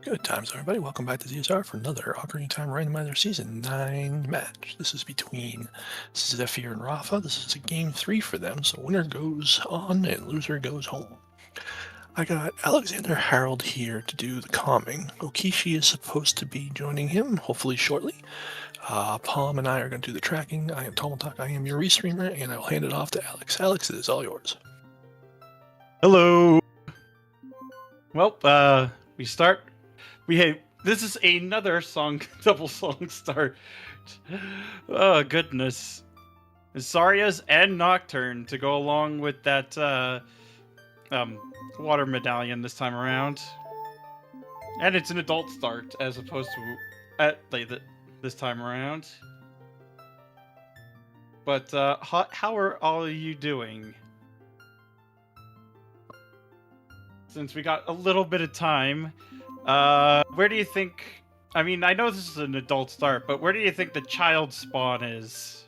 Good times, everybody. Welcome back to ZSR for another Ocarina of Time Randomizer Season 9 match. This is between Z3ph1r and Rafa. This is a game 3 for them, so winner goes on and loser goes home. I got Alexander Harold here to do the calming. Okishi is supposed to be joining him, hopefully shortly. Palm and I are going to do the tracking. I am Tomotak, I am your restreamer, and I will hand it off to Alex. Alex, it is all yours. Hello. Well, we start. This is another song, double song start. Oh goodness, Saria's and Nocturne to go along with that water medallion this time around, and it's an adult start as opposed to this time around. But how are all of you doing? Since we got a little bit of time, where do you think... I mean, I know this is an adult start, but where do you think the child spawn is?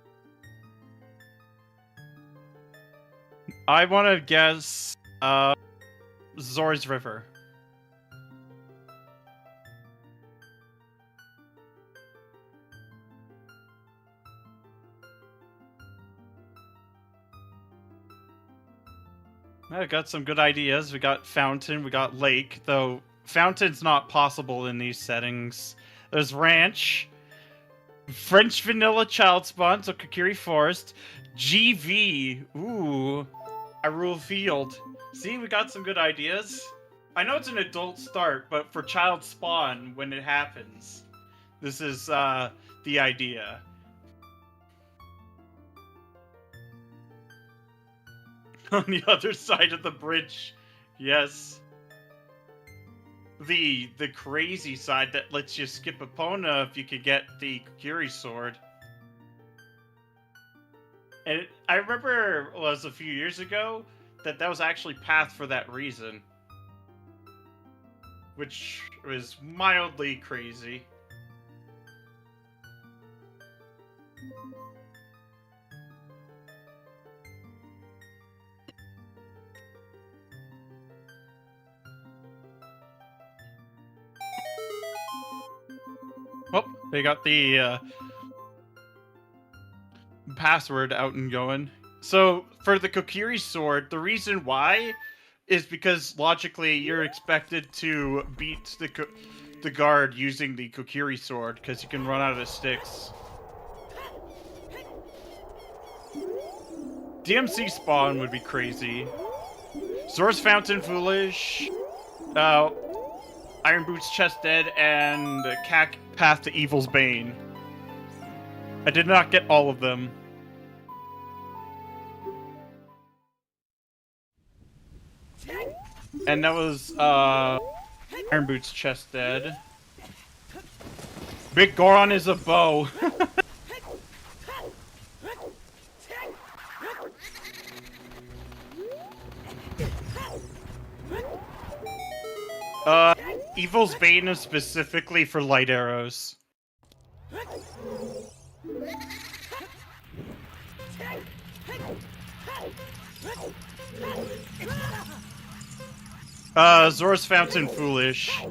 I want to guess, Zora's River. I got some good ideas. We got Fountain, we got Lake, though Fountain's not possible in these settings. There's Ranch, French Vanilla Child Spawn, so Kokiri Forest, GV, ooh, Hyrule Field. See, we got some good ideas. I know it's an adult start, but for Child Spawn, when it happens, this is the idea. On the other side of the bridge, yes. The crazy side that lets you skip Epona if you could get the Kokiri sword. And I remember it was a few years ago that was actually pathed for that reason. Which was mildly crazy. Oh, they got the password out and going. So, for the Kokiri sword, the reason why is because, logically, you're expected to beat the guard using the Kokiri sword, because you can run out of sticks. DMC spawn would be crazy. Zora's Fountain, foolish. Iron Boots, Chest Dead, and Cack Path to Evil's Bane. I did not get all of them. And that was, Iron Boots, Chest Dead. Big Goron is a bow. Evil's Bane is specifically for light arrows. Zora's Fountain, foolish.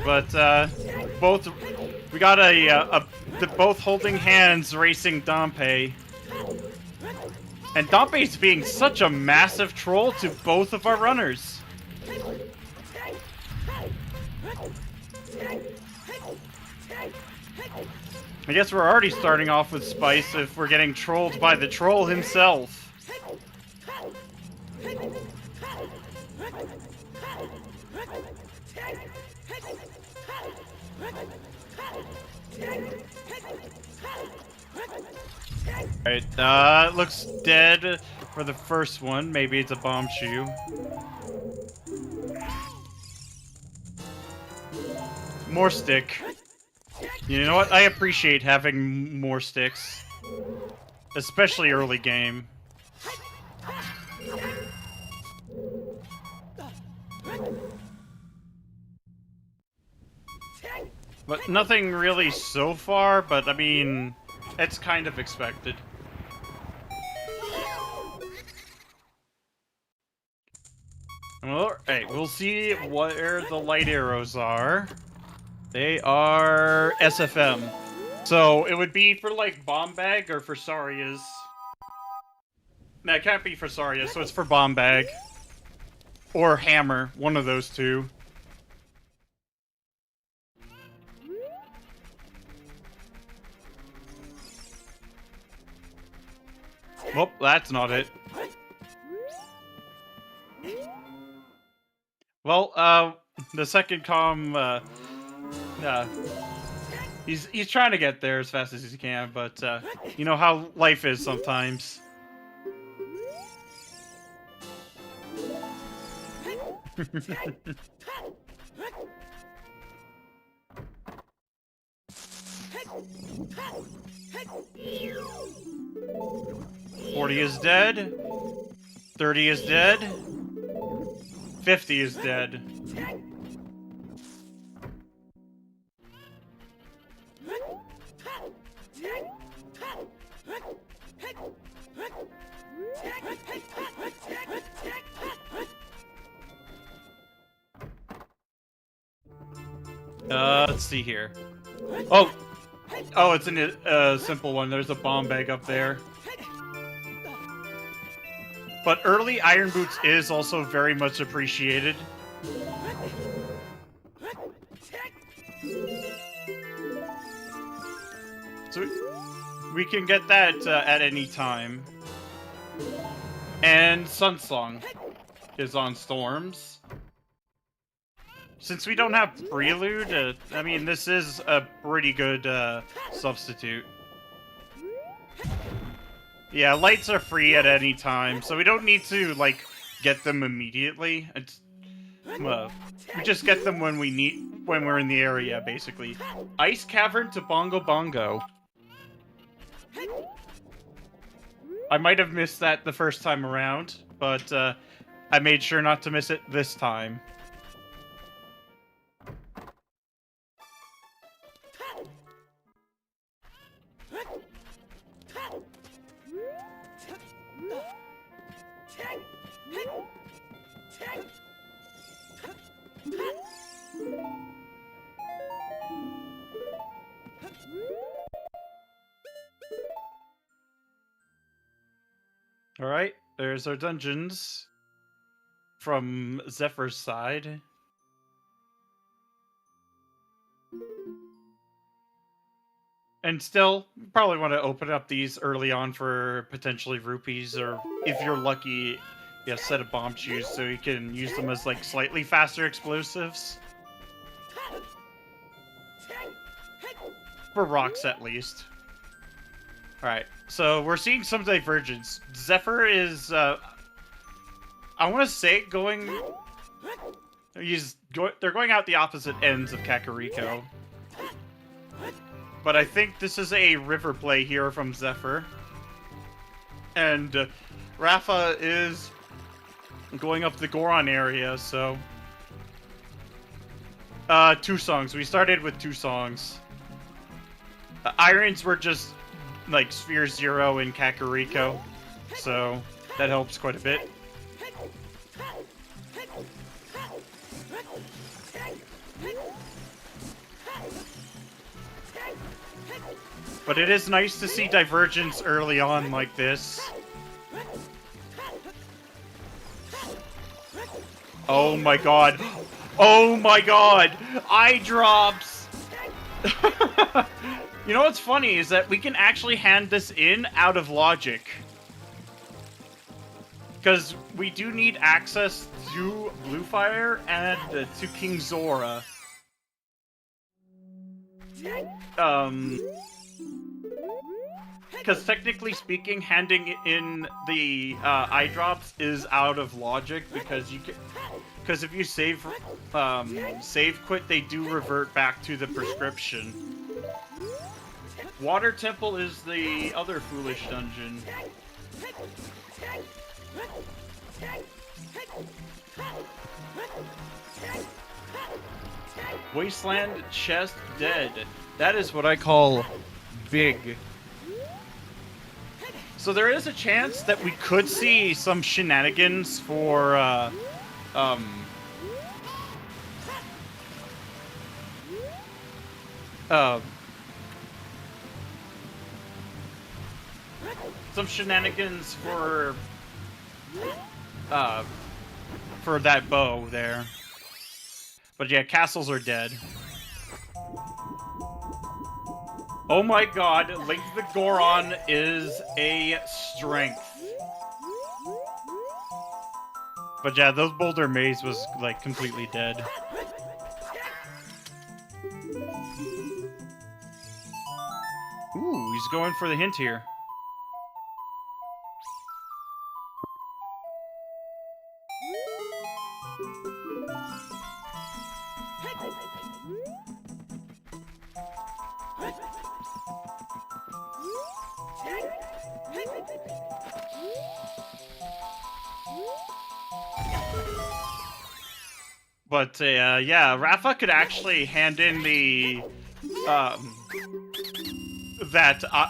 But both we got both holding hands racing Dompe. And Dompe's being such a massive troll to both of our runners. I guess we're already starting off with Spice if we're getting trolled by the troll himself. Alright, looks dead for the first one. Maybe it's a bomb shoe. More stick. You know what? I appreciate having more sticks. Especially early game. But nothing really so far, but I mean, it's kind of expected. Well, hey, we'll see where the light arrows are. They are SFM. So it would be for like bomb bag or for Saria's. No, it can't be for Saria, so it's for bomb bag. Or hammer, one of those two. Well, that's not it. Well, the second he's trying to get there as fast as he can, but you know how life is sometimes. $40 is dead. 30 is dead. 50 is dead. Let's see here. Oh, it's a simple one. There's a bomb bag up there. But early Iron Boots is also very much appreciated. So we can get that at any time. And Sunsong is on Storms. Since we don't have Prelude, I mean, this is a pretty good substitute. Yeah, lights are free at any time, so we don't need to, like, get them immediately. It's, we just get them when we're in the area, basically. Ice Cavern to Bongo Bongo. I might have missed that the first time around, but I made sure not to miss it this time. Alright, there's our dungeons from Zephyr's side. And still, probably want to open up these early on for potentially rupees, or if you're lucky, a set of bomb shoes so you can use them as like slightly faster explosives. For rocks at least. Alright, so we're seeing some divergence. Zephyr is, I want to say they're going out the opposite ends of Kakariko. But I think this is a river play here from Zephyr. And Rafa is going up the Goron area, so... 2 songs. We started with 2 songs. Irons were just, like, Sphere 0 in Kakariko, so that helps quite a bit. But it is nice to see divergence early on like this. Oh my god. Oh my god! Eye drops! You know what's funny is that we can actually hand this in out of logic. Because we do need access to Bluefire and to King Zora. Because technically speaking, handing in the eye drops is out of logic because because if you save quit, they do revert back to the prescription. Water Temple is the other foolish dungeon. Wasteland chest dead. That is what I call big. So there is a chance that we could see some shenanigans for some shenanigans for that bow there. But yeah, castles are dead. Oh my god, Link the Goron is a strength. But yeah, those Boulder Maze was like completely dead. Ooh, he's going for the hint here. But yeah, Rafa could actually hand in the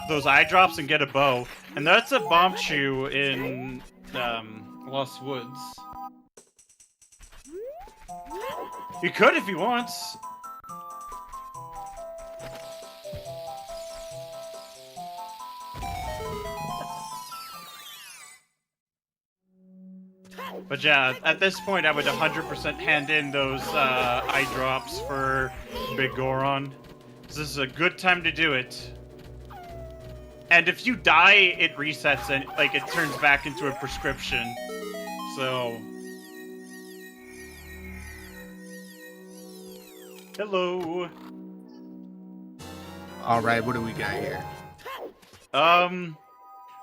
those eye drops and get a bow, and that's a bomb chew in Lost Woods. He could if he wants. But yeah, at this point, I would 100% hand in those eye drops for Big Goron. This is a good time to do it. And if you die, it resets and like it turns back into a prescription. So, hello. All right, what do we got here?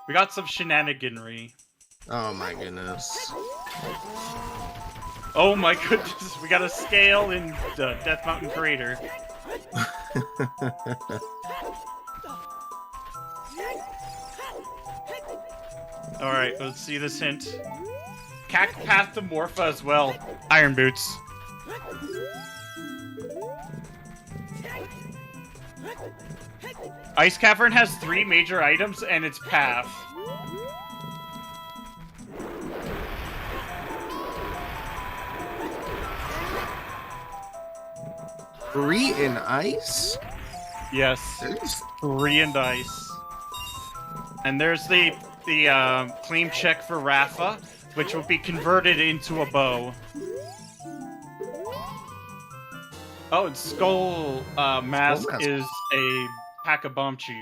We got some shenaniganry. Oh my goodness. Oh my goodness, we got a scale in the Death Mountain Crater. Alright, let's see this hint. Cack Path to Morpha as well. Iron Boots. Ice Cavern has 3 major items and its path. Free in ice? Yes, There's... 3 and ice. And there's the claim check for Rafa, which will be converted into a bow. Oh, and Skull Mask is a pack of bomb chews.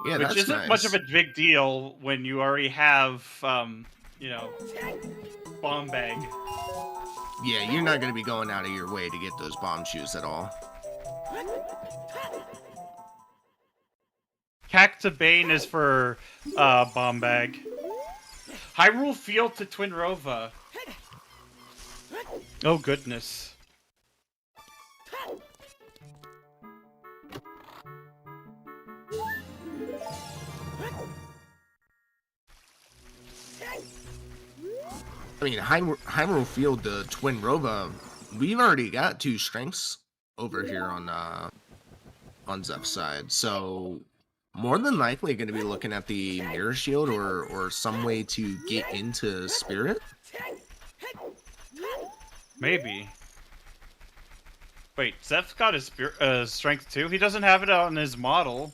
Yeah, which that's isn't nice. much of a big deal when you already have, you know, bomb bag. Yeah, you're not going to be going out of your way to get those bomb shoes at all. Cacta Bane is for bomb bag. Hyrule Field to Twin Rova. Oh goodness. I mean, Hyrule Field to Twin Rova, we've already got 2 strengths over here on Zeph's side, so more than likely going to be looking at the Mirror Shield or some way to get into Spirit. Maybe. Wait, Zeph's got his strength too? He doesn't have it on his model.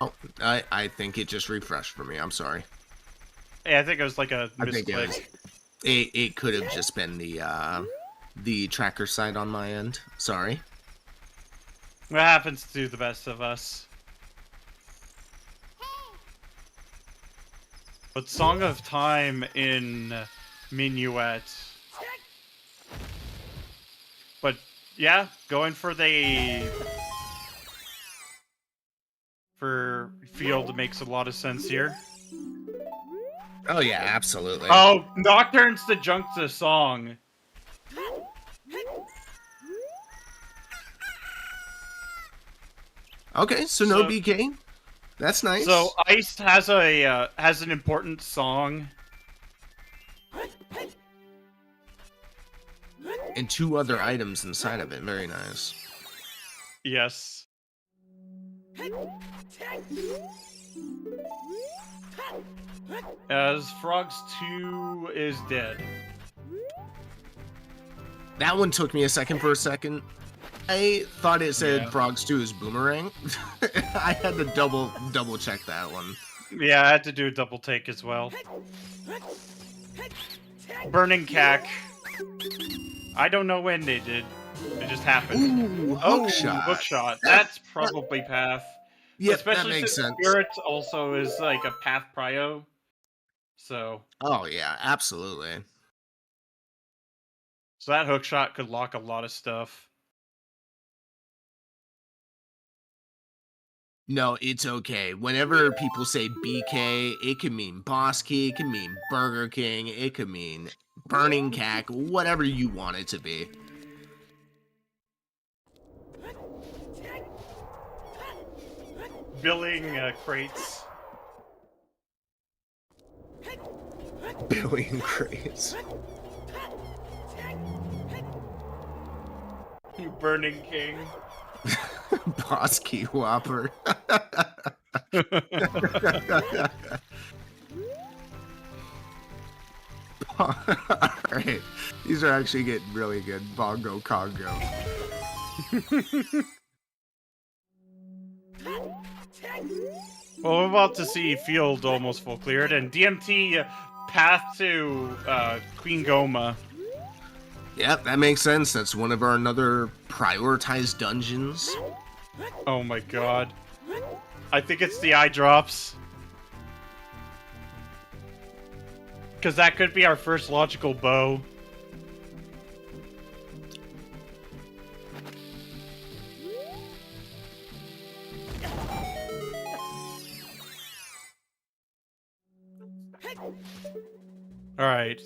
Oh, I think it just refreshed for me. I'm sorry. Yeah, I think it was like a I think misclick. it could have just been the tracker side on my end. Sorry. What happens to the best of us? But Song of Time in Minuet. But yeah, going for field makes a lot of sense here. Oh yeah, absolutely. Oh, Nocturne's the Junkta song. Okay, so no BK. That's nice. So Ice has an important song. And 2 other items inside of it. Very nice. Yes. As Frogs 2 is dead. That one took me a second for a second. I thought it said Yeah. Frogs 2 is Boomerang. I had to double check that one. Yeah, I had to do a double take as well. Burning Cack. I don't know when they did. It just happened. Ooh, hookshot. Hookshot. That's probably Path. Yeah, Especially that makes since sense. Spirit also is like a Path Prio. So Yeah, absolutely. So that hookshot could lock a lot of stuff. No, it's okay. Whenever people say BK, it can mean Boss Key, it can mean Burger King, it could mean Burning Cack, whatever you want it to be. Billing crates. Billion crates. Burning King. Boss Key Whopper. Alright. These are actually getting really good. Bongo Congo. Well, we're about to see Field almost full cleared, and DMT path to Queen Goma. Yep, that makes sense. That's one of our another prioritized dungeons. Oh my god. I think it's the eye drops. Because that could be our first logical bow. Alright.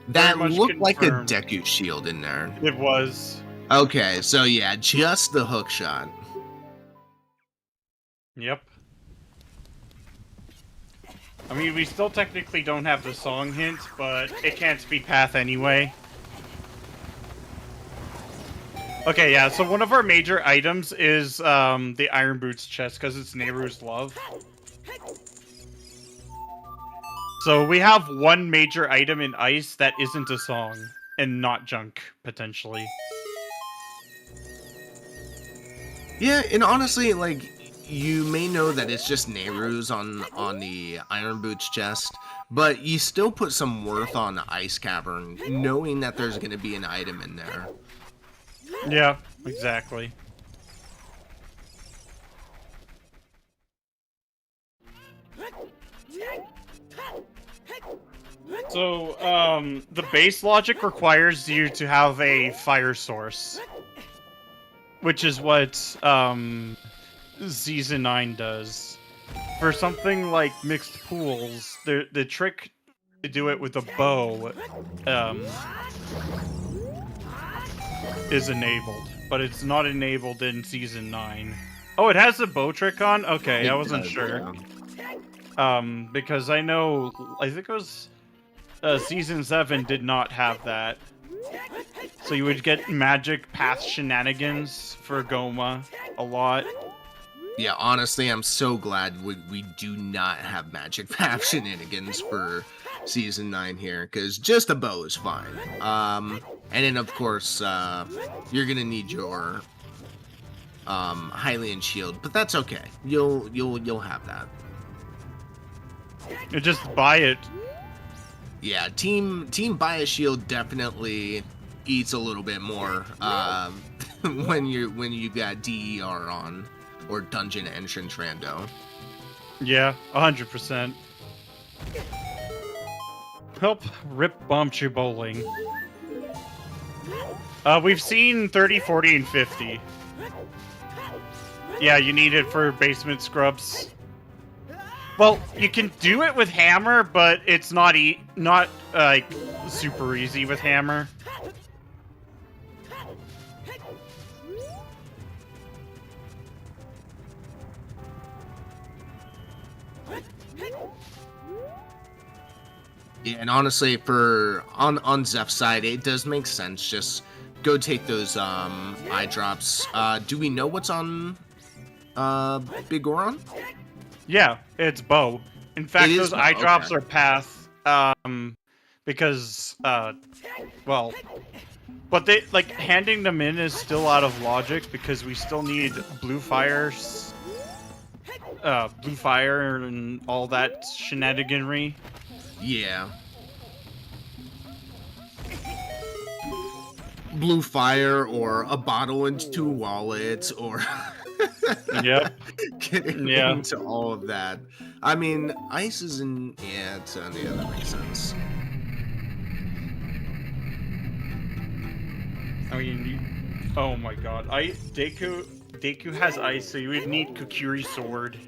That much looked like a confirmed. Deku shield in there. It was. Okay, so yeah, just the hook shot. Yep. I mean, we still technically don't have the song hint, but it can't be Path anyway. Okay, yeah, so one of our major items is the Iron Boots chest, because it's Nehru's love. So we have one major item in Ice that isn't a song, and not junk, potentially. Yeah, and honestly, like, you may know that it's just Nehru's on the Iron Boots chest, but you still put some worth on the Ice Cavern, knowing that there's going to be an item in there. Yeah, exactly. So, the base logic requires you to have a fire source. Which is what, Season 9 does. For something like mixed pools, the trick to do it with a bow, is enabled. But it's not enabled in Season 9. Oh, it has the bow trick on? Okay, I wasn't sure. Because I think it was, Season 7 did not have that. So you would get magic path shenanigans for Goma a lot. Yeah, honestly, I'm so glad we do not have magic path shenanigans for Season 9 here, because just a bow is fine. And then, of course, you're going to need your Hylian shield, but that's okay. You'll have that. You just buy it. Yeah, Team Buy a Shield definitely eats a little bit more when you got DER on, or Dungeon Entrance Rando. Yeah, 100%. Help rip Bombchu bowling. We've seen 30, 40, and 50. Yeah, you need it for basement scrubs. Well, you can do it with hammer, but it's not like super easy with hammer. Yeah, and honestly, for on Zeph's side, it does make sense. Just go take those eye drops. Do we know what's on Big Goron? Yeah, it's bow. In It fact, is those eye bow, drops okay. are path. Because well, but they like handing them in is still out of logic because we still need blue fires, blue fire and all that shenaniganry. Yeah. Blue fire or a bottle into a wallet or Yep. getting Yeah. into all of that. I mean, ice is in. Yeah, yeah, that makes sense. I mean, oh my god, Deku has ice, so you would need Kokiri sword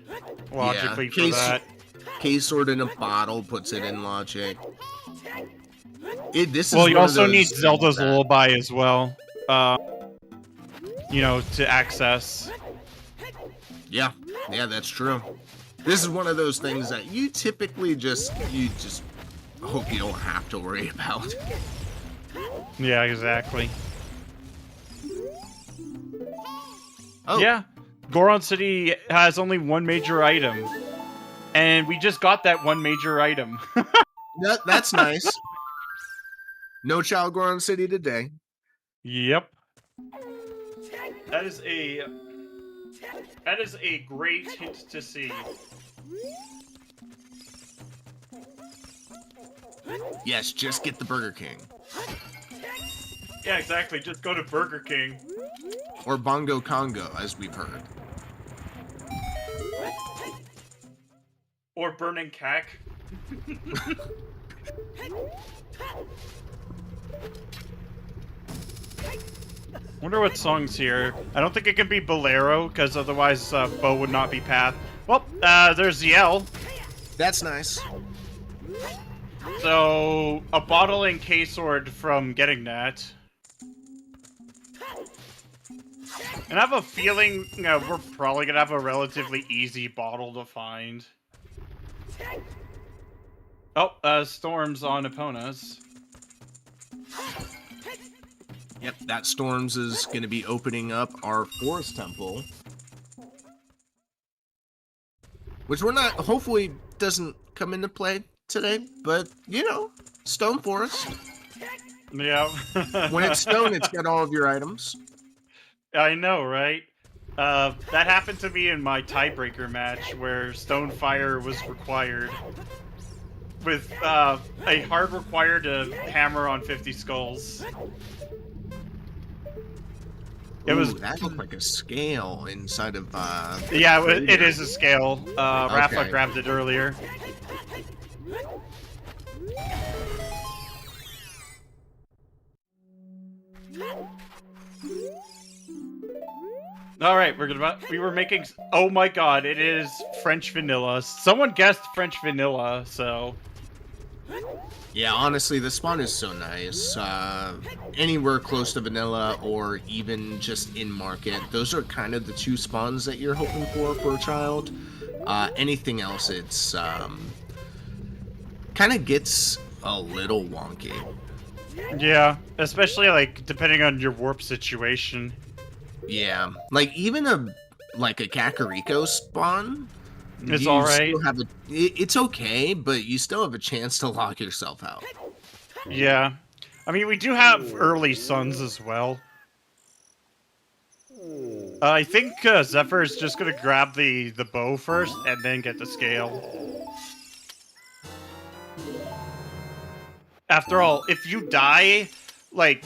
logically for that. K-sword in a bottle puts it in logic. This Well, is you one of also those need things Zelda's that- lullaby as well. You know, to access. Yeah, that's true. This is one of those things that you typically just hope you don't have to worry about. Yeah, exactly. Oh, Yeah, Goron City has only one major item, and we just got that one major item. that's nice. No Child Goron City today. Yep. That is a great hint to see. Yes, just get the Burger King. Yeah, exactly. Just go to Burger King. Or Bongo Congo, as we've heard. Or Burning Cack. Wonder what song's here. I don't think it can be Bolero, because otherwise Bo would not be Path. Well, there's Yell. That's nice. So, a bottle and K-sword from getting that. And I have a feeling we're probably going to have a relatively easy bottle to find. Oh, Storms on Epona's. Yep, that Storms is going to be opening up our Forest Temple. Which we're not, hopefully doesn't come into play today, but, you know, Stone Forest. Yeah. When it's stone, it's got all of your items. I know, right? That happened to me in my tiebreaker match where Stone Fire was required. With a hard required to hammer on 50 skulls. It was. That looked like a scale inside of. Yeah, it is a scale. Rafa Okay. grabbed it earlier. All right, we were making. Oh my God! It is French vanilla. Someone guessed French vanilla, so. Yeah, honestly, the spawn is so nice. Anywhere close to vanilla or even just in market, those are kind of the two spawns that you're hoping for a child. Anything else, it's kind of gets a little wonky. Yeah, especially like depending on your warp situation. Yeah, like even a Kakariko spawn. It's you all right. still have it's okay, but you still have a chance to lock yourself out. Yeah, I mean we do have early suns as well. I think Zephyr is just gonna grab the bow first and then get the scale. After all, if you die, like,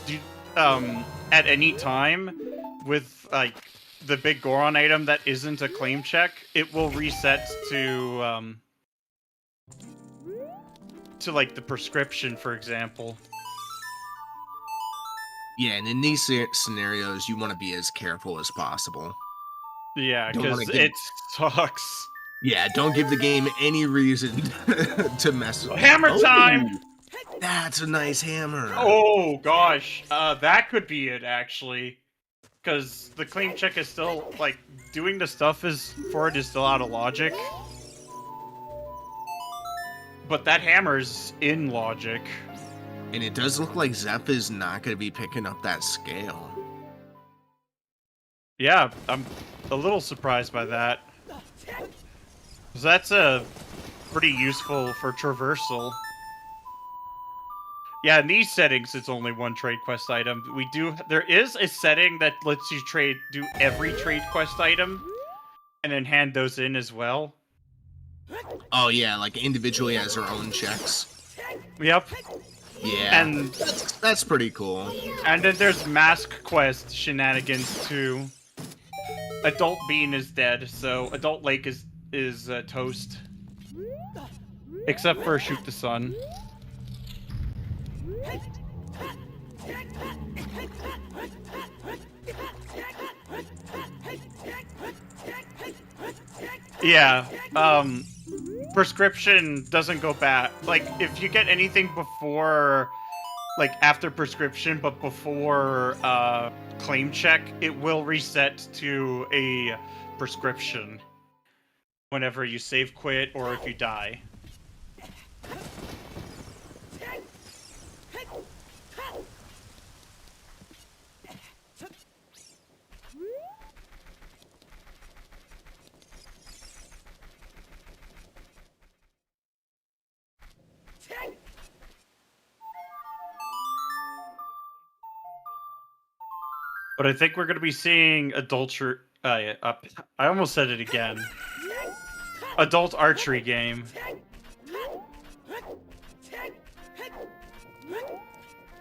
at any time with like the big Goron item that isn't a claim check, it will reset to like the prescription, for example. Yeah, and in these scenarios, you want to be as careful as possible. Yeah, Don't because wanna give- it sucks. Yeah, don't give the game any reason to mess with. Hammer time! That's a nice hammer. Oh gosh, that could be it actually, because the claim check is still like doing the stuff is still out of logic. but that hammer's in logic. And it does look like Zeph is not going to be picking up that scale. Yeah, I'm a little surprised by that. 'Cause that's pretty useful for traversal. Yeah, in these settings, it's only one trade quest item. There is a setting that lets you do every trade quest item, and then hand those in as well. Oh yeah, like individually as their own checks. Yep. Yeah, And that's pretty cool. And then there's mask quest shenanigans too. Adult Bean is dead, so Adult Lake is toast. Except for Shoot the Sun. Yeah, prescription doesn't go back. Like, if you get anything before, like, after prescription, but before, claim check, it will reset to a prescription whenever you save quit or if you die. But I think we're going to be seeing I almost said it again. Adult archery game.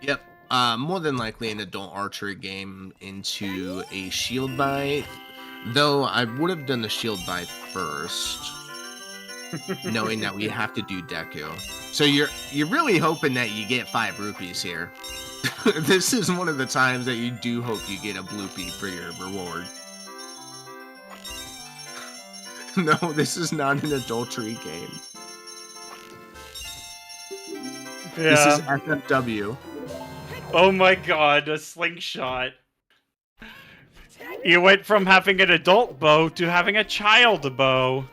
Yep. More than likely an adult archery game into a shield buy. Though I would have done the shield buy first. Knowing that we have to do Deku. So you're really hoping that you get 5 rupees here. This is one of the times that you do hope you get a bloopy for your reward. No, this is not an adultery game. Yeah. This is FFW. Oh my god, a slingshot. You went from having an adult bow to having a child bow.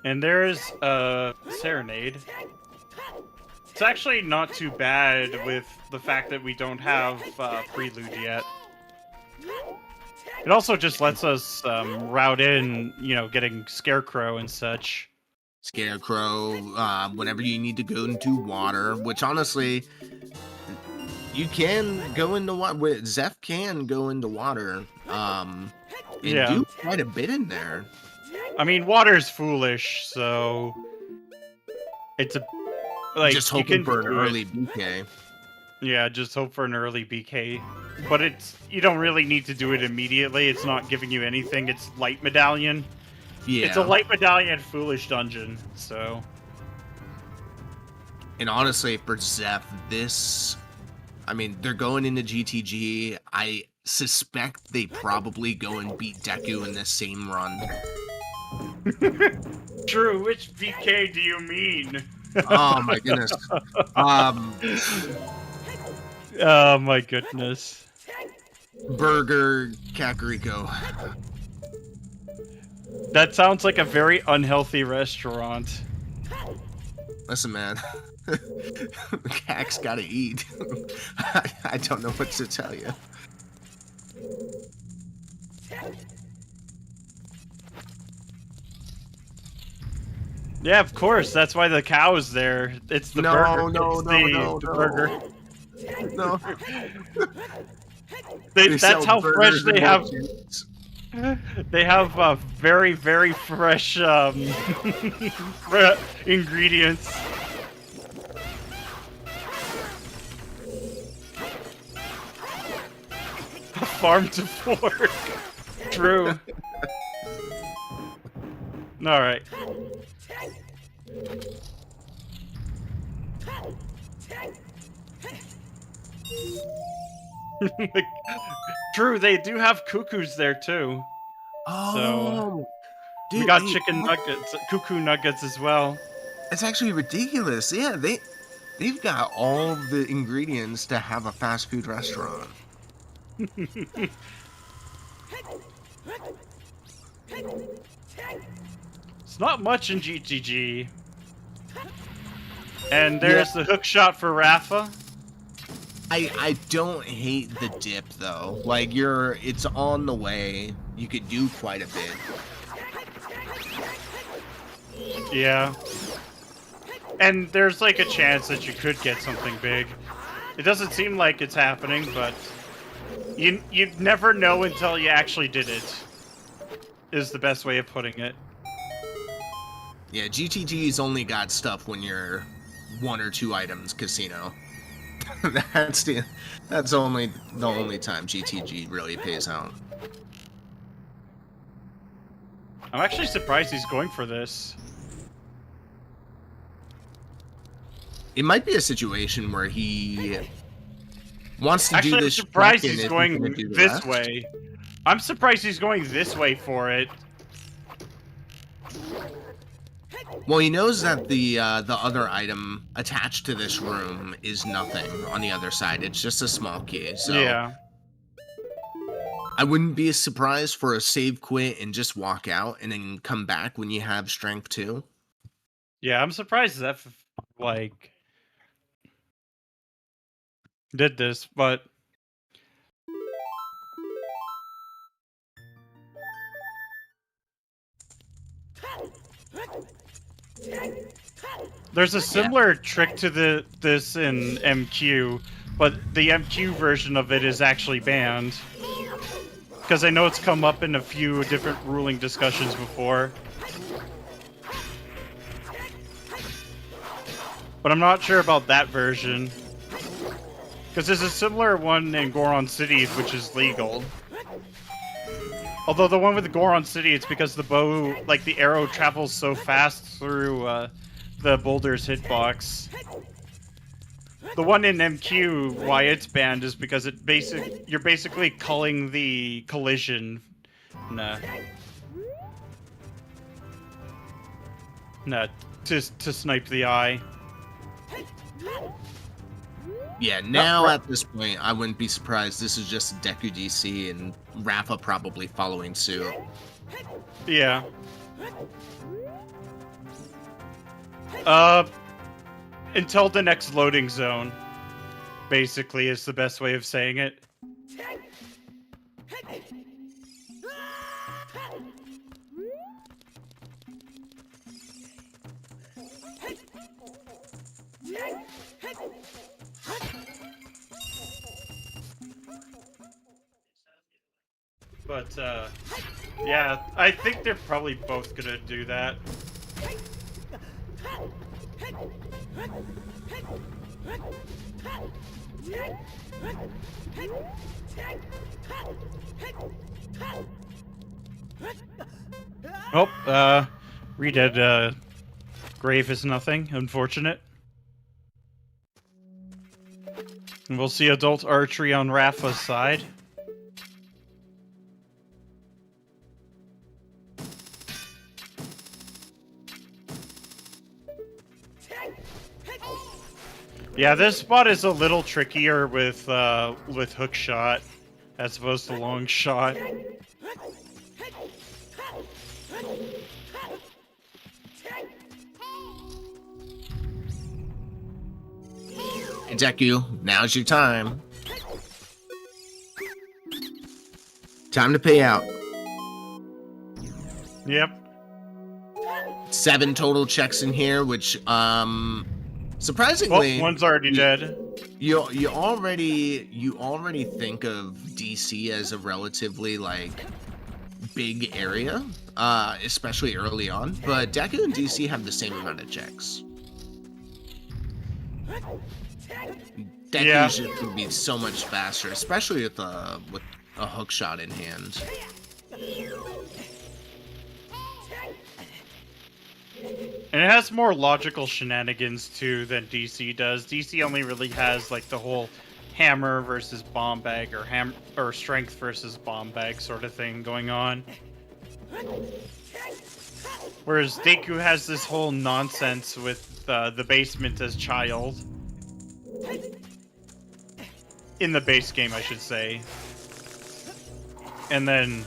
And there's a serenade. It's actually not too bad with the fact that we don't have prelude yet. It also just lets us route in, you know, getting Scarecrow and such. Scarecrow, whenever you need to go into water, which honestly, you can go into water. Zeph can go into water, and do quite a bit in there. I mean, water's foolish, so it's just hoping for an early BK. Yeah, just hope for an early BK. But you don't really need to do it immediately. It's not giving you anything. It's light medallion. Yeah. It's a light medallion foolish dungeon, so. And honestly, for Zeph, I mean, they're going into GTG. I suspect they probably go and beat Deku in the same run. True, which BK do you mean? Oh my goodness. Oh my goodness. Burger Kakariko. That sounds like a very unhealthy restaurant. Listen, man. Kak's gotta eat. I don't know what to tell you. Yeah, of course. That's why the cow is there. It's the burger. No, burger. No. That's how fresh they have. They have very, very fresh ingredients. Farm to fork. True. All right. True, they do have cuckoos there too. Oh, Dude, we got chicken nuggets, cuckoo nuggets as well. It's actually ridiculous. Yeah, they've got all the ingredients to have a fast food restaurant. It's not much in GTG. And there's the hook shot for Rafa. I don't hate the dip though. Like it's on the way. You could do quite a bit. Yeah. And there's like a chance that you could get something big. It doesn't seem like it's happening, but you'd never know until you actually did it. Is the best way of putting it. Yeah, GTG's only got stuff when you're 1 or 2 items casino. that's only the only time GTG really pays out. I'm actually surprised he's going for this. It might be a situation where he wants to Actually, do this. I'm surprised and he's isn't going gonna do the this rest. way. I'm surprised he's going this way for it. Well, he knows that the other item attached to this room is nothing on the other side. It's just a small key. So Yeah. I wouldn't be surprised for a save quit and just walk out and then come back when you have strength 2. Yeah, I'm surprised that like did this, but there's a similar trick to this in MQ, but the MQ version of it is actually banned. Because I know it's come up in a few different ruling discussions before. But I'm not sure about that version. Because there's a similar one in Goron City, which is legal. Although the one with the Goron City, it's because the bow, like the arrow travels so fast through the boulder's hitbox. The one in MQ, why it's banned is because you're basically culling the collision. Nah, to snipe the eye. Yeah, now at this point, I wouldn't be surprised. This is just Deku DC and Rafa probably following suit. Yeah. Until the next loading zone, basically, is the best way of saying it. But, yeah, I think they're probably both gonna do that. Oh, Redead, grave is nothing, unfortunate. And we'll see adult archery on Rafa's side. Yeah, this spot is a little trickier with hook shot as opposed to long shot. Hey, Deku, now's your time. Time to pay out. Yep. 7 total checks in here, which surprisingly, One's already dead. You already think of DC as a relatively like big area, especially early on. But Deku and DC have the same amount of checks. Deku should be so much faster, especially with a hook shot in hand. And it has more logical shenanigans too than DC does. DC only really has like the whole hammer versus bomb bag or strength versus bomb bag sort of thing going on. Whereas Deku has this whole nonsense with the basement as child. In the base game, I should say. And then,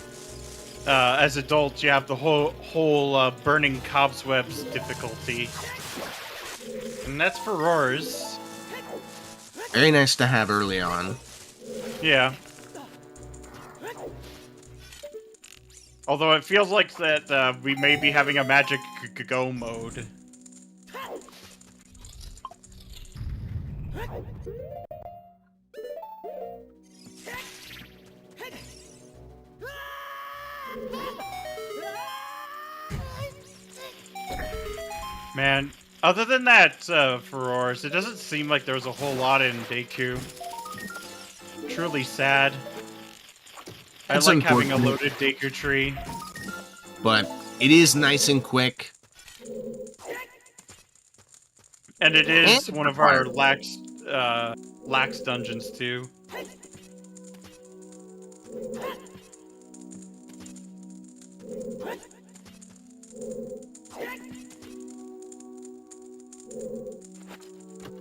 as adults, you have the whole burning cobwebs difficulty. And that's for roars. Very nice to have early on. Yeah. Although it feels like that we may be having a magic go mode. Man, other than that, Furores, it doesn't seem like there was a whole lot in Deku. Truly sad. That's I like having a unfortunate. loaded Deku tree. But it is nice and quick. And it is And one of our required. lax dungeons, too.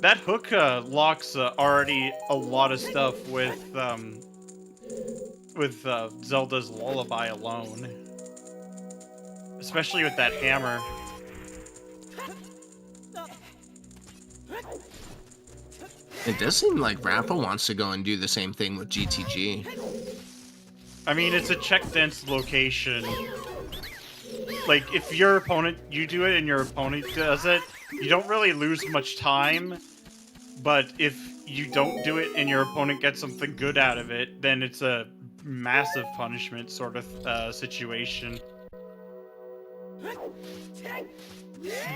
That hook locks already a lot of stuff with Zelda's Lullaby alone. Especially with that hammer. It does seem like Rafa wants to go and do the same thing with GTG. I mean, it's a check-dense location. Like, if your opponent, you do it and your opponent does it, you don't really lose much time. But if you don't do it and your opponent gets something good out of it, then it's a massive punishment sort of situation.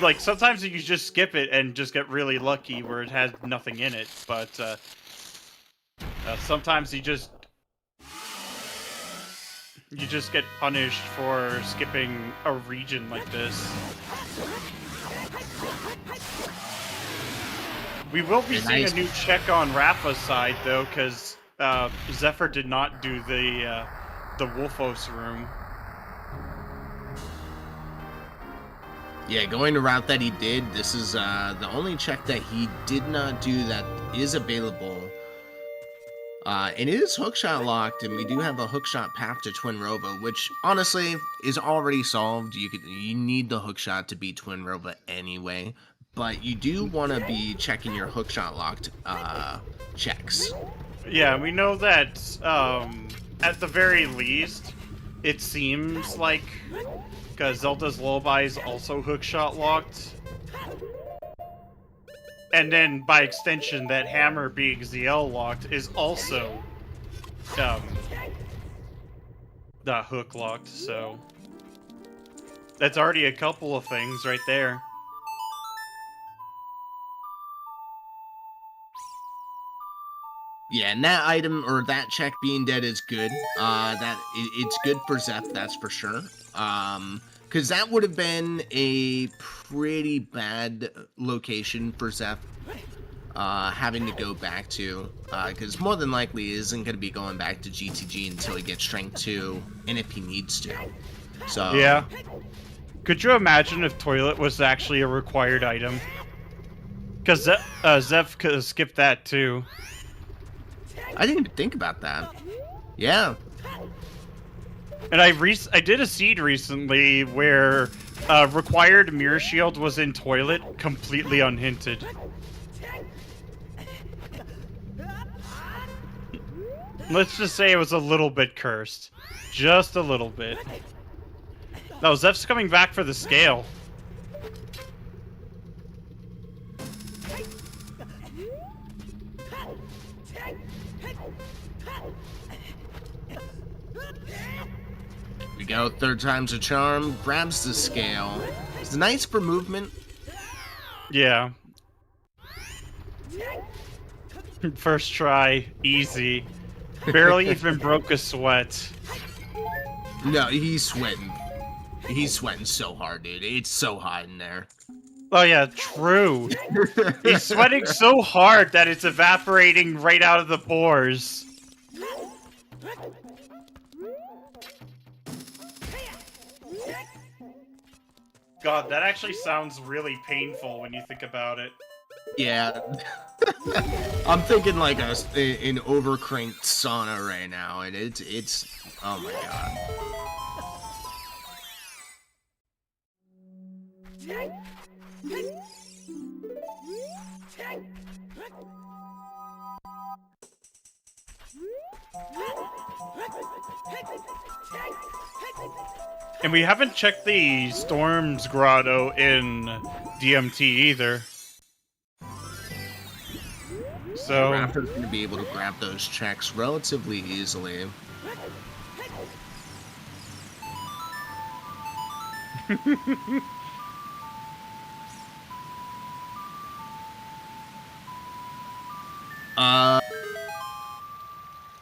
Like, sometimes you just skip it and just get really lucky where it has nothing in it, but sometimes you just get punished for skipping a region like this. We will be seeing a new check on Rafa's side, though, because Zephyr did not do the Wolfos room. Yeah, going the route that he did, this is the only check that he did not do that is available. And it is hookshot locked, and we do have a hookshot path to Twin Rova, which honestly is already solved. You need the hookshot to beat Twin Rova anyway, but you do want to be checking your hookshot locked checks. Yeah, we know that at the very least, it seems like because Zelda's Lullaby is also hookshot locked. And then, by extension, that hammer being ZL locked is also the hook locked, so that's already a couple of things right there. Yeah, and that item or that check being dead is good. It's good for Zeph, that's for sure. Because that would have been a pretty bad location for Zeph having to go back to. Because more than likely he isn't going to be going back to GTG until he gets Strength 2, and if he needs to. So yeah. Could you imagine if Toilet was actually a required item? Because Zeph could have skipped that too. I didn't even think about that. Yeah. And I did a seed recently where required mirror shield was in Toilet, completely unhinted. Let's just say it was a little bit cursed. Just a little bit. No, Zeph's coming back for the scale. We go, third time's a charm, grabs the scale. It's nice for movement. Yeah. First try, easy. Barely even broke a sweat. No, he's sweating. He's sweating so hard, dude. It's so hot in there. Oh yeah, true. He's sweating so hard that it's evaporating right out of the pores. God, that actually sounds really painful when you think about it. Yeah. I'm thinking like an overcranked sauna right now, and it's oh my god. And we haven't checked the Storm's Grotto in DMT either. So Raptor's going to be able to grab those checks relatively easily.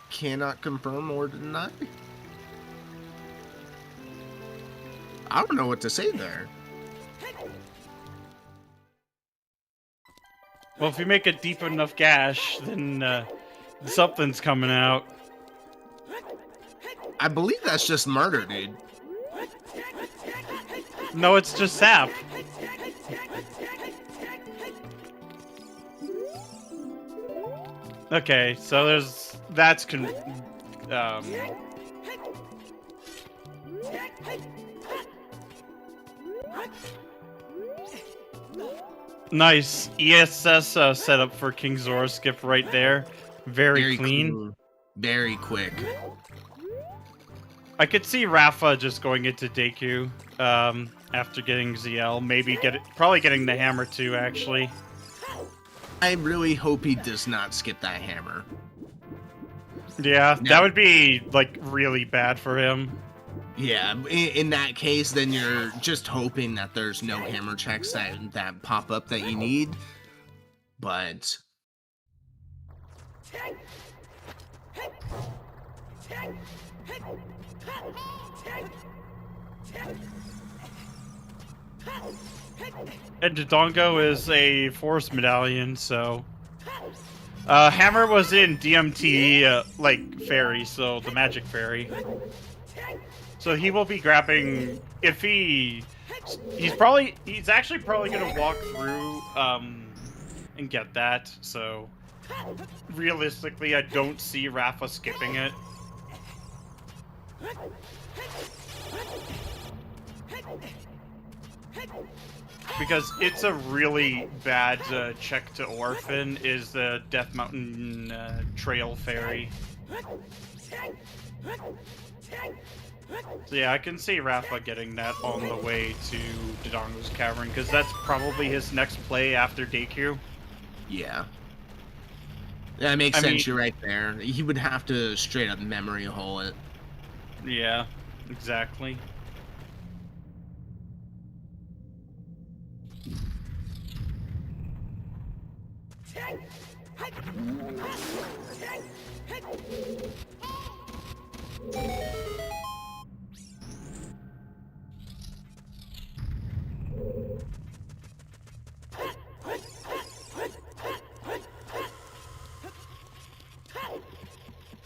Cannot confirm or deny. I don't know what to say there. Well, if you make a deep enough gash, then something's coming out. I believe that's just murder, dude. No, it's just sap. Okay, so that's nice ESS setup for King Zora skip right there. Very clean. Very quick. I could see Rafa just going into Deku after getting ZL. Maybe probably getting the hammer too, actually. I really hope he does not skip that hammer. Yeah, that would be, like, really bad for him. Yeah, in that case, then you're just hoping that there's no hammer checks that pop up that you need. But... And Dodongo is a force medallion, so... Hammer was in DMT, like, fairy, so the magic fairy. So he will be grabbing... If he's actually probably gonna walk through, and get that, so... Realistically, I don't see Rafa skipping it. Because it's a really bad check to Orphan, is the Death Mountain Trail Fairy. So yeah, I can see Rafa getting that on the way to Dodongo's Cavern, because that's probably his next play after Deku. Yeah. That makes sense, you're right there. He would have to straight up memory hole it. Yeah, exactly.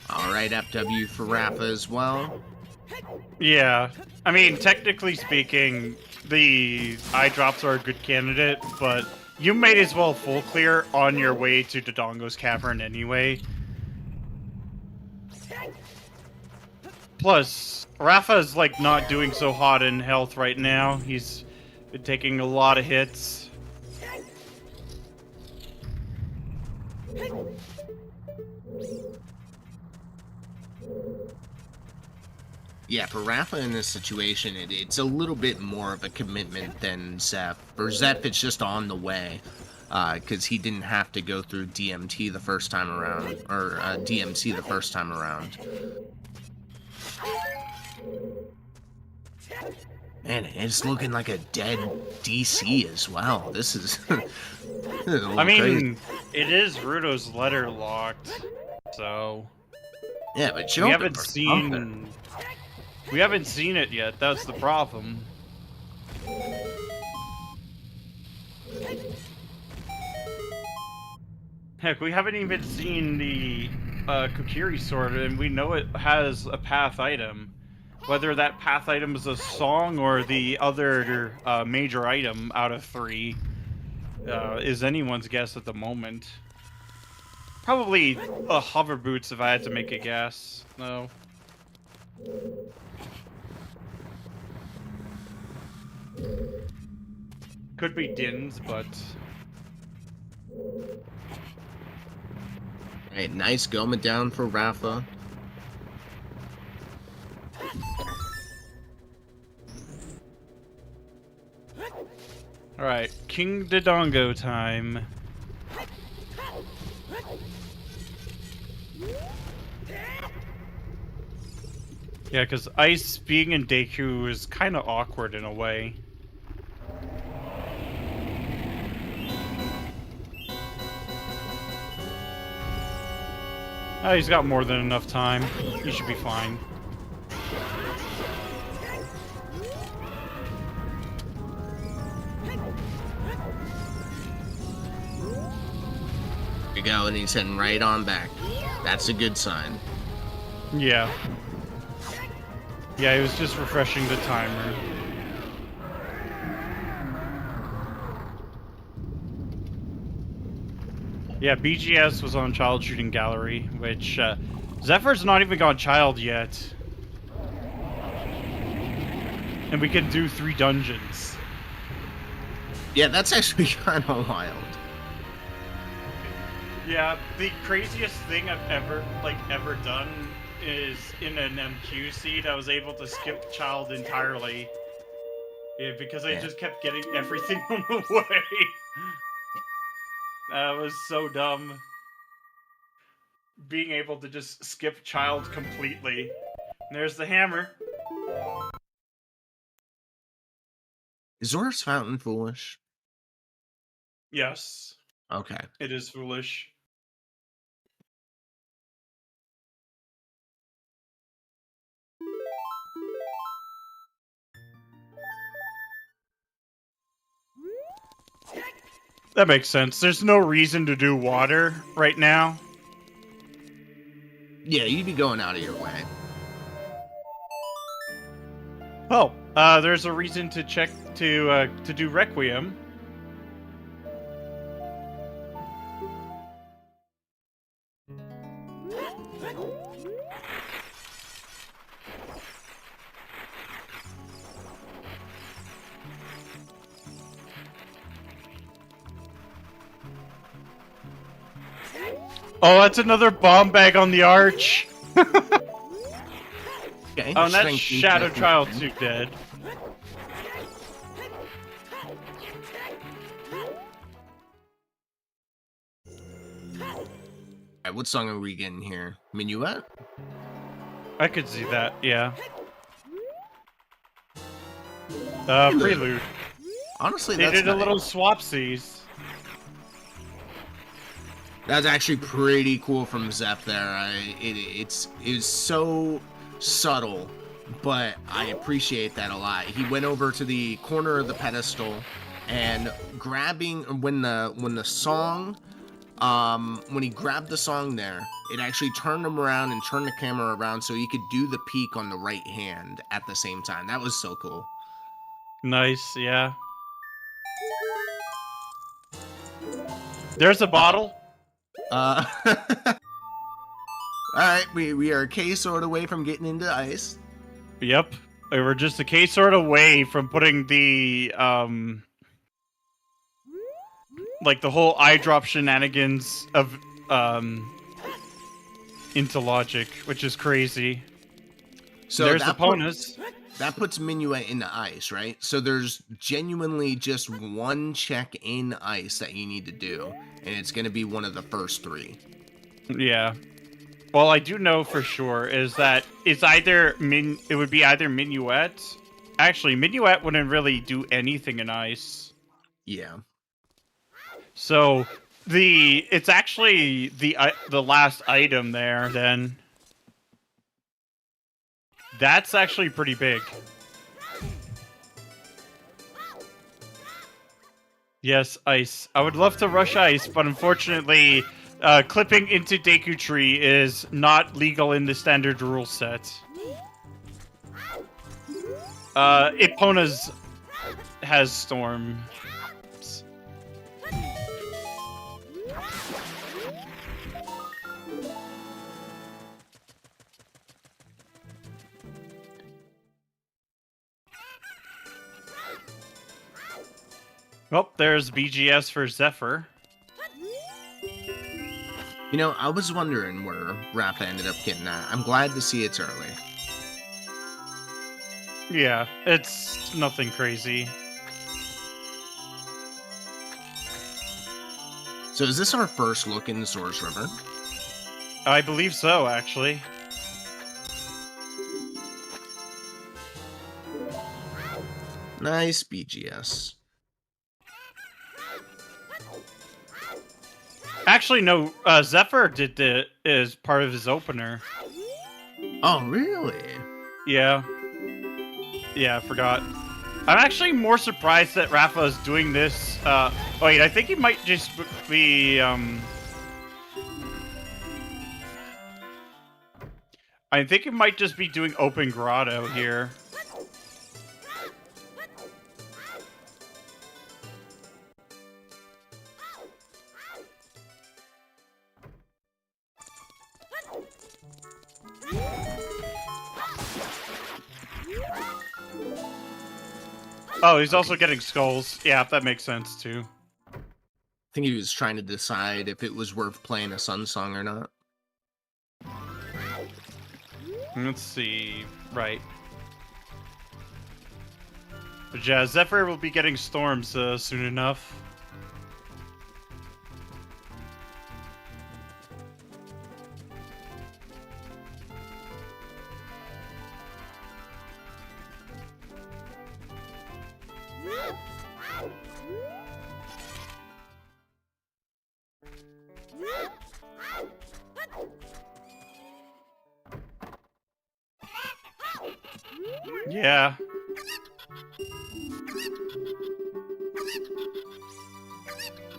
Alright, FW for Rafa as well. Yeah, I mean, technically speaking, the eye drops are a good candidate, but you might as well full clear on your way to Dodongo's Cavern anyway. Plus, Rafa's like not doing so hot in health right now. He's been taking a lot of hits. Yeah, for Rafa in this situation, it's a little bit more of a commitment than Zeph. For Zeph, it's just on the way, because he didn't have to go through DMT the first time around, or DMC the first time around. Man, it's looking like a dead DC as well. This is... I mean, it is Rudo's letter locked, so... Yeah, but we haven't seen... We haven't seen it yet, that's the problem. Heck, we haven't even seen the Kokiri sword, and we know it has a path item. Whether that path item is a song or the other major item out of 3 is anyone's guess at the moment. Probably hover boots if I had to make a guess. No. Could be Dins, but... Alright, nice going down for Rafa. Alright, King Dodongo time. Yeah, because Ice being in Deku is kind of awkward in a way. Oh, he's got more than enough time. He should be fine. There you go, and he's heading right on back. That's a good sign. Yeah. Yeah, he was just refreshing the timer. Yeah, BGS was on Child Shooting Gallery, which, Zephyr's not even gone Child yet. And we can do 3 dungeons. Yeah, that's actually kind of wild. Yeah, the craziest thing I've ever done is in an MQ seed, I was able to skip Child entirely. Yeah, because I just kept getting everything on the way. That was so dumb. Being able to just skip Child completely. And there's the hammer. Is Zora's Fountain foolish? Yes, Okay. it is foolish. That makes sense. There's no reason to do water right now. Yeah, you'd be going out of your way. Oh, there's a reason to check to do Requiem. Oh, that's another bomb bag on the arch. Okay. Oh, and that's strength Shadow defense. Child 2 dead. Alright, what song are we getting here? Minuet? I could see that, yeah. Prelude. Honestly, They that's did a nice. little swapsies. That's actually pretty cool from Zeph there. It's so subtle, but I appreciate that a lot. He went over to the corner of the pedestal and grabbing when the song when he grabbed the song there, it actually turned him around and turned the camera around so he could do the peek on the right hand at the same time. That was so cool. Nice, yeah. There's a bottle. Alright, we are a K-sword away from getting into ice. Yep. We were just a case sort away from putting the, like the whole eye drop shenanigans of, into logic, which is crazy. So there's the that bonus. That puts Minuet into ice, right? So there's genuinely just one check in ice that you need to do, and it's going to be one of the first 3. Yeah. Well, I do know for sure is that it's either it would be either Minuet. Actually, Minuet wouldn't really do anything in ice. Yeah. So it's actually the last item there. Then that's actually pretty big. Yes, ice. I would love to rush ice, but unfortunately, clipping into Deku Tree is not legal in the standard rule set. Epona's has storm. Well, there's BGS for Zephyr. You know, I was wondering where Rafa ended up getting that. I'm glad to see it's early. Yeah, it's nothing crazy. So is this our first look in the Source River? I believe so, actually. Nice BGS. Actually, no. Zephyr did is part of his opener. Oh, really? Yeah. Yeah, I forgot. I'm actually more surprised that Rafa is doing this. Wait, I think he might just be. I think he might just be doing open grotto here. Oh, he's also getting skulls. Yeah, that makes sense too. I think he was trying to decide if it was worth playing a Sun Song or not. Let's see. Right. But yeah, Zephyr will be getting storms soon enough. Yeah.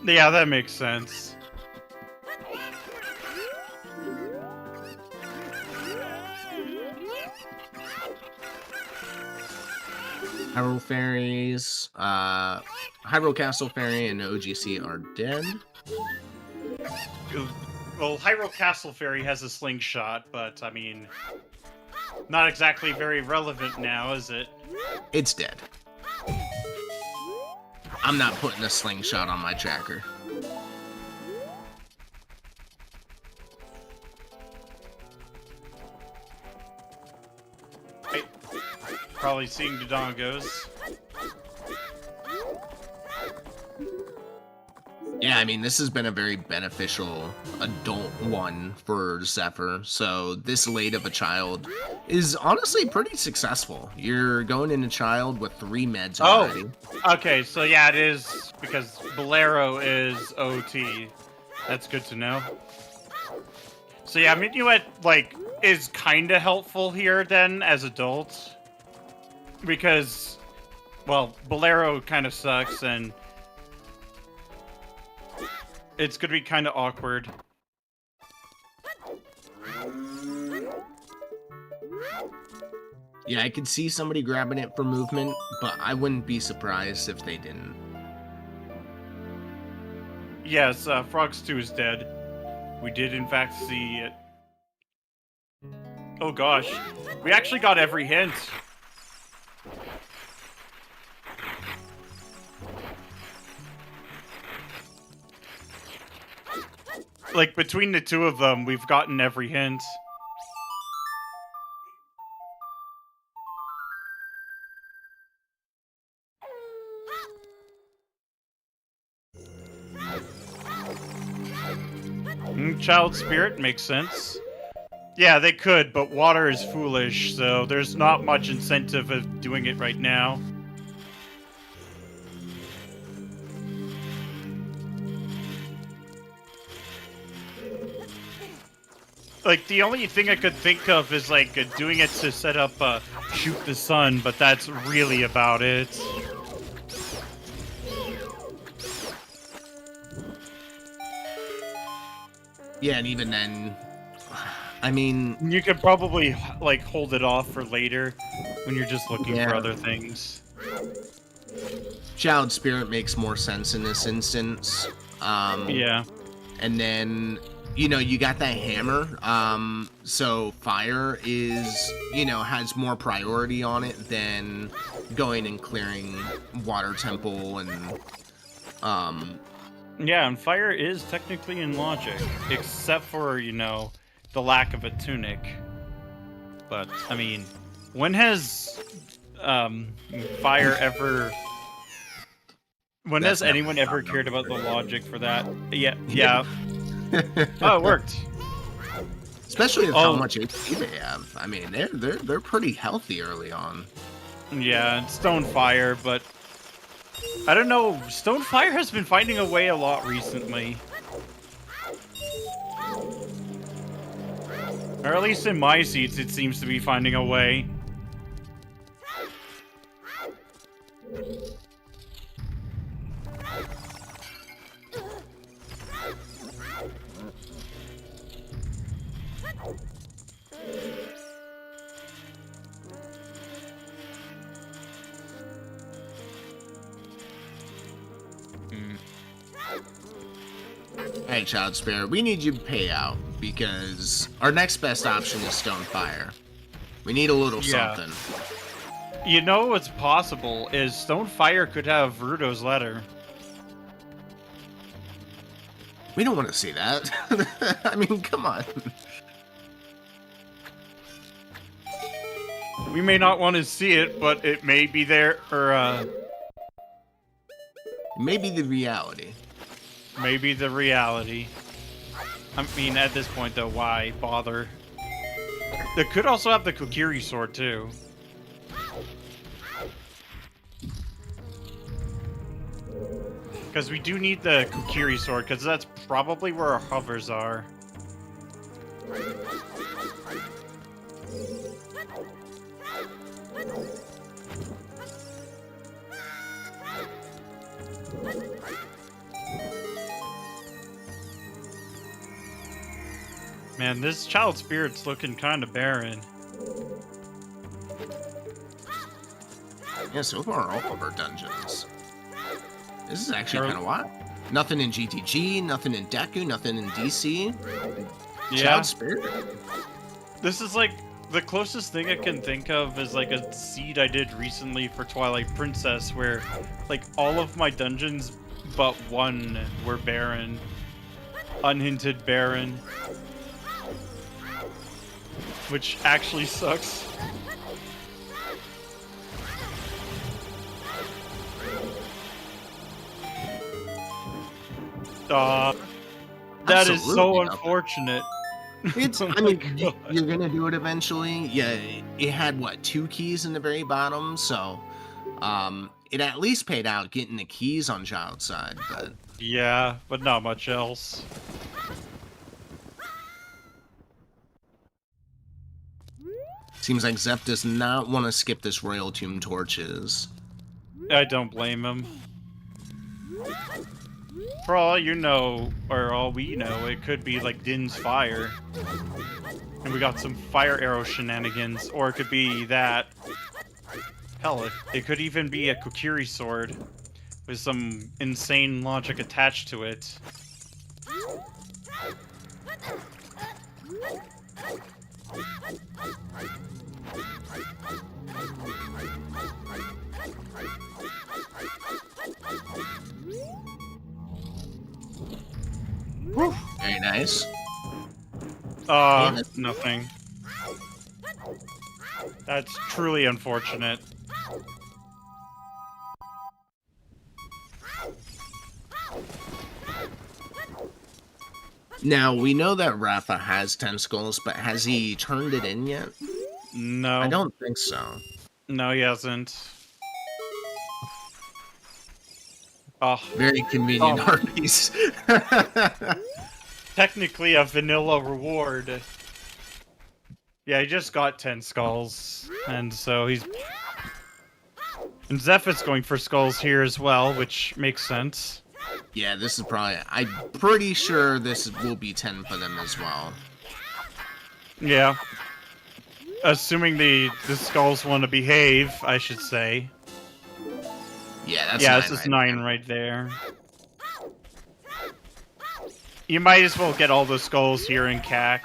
Yeah, that makes sense. Hyrule Fairies, Hyrule Castle Fairy and OGC are dead. Well, Hyrule Castle Fairy has a slingshot, but I mean, not exactly very relevant now, is it? It's dead. I'm not putting a slingshot on my tracker. Right. Probably seeing Dodongos. Yeah, I mean, this has been a very beneficial adult one for Zephyr, so this late of a child is honestly pretty successful. You're going into child with 3 meds already. Okay, so yeah, it is, because Bolero is OT. That's good to know. So yeah, Minuet, like, is kinda helpful here, then, as adults. Because, well, Bolero kind of sucks, and it's gonna be kind of awkward. Yeah, I could see somebody grabbing it for movement, but I wouldn't be surprised if they didn't. Yes, Frog Stew is dead. We did, in fact, see it. Oh gosh, we actually got every hint. Like, between the two of them, we've gotten every hint. Child spirit makes sense. Yeah, they could, but water is foolish, so there's not much incentive of doing it right now. Like, the only thing I could think of is, like, doing it to set up, shoot the sun, but that's really about it. Yeah, and even then, I mean, You could probably like hold it off for later when you're just looking for Yeah. other things. Child Spirit makes more sense in this instance. Yeah. And then, you know, you got that hammer. So fire is, you know, has more priority on it than going and clearing Water Temple and, Yeah, and fire is technically in logic, except for, you know, the lack of a tunic. But, I mean, when has fire ever... When That's has anyone never ever done cared about the before. logic for that? Yeah. Oh, it worked. Especially with how much HP they have. I mean, they're pretty healthy early on. Yeah, and Stonefire, but... I don't know, Stonefire has been finding a way a lot recently. Or at least in my seats, it seems to be finding a way. Hey, Child Spirit, we need you to pay out because our next best option is Stonefire. We need a little something. You know what's possible is Stonefire could have Rudo's letter. We don't want to see that. I mean, come on. We may not want to see it, but it may be there, or Maybe the reality. maybe the reality. I mean, at this point, though, why bother? They could also have the Kokiri sword, too. Because we do need the Kokiri sword, because that's probably where our hovers are. Man, this child spirit's looking kind of barren. Yeah, so far all of our dungeons. This is actually kind of wild. Nothing in GTG, nothing in Deku, nothing in DC. Yeah. Child Spirit. This is like the closest thing I can think of is like a seed I did recently for Twilight Princess, where like all of my dungeons but one were barren, unhinted barren, which actually sucks. That is so Absolutely. unfortunate. It's, Oh I my mean, God. you're gonna do it eventually. Yeah, it had what, 2 keys in the very bottom, so it at least paid out getting the keys on Child's side, but Yeah, but not much else. seems like Zep does not want to skip this Royal Tomb Torches. I don't blame him. For all you know, or all we know, it could be like Din's fire. And we got some fire arrow shenanigans, or it could be that. Hell, it could even be a Kokiri sword with some insane logic attached to it. Very nice. Nothing. That's truly unfortunate. Now, we know that Rafa has 10 skulls, but has he turned it in yet? No. I don't think so. No, he hasn't. Oh, Very convenient Oh. Harpies. technically a vanilla reward. Yeah, he just got 10 skulls, and so he's... And Zephyr's going for skulls here as well, which makes sense. Yeah, this is probably... I'm pretty sure this will be 10 for them as well. Yeah. Assuming the skulls want to behave, I should say. Yeah, that's yeah, 9 this is right 9 there. right there. You might as well get all the skulls here in CAC.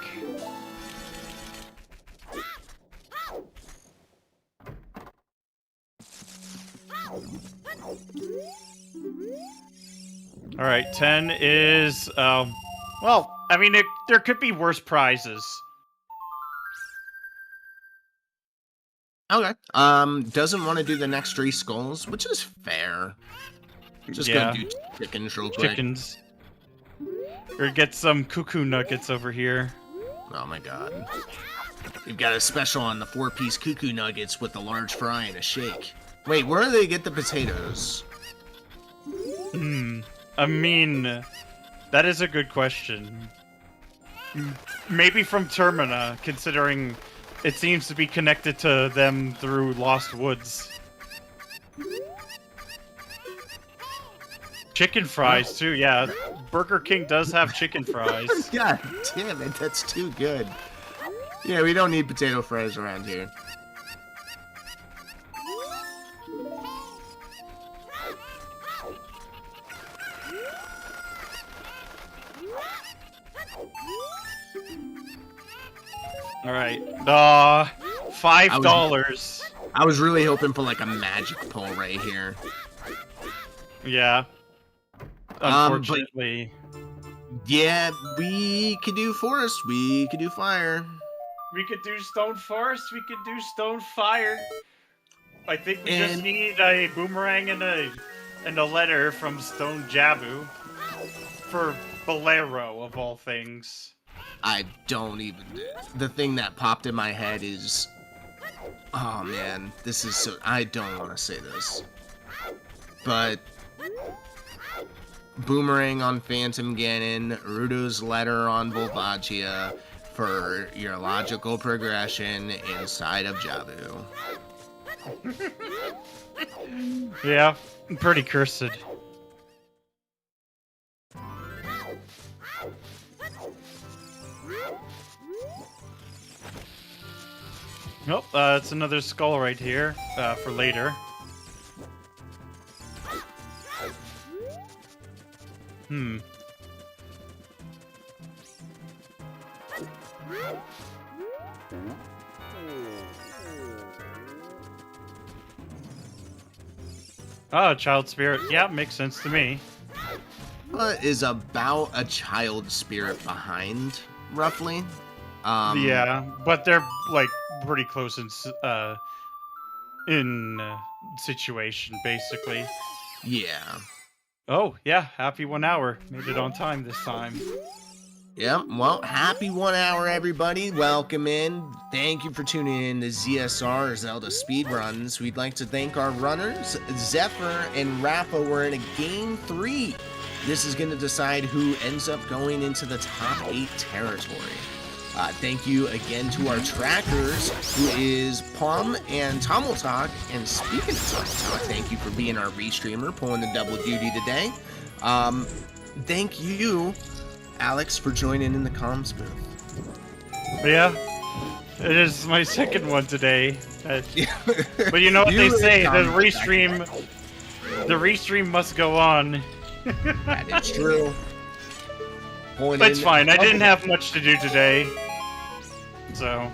Alright, 10 is, well, I mean, there could be worse prizes. Okay. Doesn't want to do the next 3 skulls, which is fair. Just Yeah. gonna do chickens real quick. Chickens. Or get some cuckoo nuggets over here. Oh my god. We've got a special on the 4-piece cuckoo nuggets with a large fry and a shake. Wait, where do they get the potatoes? I mean, that is a good question. Maybe from Termina, considering it seems to be connected to them through Lost Woods. Chicken fries, too, yeah. Burger King does have chicken fries. God damn it, that's too good. Yeah, we don't need potato fries around here. Alright. $5. I was really hoping for like a magic pull right here. Yeah. Unfortunately. Yeah, we could do forest, we could do fire. We could do stone forest, we could do stone fire. I think we just And- need a boomerang and a letter from Stone Jabu for Bolero of all things. I don't even... The thing that popped in my head is... Oh man, this is so... I don't want to say this. But... Boomerang on Phantom Ganon, Rudo's letter on Volvagia for your logical progression inside of Jabu. Yeah, pretty cursed. Nope, it's another skull right here, for later. Oh, child spirit. Yeah, makes sense to me. Is about a child spirit behind, roughly. Yeah, but they're like pretty close in situation, basically. Yeah. Oh yeah, happy 1 hour. Made it on time this time. Yep. Well, happy 1 hour, everybody. Welcome in. Thank you for tuning in to ZSR Zelda Speedruns. We'd like to thank our runners. Zephyr and Rafa were in a game 3. This is going to decide who ends up going into the top 8 territory. Thank you again to our trackers, who is Palm and Tomaltalk. And speaking of Tomaltalk, thank you for being our restreamer, pulling the double duty today. Thank you, Alex, for joining in the comms booth. Yeah, it is my second one today. But you know what they say, the restream must go on. That is true. That's fine, I didn't have much to do today. So.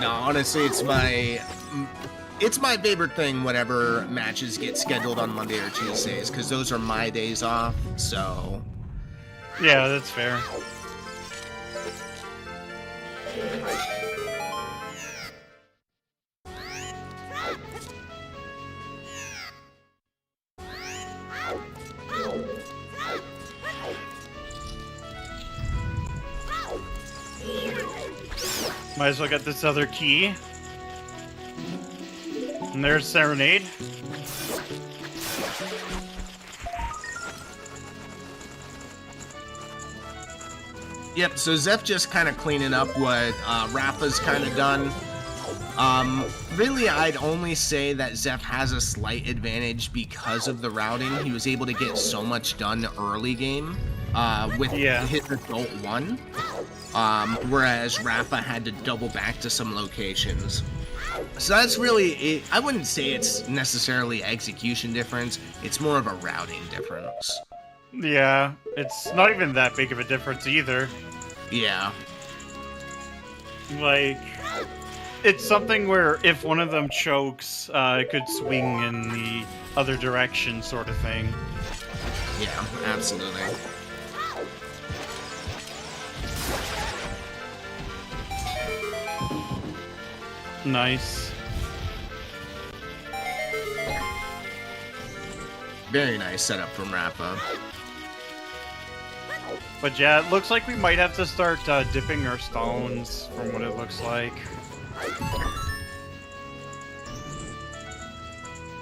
No, honestly, it's my favorite thing whenever matches get scheduled on Monday or Tuesdays, because those are my days off, so... Yeah, that's fair. Might as well get this other key. And there's Serenade. Yep, so Zeph just kind of cleaning up what Rafa's kind of done. Really, I'd only say that Zeph has a slight advantage because of the routing. He was able to get so much done early game. with Yeah. his adult one. Whereas Rafa had to double back to some locations. So that's really it. I wouldn't say it's necessarily execution difference. It's more of a routing difference. Yeah, it's not even that big of a difference either. Yeah. Like, it's something where if one of them chokes, it could swing in the other direction, sort of thing. Yeah, absolutely. Nice. Very nice setup from Rafa. But yeah, it looks like we might have to start dipping our stones, from what it looks like.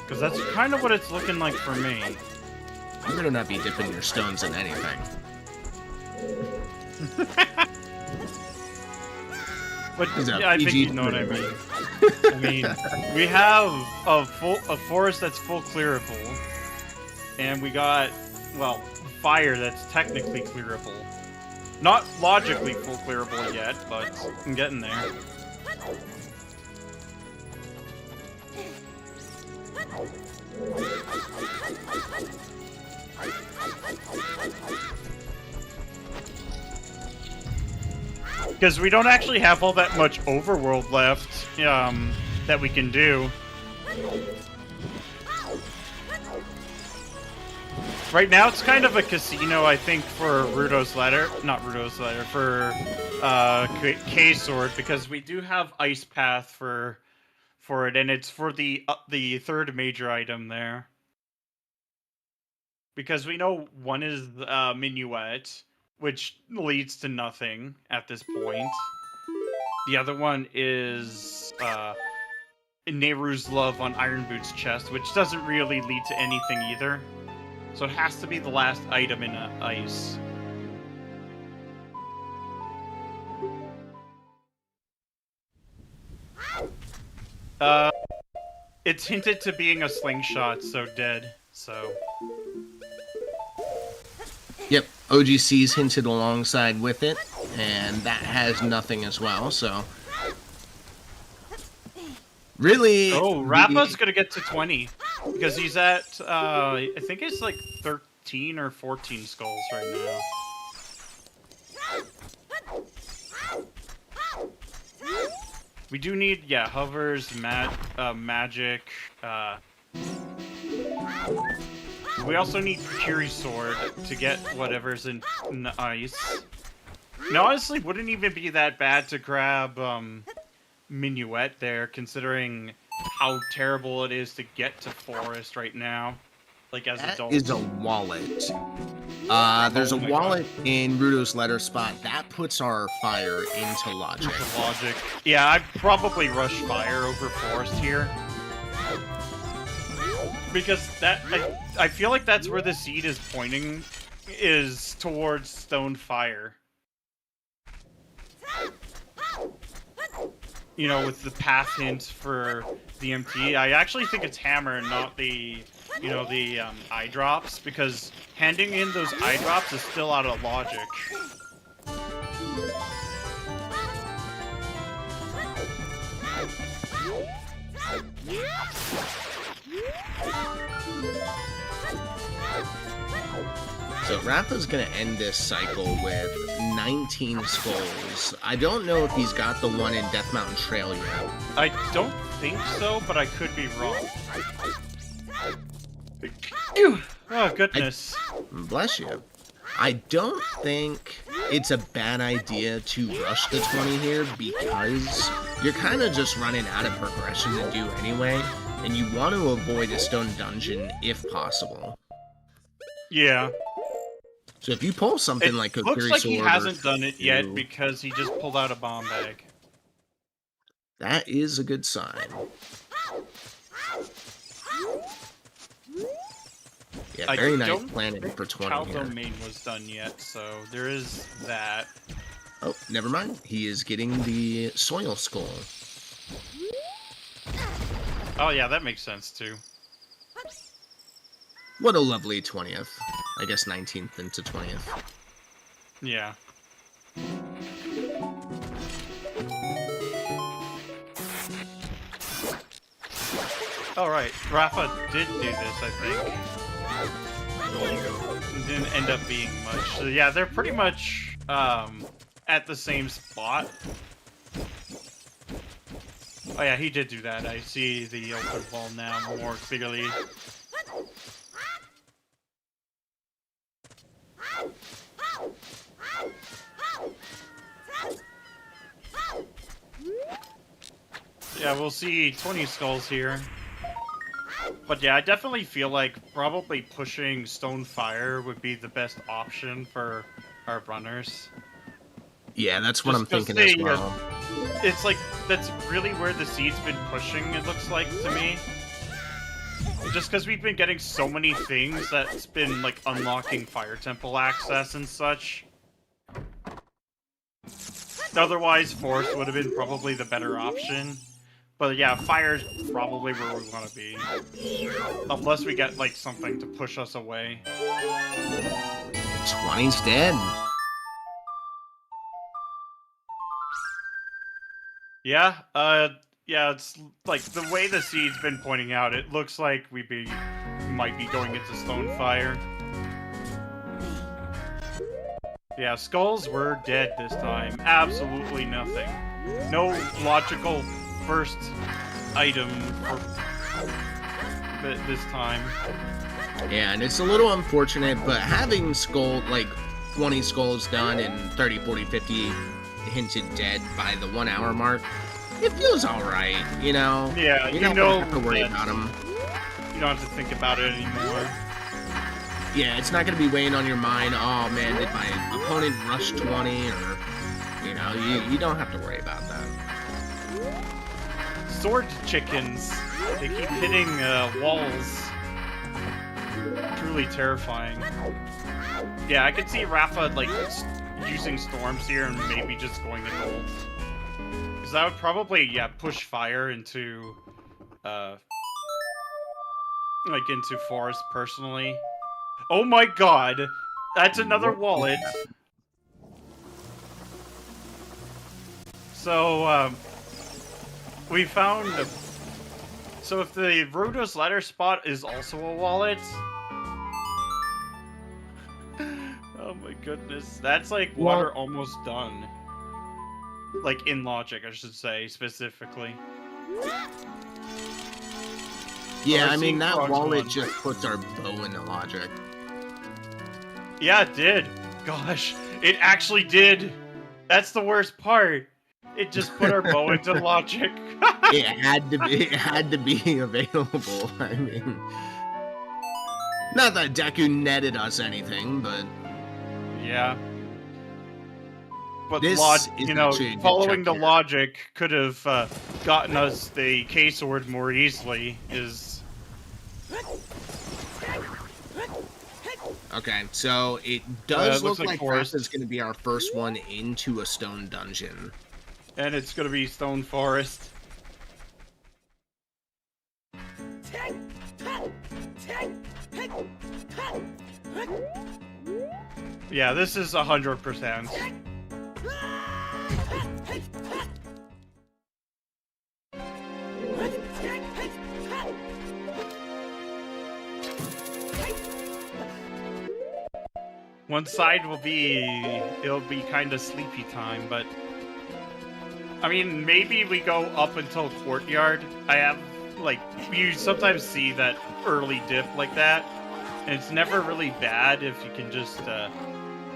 Because that's kind of what it's looking like for me. You better not be dipping your stones in anything. But Is that yeah, I think PG you know what I mean. I mean, we have a forest that's full clearable, and we got, well, fire that's technically clearable. Not logically full clearable yet, but I'm getting there. Because we don't actually have all that much overworld left that we can do. Right now, it's kind of a casino, I think, for Rudo's Ladder. Not Rudo's Ladder, for K-Sword, because we do have Ice Path for it, and it's for the third major item there. Because we know one is Minuet, which leads to nothing at this point. The other one is Nehru's Love on Iron Boots chest, which doesn't really lead to anything either. So it has to be the last item in ice. It's hinted to being a slingshot, so dead, so... Yep, OGC's hinted alongside with it, and that has nothing as well, so... Really... Oh, Rafa's gonna get to 20, because he's at, I think it's like 13 or 14 skulls right now. We do need, yeah, hovers, magic, we also need Kiri's sword to get whatever's in the ice. Now, honestly, wouldn't even be that bad to grab, Minuet there, considering how terrible it is to get to forest right now. Like, as adults. That is a wallet. There's a wallet in Rudo's letter spot. That puts our fire into logic. Yeah, I'd probably rush fire over forest here. Because that, I feel like that's where the seed is pointing, is towards stone fire. You know, with the path hint for the MT. I actually think it's hammer and not the, you know, the eye drops, because handing in those eye drops is still out of logic. So Rafa's gonna end this cycle with 19 skulls. I don't know if he's got the one in Death Mountain Trail yet. I don't think so, but I could be wrong. Ew. Oh, goodness. Bless you. I don't think it's a bad idea to rush the 20 here, because you're kind of just running out of progression to do anyway, and you want to avoid a stone dungeon if possible. Yeah. So if you pull something like a looks like he sword hasn't or done it yet because he just pulled out a bomb bag. That is a good sign. Yeah, very nice planning for 20 Child here. Domain was done yet, so there is that. Oh, never mind. He is getting the soil skull. Oh yeah, that makes sense too. What a lovely 20th. I guess 19th into 20th. Yeah. All right, Rafa did do this, I think. It didn't end up being much. So yeah, they're pretty much at the same spot. Oh yeah, he did do that. I see the open wall now more clearly. Yeah, we'll see 20 skulls here. But yeah, I definitely feel like probably pushing Stone Fire would be the best option for our runners. Yeah, that's what I'm Just 'cause thinking as well. It's like, that's really where the seed's been pushing, it looks like to me. Just because we've been getting so many things that's been like unlocking Fire Temple access and such. Otherwise, Forest would have been probably the better option. But yeah, Fire's probably where we want to be. Unless we get like something to push us away. 20's dead. Yeah, yeah, it's like the way the seed's been pointing out, it looks like we might be going into Stonefire. Yeah, skulls were dead this time. Absolutely nothing. No logical first item for this time. Yeah, and it's a little unfortunate, but having skull, like 20 skulls done and 30, 40, 50 hinted dead by the 1 hour mark, it feels alright, you know? Yeah, you don't have to worry about them. You don't have to think about it anymore. Yeah, it's not going to be weighing on your mind, oh man, did my opponent rush 20, or, you know, you don't have to worry about that. Sword chickens. They keep hitting walls. Truly terrifying. Yeah, I could see Rafa, like, using storms here and maybe just going to gold. Because that would probably, yeah, push Fire into, like, into Forest personally. Oh my god! That's another wallet! So, we found... So if the Rudo's ladder spot is also a wallet... Oh my goodness. That's like water almost done. Like, in logic, I should say, specifically. Yeah, I mean, that wallet just puts our bow into logic. Yeah, it did. Gosh, it actually did. That's the worst part. It just put our bow into logic. It had to be available. I mean, not that Deku netted us anything, but yeah. But this you know, following the logic could have gotten us the K-sword more easily. Okay, so it does look like Forest is going to be our first one into a stone dungeon. And it's going to be Stone Forest. Yeah, this is 100%. One side it'll be kind of sleepy time, but I mean, maybe we go up until Courtyard. I have, like, you sometimes see that early dip like that, and it's never really bad if you can just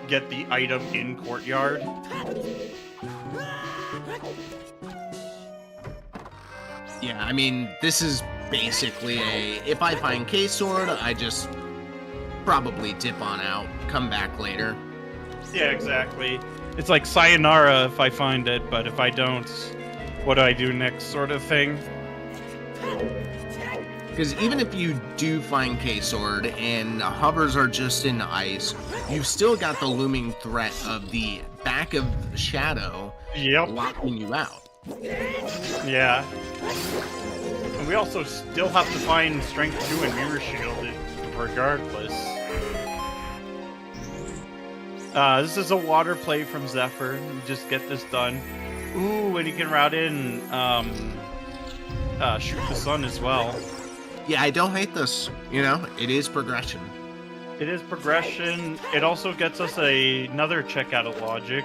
get the item in Courtyard. Yeah, I mean, this is basically if I find K-sword, I just probably dip on out, come back later. Yeah, exactly. It's like sayonara if I find it, but if I don't, what do I do next sort of thing. Because even if you do find K-sword and hovers are just in ice, you've still got the looming threat of the back of Shadow locking you out. Yeah. And we also still have to find Strength 2 and Mirror Shield regardless. This is a water play from Zephyr. You just get this done. Ooh, and you can route in, shoot the sun as well. Yeah, I don't hate this. You know, it is progression. It is progression. It also gets us another check out of logic.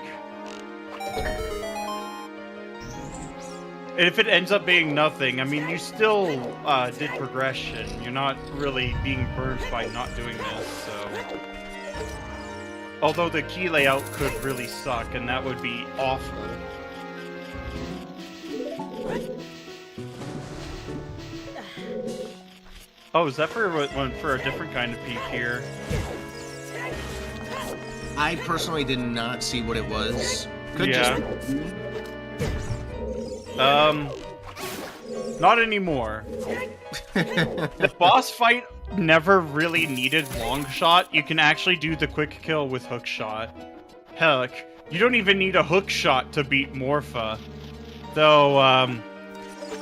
If it ends up being nothing, I mean, you still did progression. You're not really being burnt by not doing this, so... Although the key layout could really suck, and that would be awful. Oh, Zephyr went for a different kind of peak here. I personally did not see what it was. Could Yeah. just... Not anymore. The boss fight never really needed long shot. You can actually do the quick kill with hook shot. Heck, you don't even need a hook shot to beat Morpha. Though,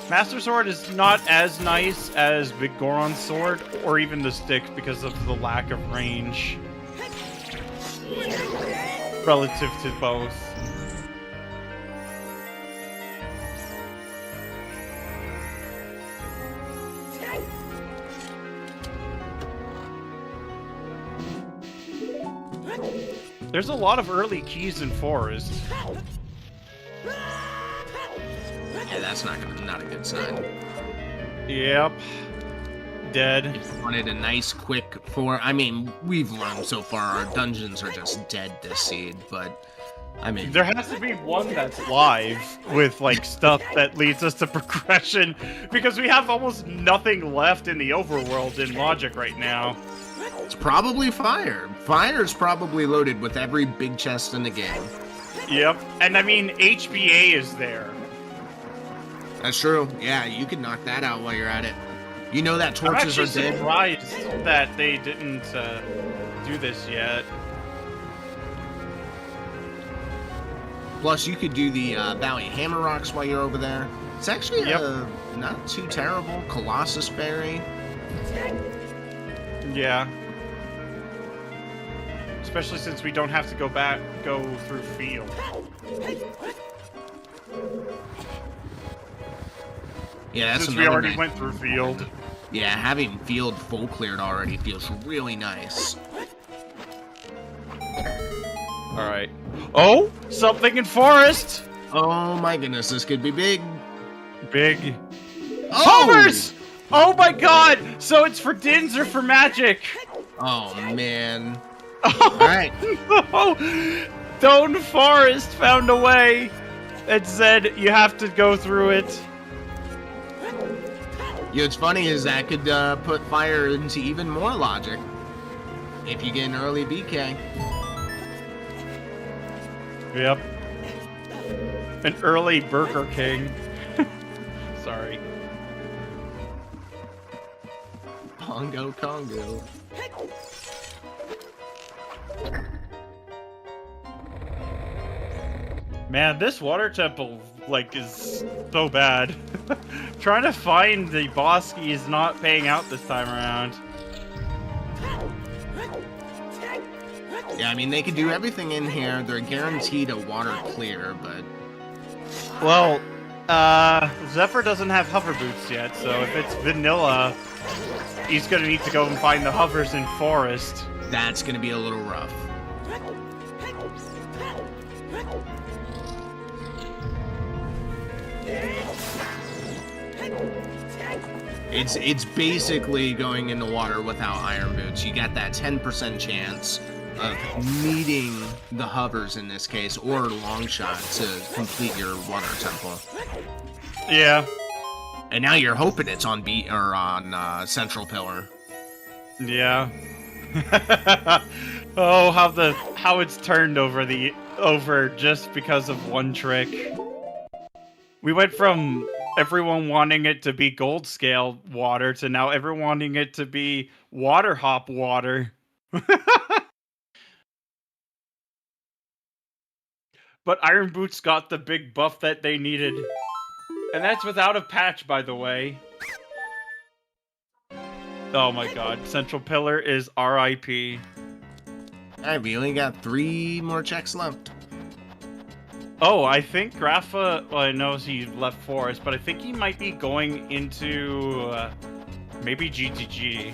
Master Sword is not as nice as Big Goron's sword, or even the stick because of the lack of range. Relative to both. There's a lot of early keys in Forest. Yeah, that's not a good sign. Yep. Dead. If you wanted a nice quick I mean, we've learned so far our dungeons are just dead this seed, but I mean, There has to be one that's live with like stuff that leads us to progression, because we have almost nothing left in the overworld in Logic right now. it's probably fire. Fire's probably loaded with every big chest in the game. Yep. And I mean, HBA is there. That's true. Yeah, you can knock that out while you're at it. You know that I'm torches actually are dead. surprised that they didn't do this yet. Plus, you could do the Valley Hammer Rocks while you're over there. It's actually Yep. not too terrible. Colossus Berry. Yeah. Especially since we don't have to go through field. Yeah, that's Since we another already nice- went through field. Yeah, having field full cleared already feels really nice. Alright. Oh! Something in Forest! Oh my goodness, this could be big. Big. Oh! Hovers! Oh my god! So it's for Dins or for Magic? Oh man. Oh, Alright. no! Stone Forest found a way! It said you have to go through it. You know, what's funny is that could put fire into even more logic. If you get an early BK. Yep. An early Burger King. Sorry. Pongo Congo. Man, this water temple, like, is so bad. Trying to find the boss key is not paying out this time around. Yeah, I mean, they could do everything in here. They're guaranteed a water clear, but... Well, Zephyr doesn't have hover boots yet, so if it's vanilla, he's gonna need to go and find the hovers in Forest. That's gonna be a little rough. It's basically going in the water without iron boots. You got that 10% chance of meeting the hovers in this case, or long shot to complete your water temple. Yeah. And now you're hoping it's on Central Pillar. Yeah. Oh, how it's turned over just because of one trick. We went from everyone wanting it to be gold scale water to now everyone wanting it to be water hop water. But Iron Boots got the big buff that they needed. And that's without a patch, by the way. Oh my god, Central Pillar is RIP. Alright, we only got 3 more checks left. Oh, I think Rafa, well, I know he left Forest, but I think he might be going into maybe GTG.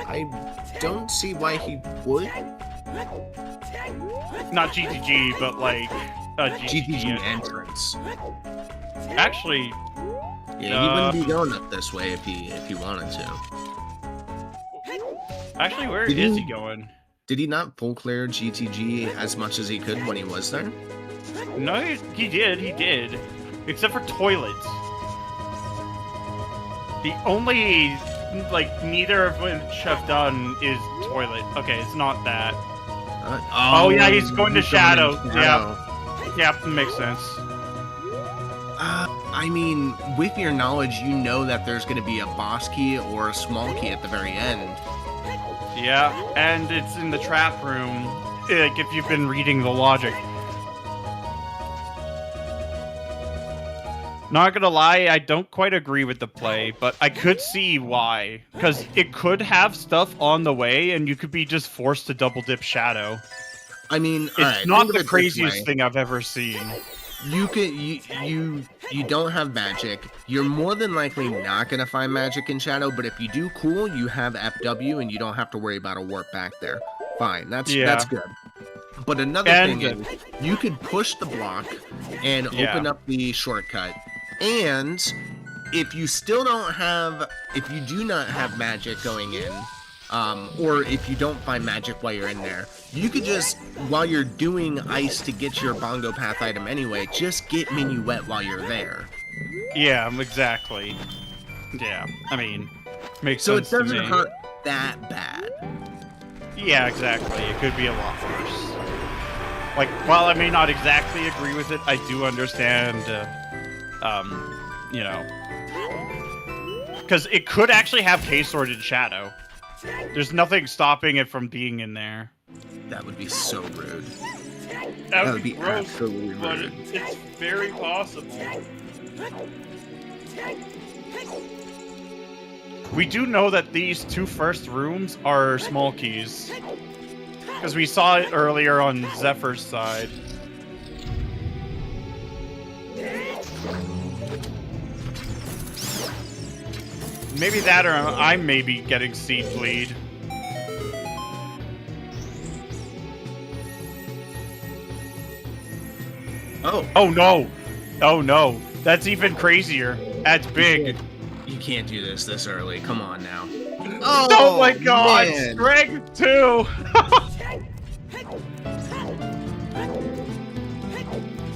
I don't see why he would. Not GTG, but like GTG entrance. Actually, Yeah, he wouldn't be going up this way if he wanted to. Actually, where Did is he- he going? Did he not full clear GTG as much as he could when he was there? No, he did. Except for toilets. The only, like, neither of which have done is toilet. Okay, it's not that. Oh, yeah, he's going to Shadow. Yeah, makes sense. I mean, with your knowledge, you know that there's going to be a boss key or a small key at the very end. Yeah, and it's in the trap room, like, if you've been reading the logic. Not gonna lie, I don't quite agree with the play, but I could see why. Because it could have stuff on the way, and you could be just forced to double dip Shadow. I mean, It's alright, not think of the it this craziest way. thing I've ever seen. You don't have magic. You're more than likely not gonna find magic in Shadow, but if you do, cool, you have FW and you don't have to worry about a warp back there. Fine, that's good. But another And- thing is, you could push the block and open up the shortcut. And if you still don't have, if you do not have magic going in, or if you don't find magic while you're in there, you could just, while you're doing ice to get your bongo path item anyway, just get Minuet while you're there. Yeah, exactly. Yeah, I mean, makes So it sense to doesn't me. hurt that bad. Yeah, exactly. It could be a lot worse. Like, while I may not exactly agree with it, I do understand, you know. Because it could actually have K-Sword in Shadow. There's nothing stopping it from being in there. That would be so rude. That would be absolutely but rude. it's very possible. We do know that these 2 first rooms are small keys. Because we saw it earlier on Zephyr's side. Maybe that, or I'm maybe getting seed bleed. Oh, Oh no! Oh no! That's even crazier. That's big. you can't do this early. Come on now. Oh, my god! man. Strength 2!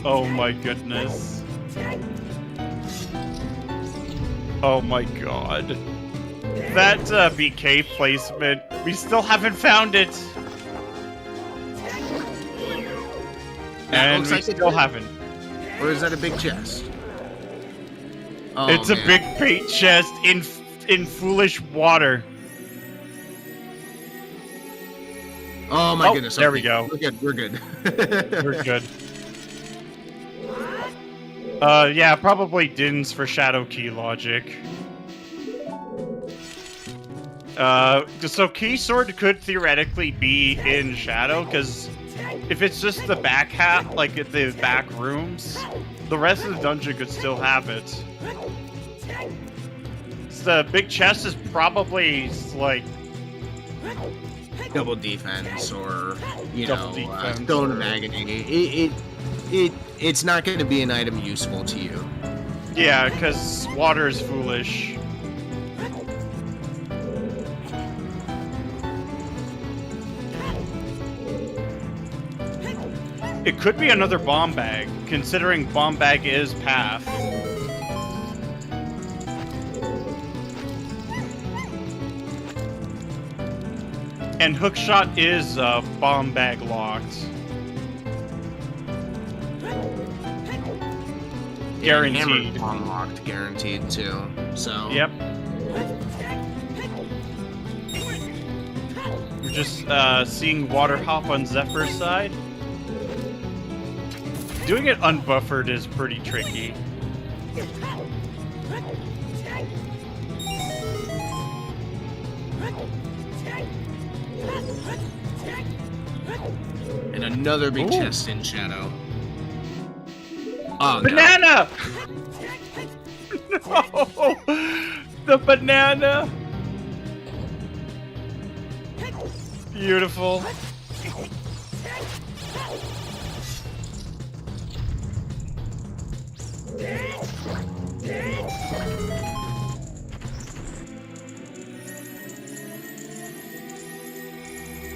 Oh my goodness. Oh my god. That BK placement, we still haven't found it. And looks we like it still did. haven't. Or is that a big chest? Oh, It's a man. big bait chest in foolish water. Oh my Oh, goodness. there we okay. go. We're good. We're good. We're good. Yeah, probably Din's for Shadow Key logic. So Key Sword could theoretically be in Shadow, because if it's just the back half, like the back rooms, the rest of the dungeon could still have it. So the big chest is probably like Double defense or Double defense stone or- of agony. It's not going to be an item useful to you. yeah, because water is foolish. It could be another bomb bag, considering bomb bag is path. And hookshot is bomb bag locked. Yeah, and hammer Guaranteed. unlocked, guaranteed too. So Yep. We're just seeing water hop on Zephyr's side. Doing it unbuffered is pretty tricky. And another big chest in shadow. Oh, banana! No! The banana! Beautiful.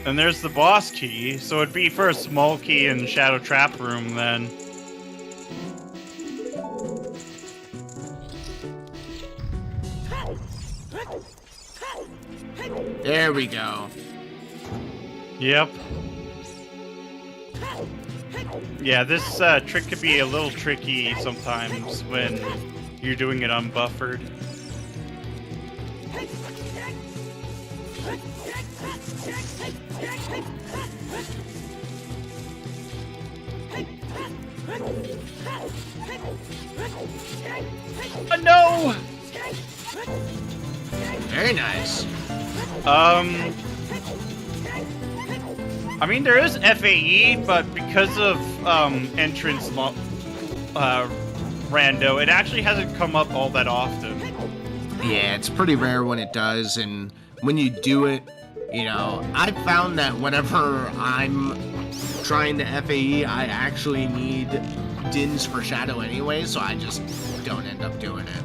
And there's the boss key, so it'd be for a small key in Shadow Trap Room then. There we go. Yep. Yeah, this trick could be a little tricky sometimes when you're doing it unbuffered. Oh, no! Very nice. I mean, there is FAE, but because of entrance rando, it actually hasn't come up all that often. Yeah, it's pretty rare when it does, and when you do it, you know, I found that whenever I'm trying to FAE, I actually need dins for shadow anyway, so I just don't end up doing it.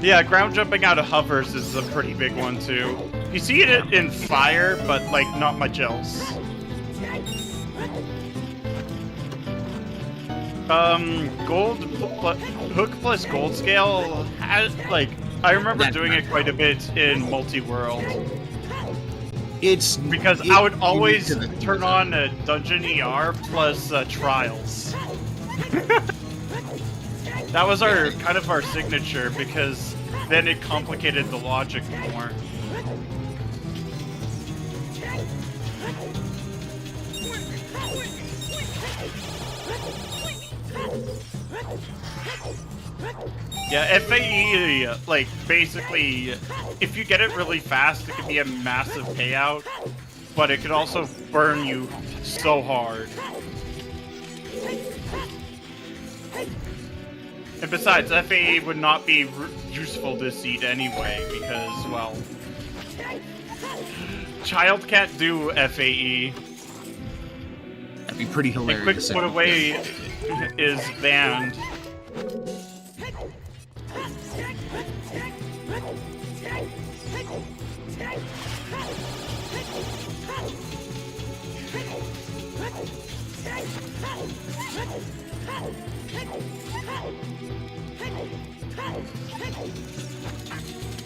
Yeah, ground jumping out of hovers is a pretty big one too. You see it in fire, but like not much else. Hook plus gold scale has like I remember doing it quite a bit in multi-world. It's because I would always turn on a dungeon ER plus trials. That was our kind of our signature because then it complicated the logic more. Yeah, FAE, like, basically, if you get it really fast, it can be a massive payout, but it could also burn you so hard. And besides, FAE would not be useful this seed anyway, because, well, child can't do FAE. That'd be pretty hilarious. And quick put away is banned.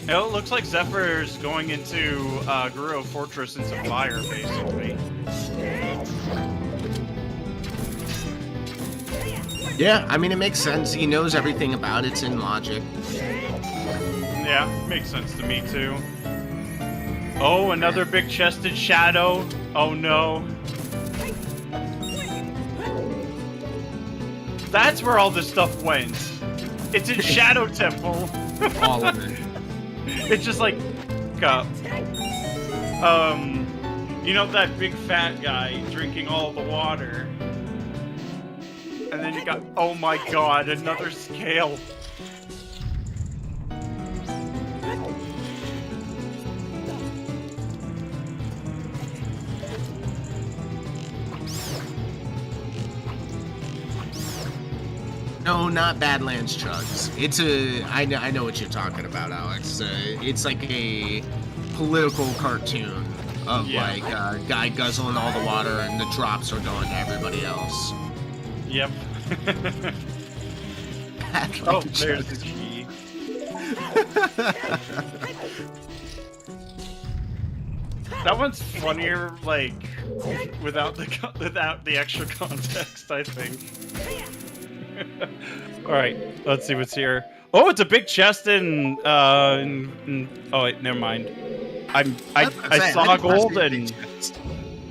It looks like Zephyr's going into Guru Fortress into fire, basically. Yeah, I mean, it makes sense. He knows everything about it's in logic. Yeah, makes sense to me, too. Oh, another big-chested shadow. Oh, no. That's where all this stuff went. It's in Shadow Temple. All of it. It's just like, you know that big fat guy drinking all the water? And then you got, oh my god, another scale. No, not Badlands Chugs. It's a... I know what you're talking about, Alex. It's like a political cartoon of like a guy guzzling all the water and the drops are going to everybody else. Yep. Oh, there's the key. That one's funnier, like, without the extra context, I think. All right, let's see what's here. Oh, it's a big chest in oh wait, never mind. I saw gold and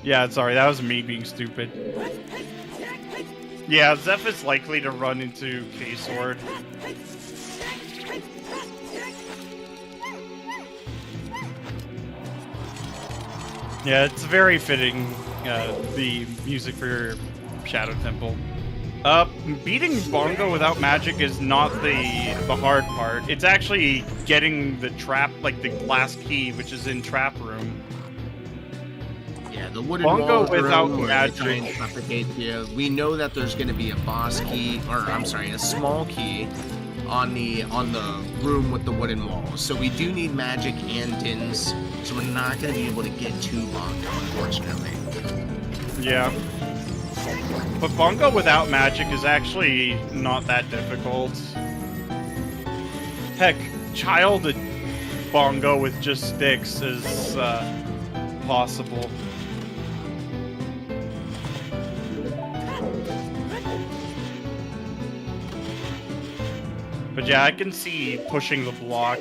yeah, sorry, that was me being stupid. Yeah, Zeph is likely to run into K-Sword. Yeah, it's very fitting, the music for Shadow Temple. Beating Bongo without magic is not the hard part. It's actually getting the trap, like the last key, which is in Trap Room. Yeah, the wooden Bongo wall without room where they try and magic. suffocate you. We know that there's going to be a boss key, or I'm sorry, a small key on the room with the wooden walls. So we do need magic and dins. So we're not going to be able to get to Bongo, unfortunately. Yeah. But Bongo without magic is actually not that difficult. Heck, Child Bongo with just sticks is possible. But yeah, I can see pushing the block.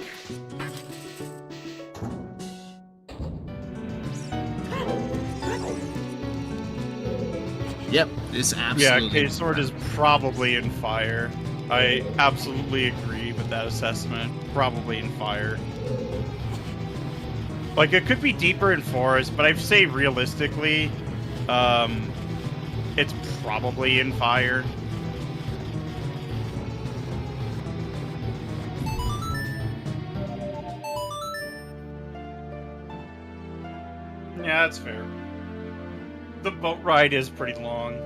Yep, this absolutely. Yeah, K-Sword is probably in fire. I absolutely agree with that assessment. Probably in fire. Like, it could be deeper in forest, but I'd say realistically, it's probably in fire. Yeah, that's fair. The boat ride is pretty long.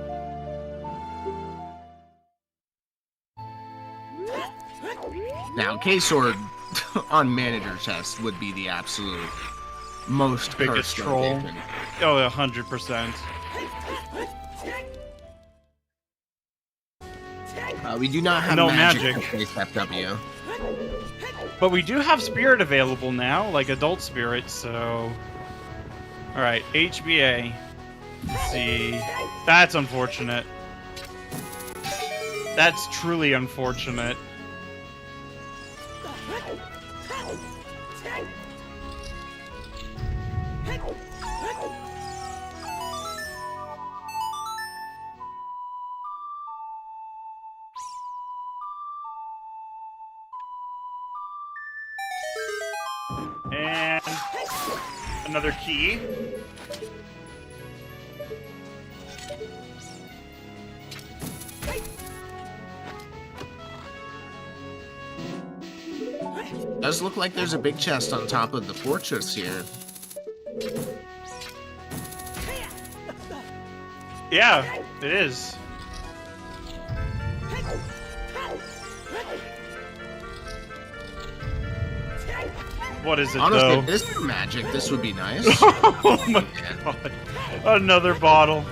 Now, K-Sword on manager test would be the absolute most Biggest cursed troll. location. Oh, 100%. We do not have No magic. magic. FW. But we do have spirit available now, like adult spirit, so... Alright, HBA. Let's see... That's unfortunate. That's truly unfortunate. And another key. Does look like there's a big chest on top of the fortress here. Yeah, it is. What is it, Honestly, though? if this were magic, this would be nice. Oh my god. Another bottle.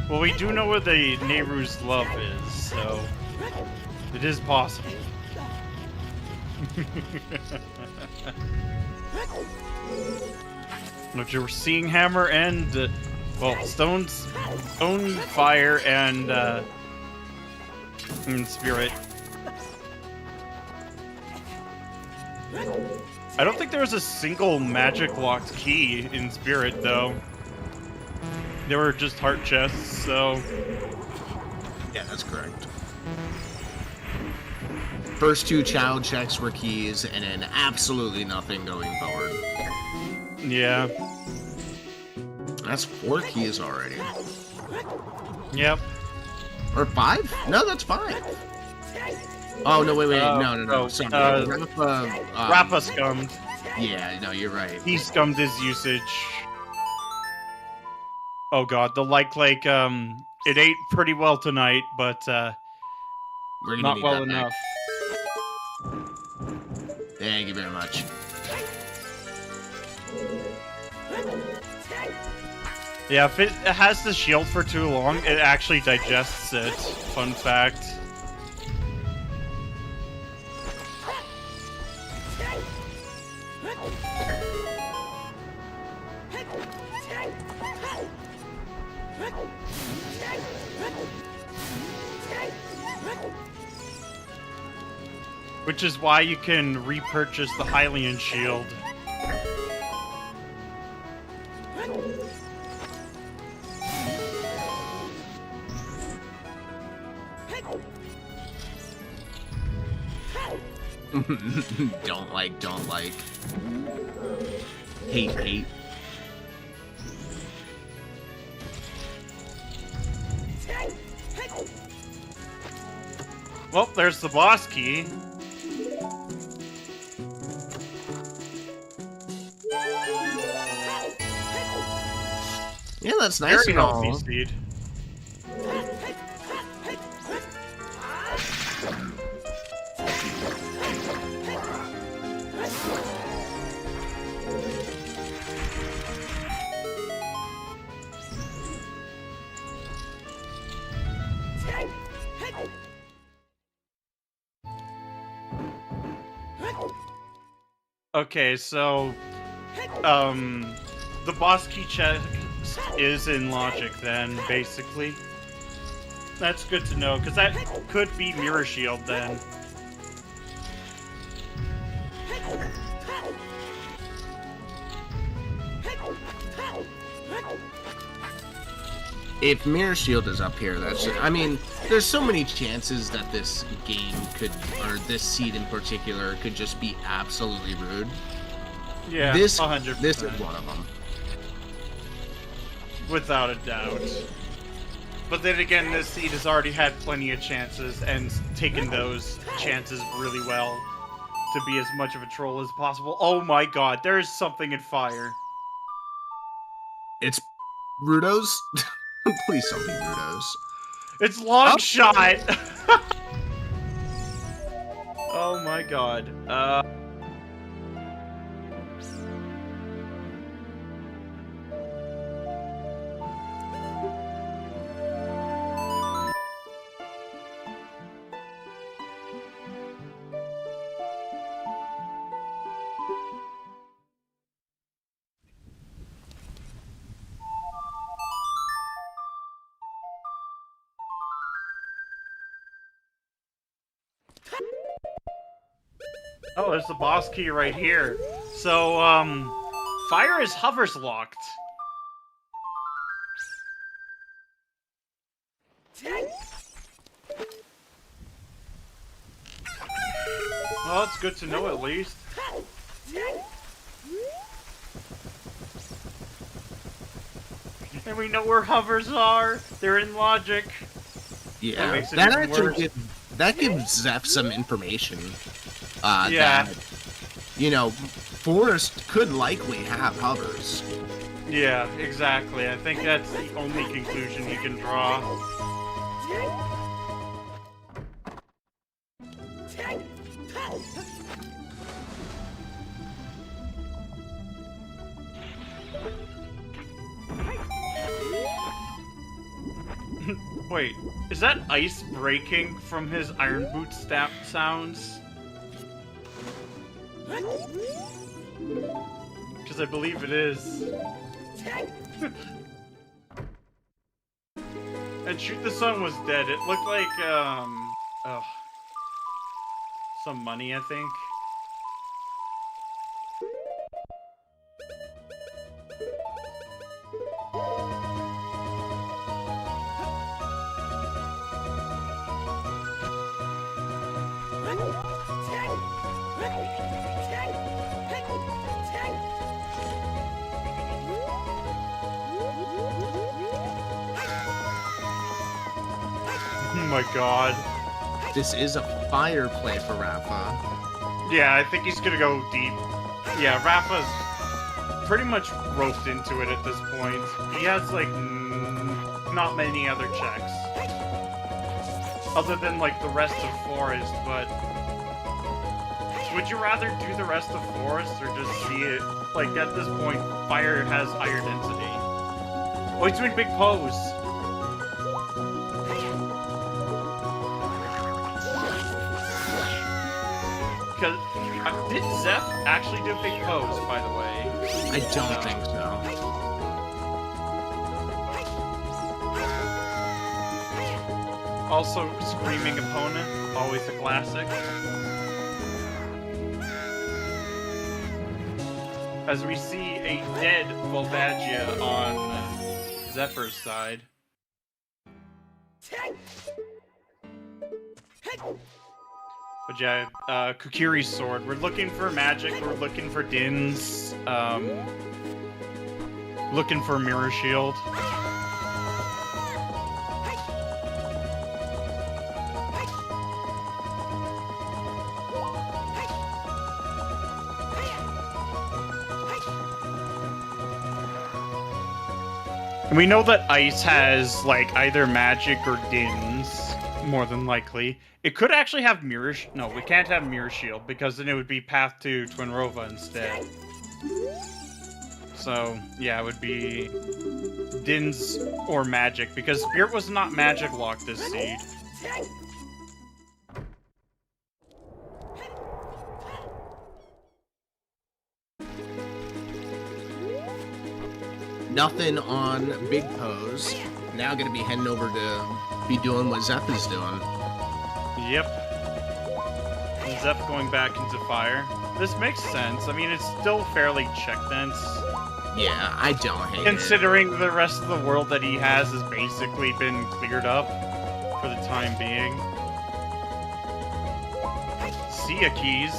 Well, we do know where the Nehru's love is, so it is possible. But you're seeing hammer and well, stone, fire, and spirit. I don't think there was a single magic locked key in spirit, though. They were just heart chests, so... Yeah, that's correct. First two child checks were keys, and then absolutely nothing going forward. Yeah. That's 4 keys already. Yep. Or 5? No, that's 5. Oh, no, wait, no. Sorry. Rafa scummed. Yeah, no, you're right. He scummed his usage. Oh god, the it ate pretty well tonight, but We're gonna not need well that enough. back. Thank you very much. Yeah, if it has the shield for too long, it actually digests it. Fun fact. Which is why you can repurchase the Hylian shield. Don't like. Hate. Well, there's the boss key. Yeah, that's nice Very and all. healthy seed. Okay, so, the boss key chest is in logic then, basically. That's good to know, because that could be Mirror Shield then. If Mirror Shield is up here, that's... I mean, there's so many chances that this game could, or this seed in particular, could just be absolutely rude. Yeah, This 100%. is one of them. Without a doubt. But then again, this seed has already had plenty of chances and taken those chances really well to be as much of a troll as possible. Oh my god, there's something in fire. It's Rudos? Please don't be Rudos. It's long Oh. shot! Oh my god. Oh, there's the boss key right here. So, fire is hovers locked. Well, it's good to know at least. And we know where hovers are. They're in logic. Yeah, makes it that even actually worse. that gives Zeph some information. Yeah. That, you know, Forest could likely have hovers. Yeah, exactly. I think that's the only conclusion you can draw. Wait, is that ice breaking from his iron boot stamp sounds? Because I believe it is. And Shoot the Sun was dead. It looked like, some money, I think. Oh my god. This is a fire play for Rafa. Yeah, I think he's gonna go deep. Yeah, Rafa's pretty much roped into it at this point. He has, like, not many other checks. Other than, like, the rest of Forest, but... Would you rather do the rest of Forest, or just see it? Like, at this point, fire has higher density. Oh, he's doing big pose! Because, did Zeph actually do big pose, by the way? I don't think so. Also, Screaming Opponent, always a classic. As we see a dead Volvagia on Zephyr's side. But yeah, Kokiri's sword. We're looking for magic. We're looking for Din's. Looking for Mirror Shield. And we know that Ice has, like, either magic or Din's, more than likely. It could actually have Mirror No, we can't have Mirror Shield, because then it would be Path to Twinrova instead. So, yeah, it would be Din's or magic, because Spirit was not magic locked this seed. Nothing on Big Pose. Now gonna be heading over to be doing what Zeph is doing. Yep. And Zeph going back into fire. This makes sense. I mean, it's still fairly check dense. Yeah, I don't hate Considering the rest of the world that he has basically been cleared up for the time being. See ya, keys.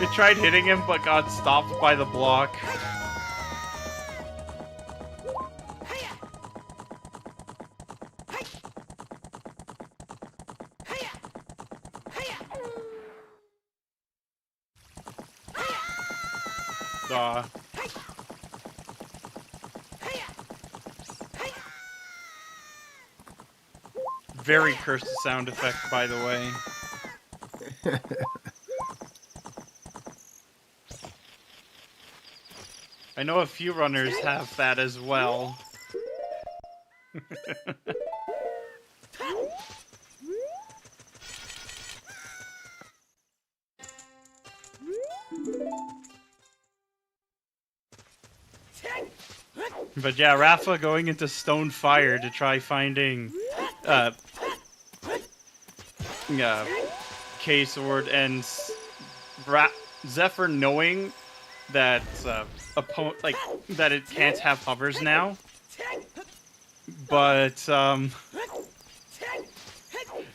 It tried hitting him, but got stopped by the block. Very cursed sound effect, by the way. I know a few runners have that as well. But yeah, Rafa going into Stone Fire to try finding K-Sword, and Zephyr knowing that that it can't have hovers now. But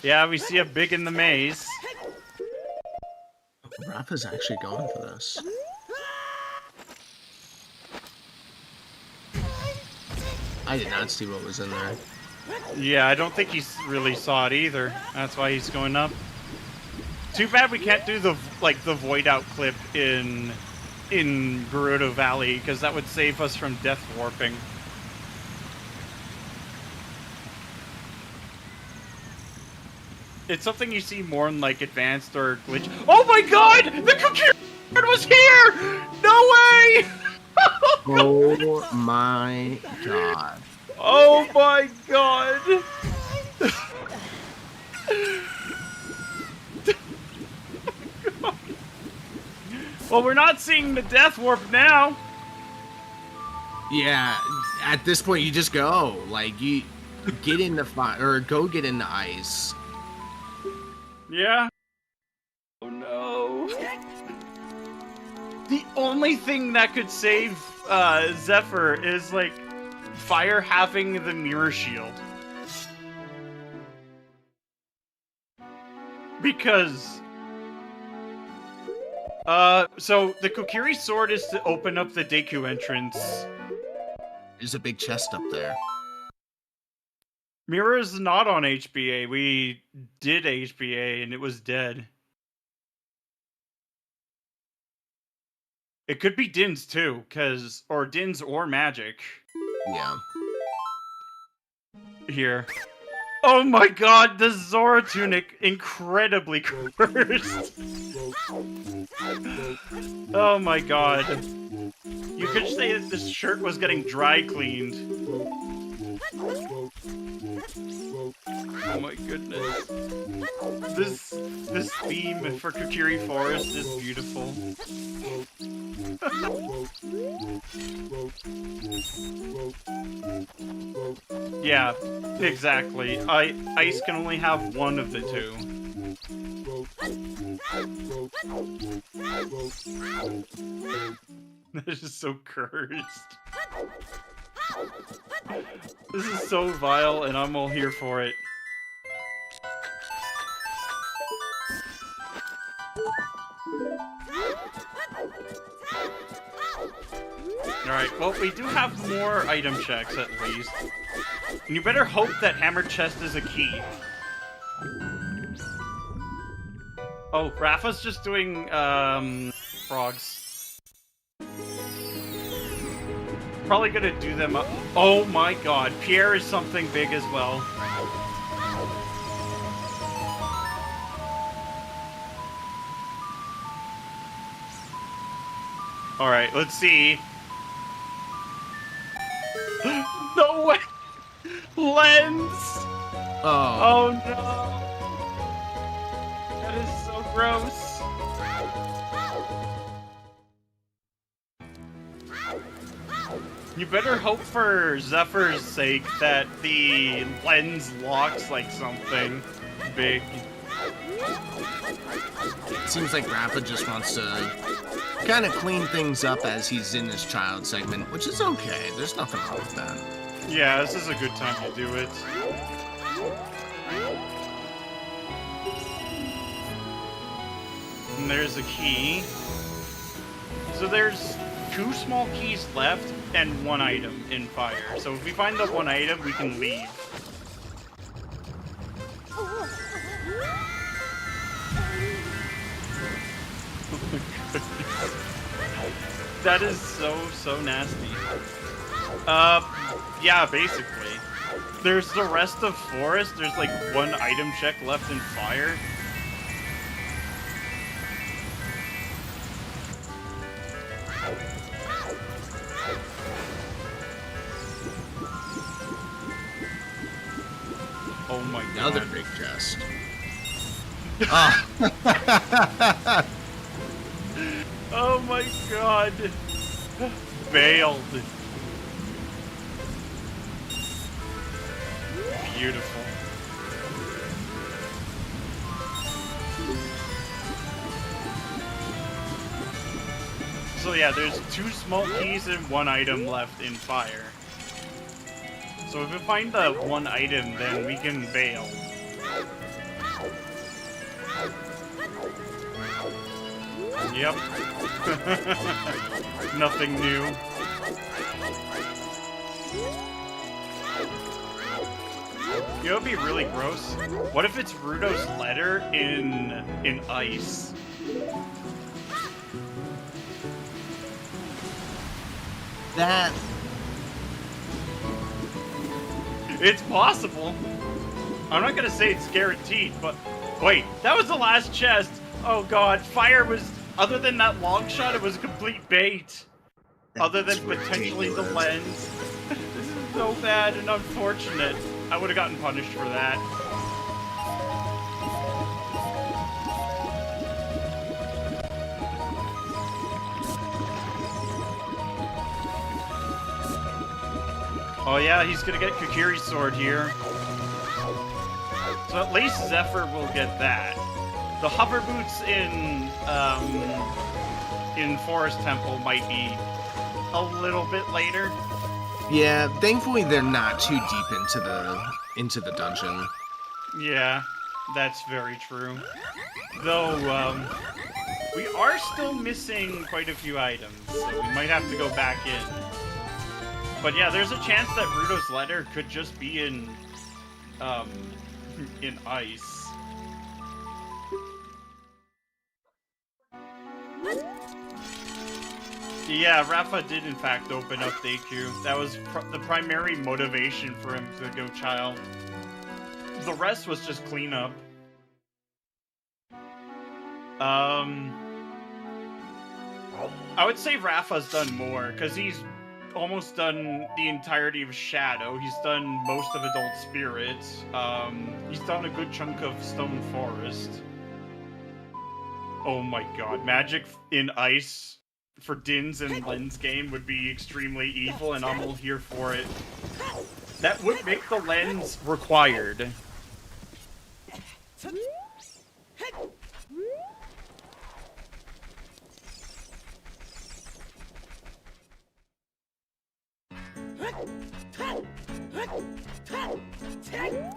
yeah, we see a big in the maze. Rafa's actually going for this. I did not see what was in there. Yeah, I don't think he really saw it either. That's why he's going up. Too bad we can't do the void out clip in Gerudo Valley, because that would save us from death warping. It's something you see more in like advanced or glitch. Oh my god! The cookie was here! No way! Oh my god. Oh my god! Well, we're not seeing the death warp now. Yeah, at this point you just go. Like, you get in the fire, or go get in the ice. Yeah. Oh no. The only thing that could save Zephyr is like fire having the mirror shield. Because so the Kokiri sword is to open up the Deku entrance. There's a big chest up there. Mirror is not on HBA. We did HBA and it was dead. It could be Din's too, or Din's or Magic. Yeah. Here. Oh my god, the Zora tunic, incredibly cursed. Oh my god. You could say that this shirt was getting dry cleaned. Oh my goodness. This theme for Kokiri Forest is beautiful. Yeah, exactly. Ice can only have one of the two. This is so cursed. This is so vile, and I'm all here for it. Alright, well, we do have more item checks at least. And you better hope that hammer chest is a key. Oh, Rafa's just doing, frogs. Probably gonna do them up. Oh my god, Pierre is something big as well. Alright, let's see. No way! Lens! Oh. Oh no! That is so gross. You better hope for Zephyr's sake that the lens locks like something big. It seems like Rafa just wants to kind of clean things up as he's in this child segment, which is okay. There's nothing wrong with that. Yeah, this is a good time to do it. And there's a key. So there's 2 small keys left and 1 item in fire. So if we find the 1 item, we can leave. That is so nasty. Yeah, basically. There's the rest of forest. There's like 1 item check left in fire. Oh my god. Another big chest. Oh. Oh my god. Veiled. Beautiful. So yeah, there's 2 small keys and 1 item left in fire. So if we find the 1 item, then we can bail. Yep. Nothing new. You know what'd be really gross? What if it's Rudo's letter in ice? That... It's possible. I'm not gonna say it's guaranteed, but wait, that was the last chest. Oh god, fire was, other than that long shot, it was a complete bait. Other than potentially the lens. This is so bad and unfortunate. I would have gotten punished for that. Oh yeah, he's gonna get Kokiri's sword here. So at least Zephyr will get that. The hover boots in Forest Temple might be a little bit later. Yeah, thankfully they're not too deep into the dungeon. Yeah, that's very true. Though, we are still missing quite a few items, so we might have to go back in. But yeah, there's a chance that Rudo's letter could just be in ice. Yeah, Rafa did in fact open up Deku. That was the primary motivation for him to go child. The rest was just cleanup. I would say Rafa's done more, because he's almost done the entirety of Shadow. He's done most of Adult Spirit. He's done a good chunk of Stone Forest. Oh my god, magic in ice for Din's and Len's game would be extremely evil, and I'm all here for it. That would make the lens required.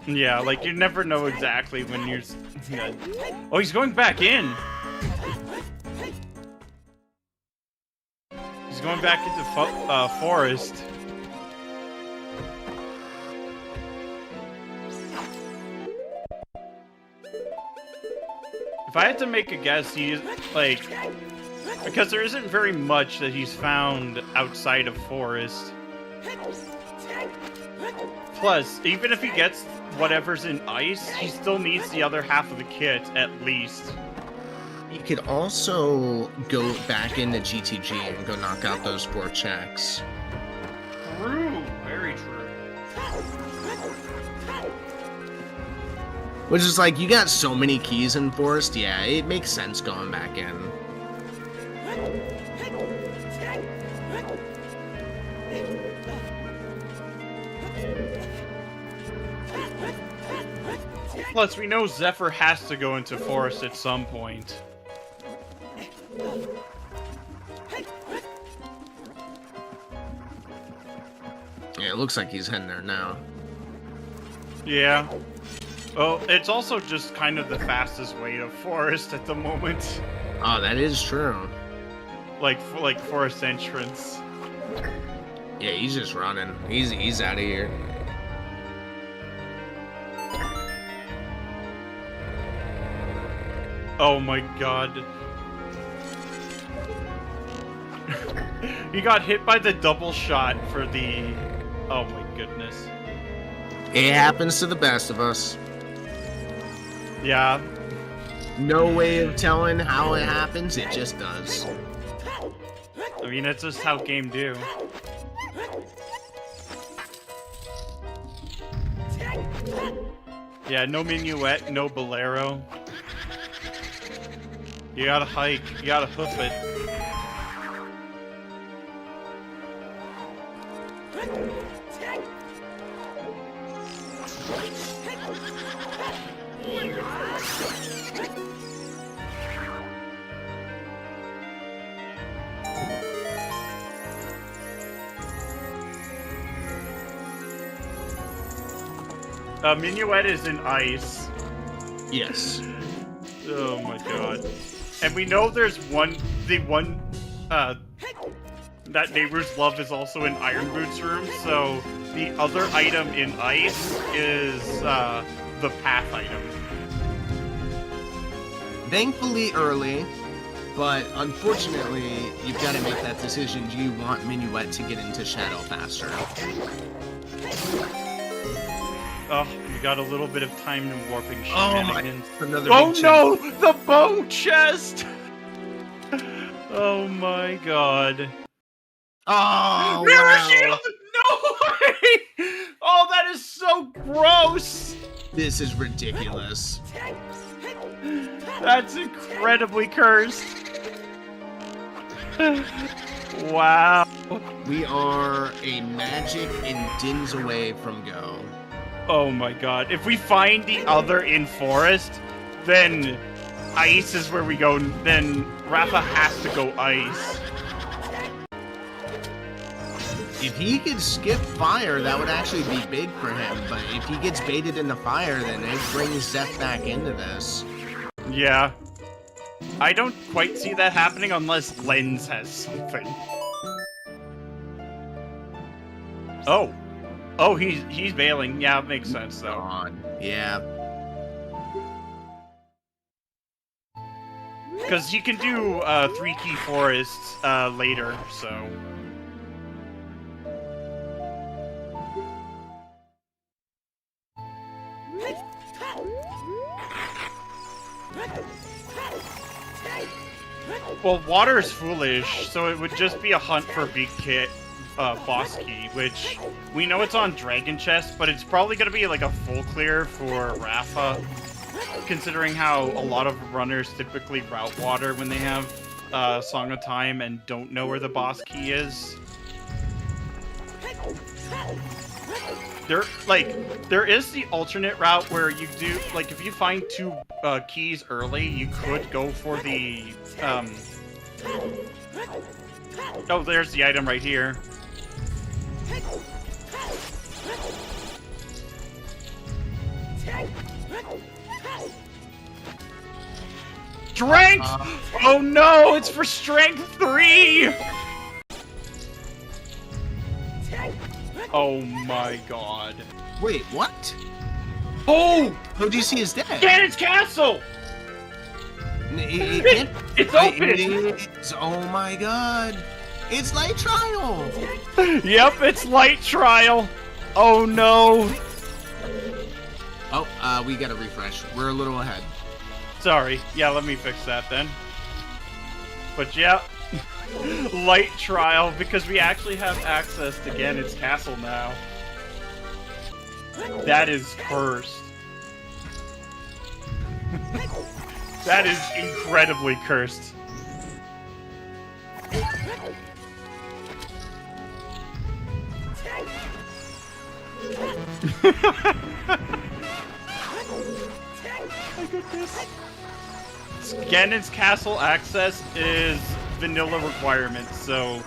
Yeah, like you never know exactly when you're... Oh, he's going back in! going back into forest. If I had to make a guess, he's like, because there isn't very much that he's found outside of forest. Plus, even if he gets whatever's in ice, he still needs the other half of the kit, at least. You could also go back into GTG and go knock out those 4 checks. True, very true. Which is like, you got so many keys in Forest, yeah, it makes sense going back in. Plus, we know Zephyr has to go into forest at some point. Yeah, it looks like he's heading there now. Yeah. Oh, it's also just kind of the fastest way to forest at the moment. Oh, that is true. Like forest entrance. Yeah, he's just running. He's out of here. Oh my god. He got hit by the double shot for the... Oh my goodness. It happens to the best of us. Yeah. No way of telling how it happens, it just does. I mean, that's just how game do. Yeah, no minuet, no bolero. You gotta hike, you gotta hoof it. Minuet is in ice. Yes. Oh my god. And we know there's the one that neighbors love is also in Iron Boots room, so the other item in ice is the path item. Thankfully early, but unfortunately, you've got to make that decision. Do you want Minuet to get into Shadow faster? Oh, we got a little bit of time in warping shenanigans. Another Oh big no! The bone chest! Oh my god. Oh, Mirror wow. shield! No way! Oh, that is so gross! This is ridiculous. That's incredibly cursed. Wow. We are a magic and dins away from go. Oh my god. If we find the other in forest, then ice is where we go. Then Rafa has to go ice. If he could skip fire, that would actually be big for him. But if he gets baited into fire, then it brings Zeph back into this. Yeah. I don't quite see that happening unless Lens has something. Oh. Oh, he's bailing. Yeah, it makes sense though. God. Yeah. Because he can do 3 key forests later, so. Well, water is foolish, so it would just be a hunt for big kit boss key, which we know it's on Dragon Chest, but it's probably going to be like a full clear for Rafa, considering how a lot of runners typically route water when they have Song of Time and don't know where the boss key is. There is the alternate route where you do, like, if you find 2 keys early, you could go for the, oh, there's the item right here. Strength! Oh no, it's for strength 3! Oh my god. Wait, what? Oh! OGC is dead. Ganon's castle! It can't. It's open! Oh my god. It's Light Trial! Yep, it's Light Trial. Oh no. Oh, we gotta refresh. We're a little ahead. Sorry. Yeah, let me fix that then. But yeah, Light Trial, because we actually have access to Ganon's castle now. That is cursed. That is incredibly cursed. Ganon's castle access is vanilla requirements, so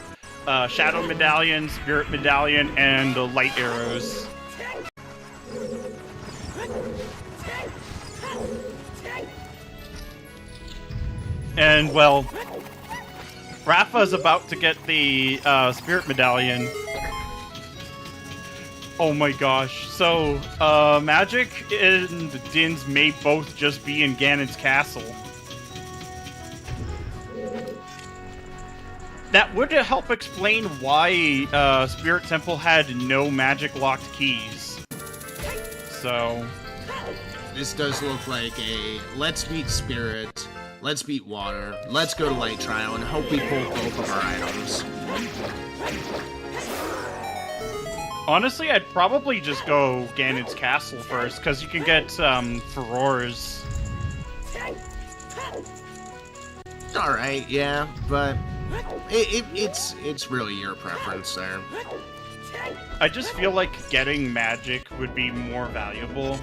Shadow Medallion, Spirit Medallion, and Light Arrows. And, well, Rafa's about to get the Spirit Medallion. Oh my gosh. So, Magic and Dins may both just be in Ganon's castle. That would help explain why Spirit Temple had no magic-locked keys. So... This does look like a let's beat Spirit, let's beat Water, let's go to Light Trial, and hope we pull both of our items. Honestly, I'd probably just go Ganon's castle first, because you can get Furores. Alright, yeah, but it's really your preference there. I just feel like getting magic would be more valuable.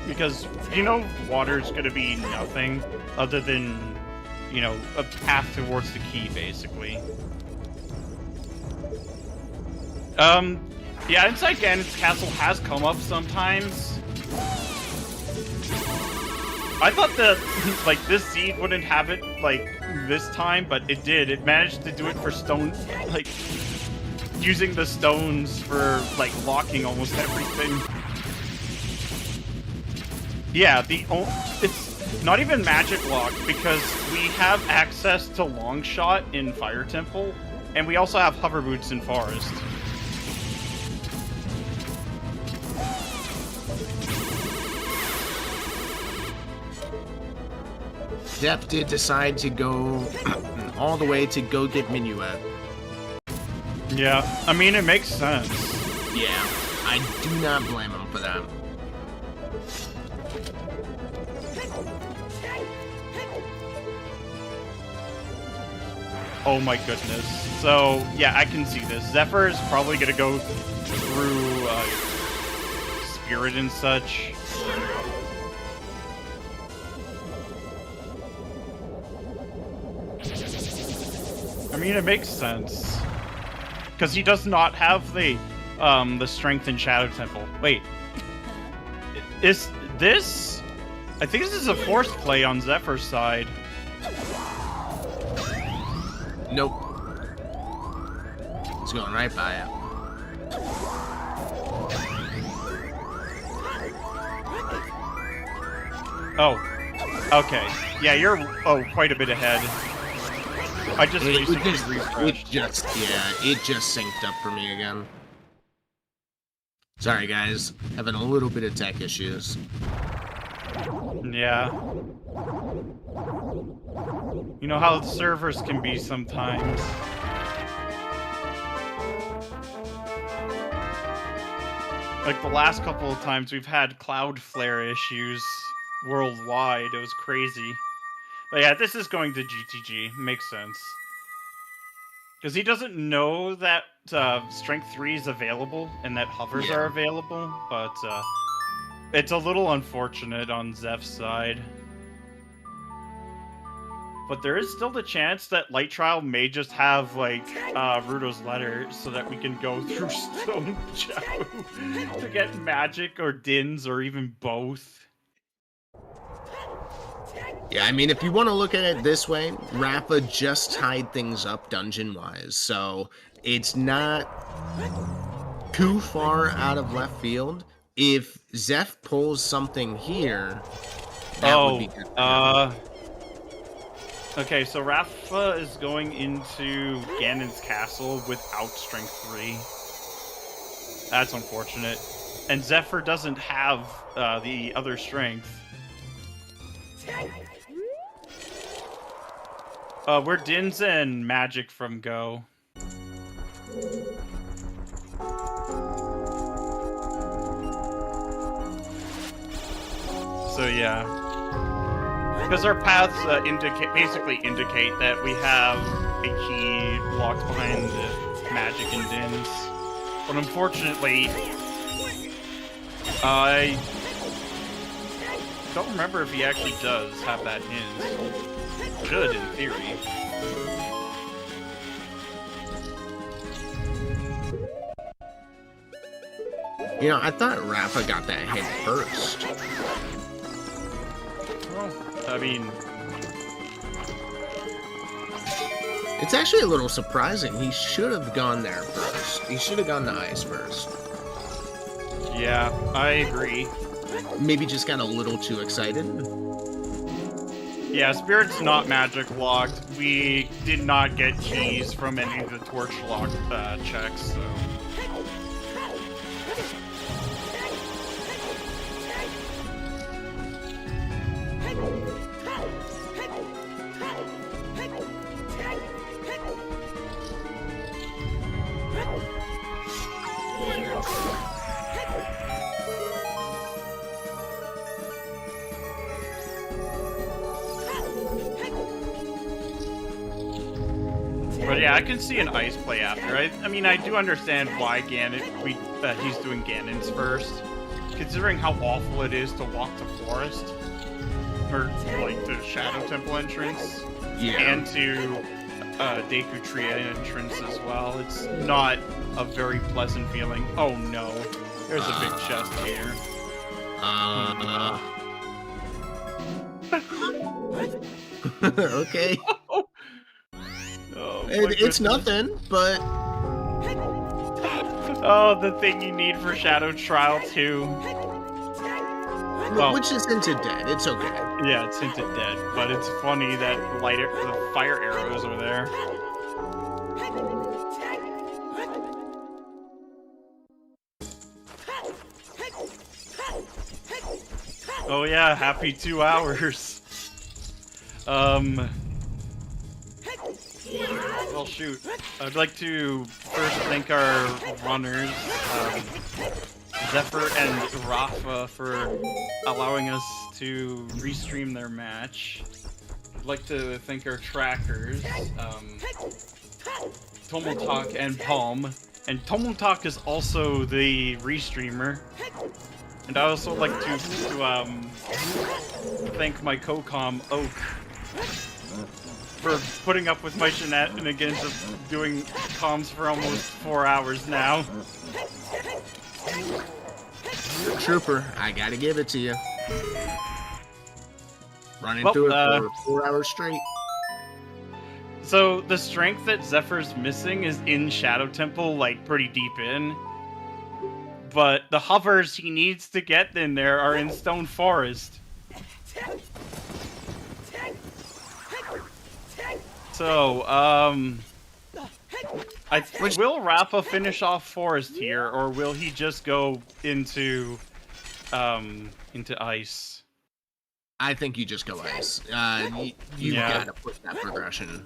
Because, you know, water's gonna be nothing other than, you know, a path towards the key, basically. Yeah, inside Ganon's castle has come up sometimes. I thought that, like, this seed wouldn't have it, like, this time, but it did. It managed to do it for stone, like, using the stones for, like, locking almost everything. Yeah, it's not even magic lock, because we have access to Longshot in Fire Temple, and we also have Hover Boots in Forest. Zep did decide to go all the way to go get Minuet. Yeah, I mean, it makes sense. Yeah, I do not blame him for that. Oh my goodness. So, yeah, I can see this. Zephyr is probably gonna go through Spirit and such. I mean, it makes sense. Because he does not have the strength in Shadow Temple. Wait. Is this... I think this is a forced play on Zephyr's side. Nope. It's going right by it. Oh. Okay. Yeah, you're quite a bit ahead. I just recently refreshed. It just synced up for me again. Sorry guys, having a little bit of tech issues. Yeah. You know how the servers can be sometimes. Like the last couple of times we've had Cloudflare issues worldwide. It was crazy. But yeah, this is going to GTG. Makes sense. Because he doesn't know that Strength 3 is available and that hovers are available, but it's a little unfortunate on Zeph's side. But there is still the chance that Light Trial may just have, like, Ruto's letter so that we can go through Stone Chow to get magic or Dins or even both. Yeah, I mean, if you want to look at it this way, Rafa just tied things up dungeon-wise, so it's not too far out of left field. If Zeph pulls something here, that would be good for him. Okay, so Rafa is going into Ganon's castle without strength 3. That's unfortunate. And Zephyr doesn't have the other strength. Where Din's and Magic from go? So yeah, because our paths basically indicate that we have a key locked behind the Magic and Din's. But unfortunately, I don't remember if he actually does have that hint. Should, in theory. You know, I thought Rafa got that hit first. Well, I mean, It's actually a little surprising. He should have gone there first. He should have gone to ice first. yeah, I agree. Maybe just got a little too excited. Yeah, Spirit's not magic locked. We did not get keys from any of the torch lock checks, so. But yeah, I can see an ice play after. I mean, I do understand why he's doing Ganon's first, considering how awful it is to walk to Forest, or like the Shadow Temple entrance, Yeah. and to Deku Tree entrance as well. It's not a very pleasant feeling. Oh no, there's a big chest here. Okay. Oh, my It's goodness. nothing, but Oh, the thing you need for Shadow Trial 2. Well, which is hinted dead. It's okay. yeah, it's hinted dead, but it's funny that the fire arrows are there. Oh yeah, happy 2 hours. Well, shoot. I'd like to first thank our runners, Zephyr and Rafa, for allowing us to restream their match. I'd like to thank our trackers, Tomotalk and Palm. And Tomotalk is also the restreamer. And I also like to thank my co-com, Oak, for putting up with my shenanigans of doing comms for almost 4 hours now. Trooper, I gotta give it to you. Running Well, through it for 4 hours straight. So the strength that Zephyr's missing is in Shadow Temple, like pretty deep in. But the hovers he needs to get in there are in Stone Forest. So, will Rafa finish off Forest here, or will he just go into ice? I think you just go ice. You Yeah. gotta push that progression.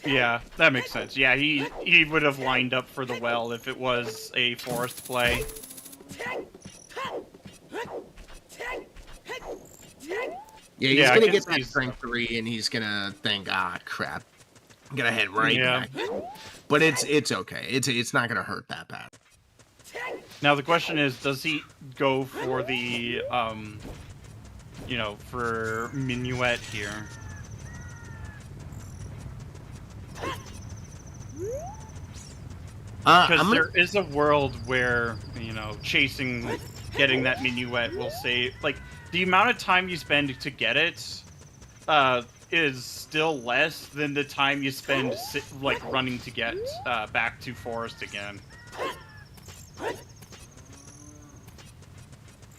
Yeah, that makes sense. Yeah, he would have lined up for the well if it was a Forest play. Yeah, he's Yeah, I gonna can get see that strength 3, and he's gonna think, ah, crap, I'm gonna head right Yeah. back. But it's okay. It's not gonna hurt that bad. Now the question is, does he go for the for Minuet here? Because there is a world where, getting that Minuet will save, like, the amount of time you spend to get it is still less than the time you spend, running to get back to Forest again.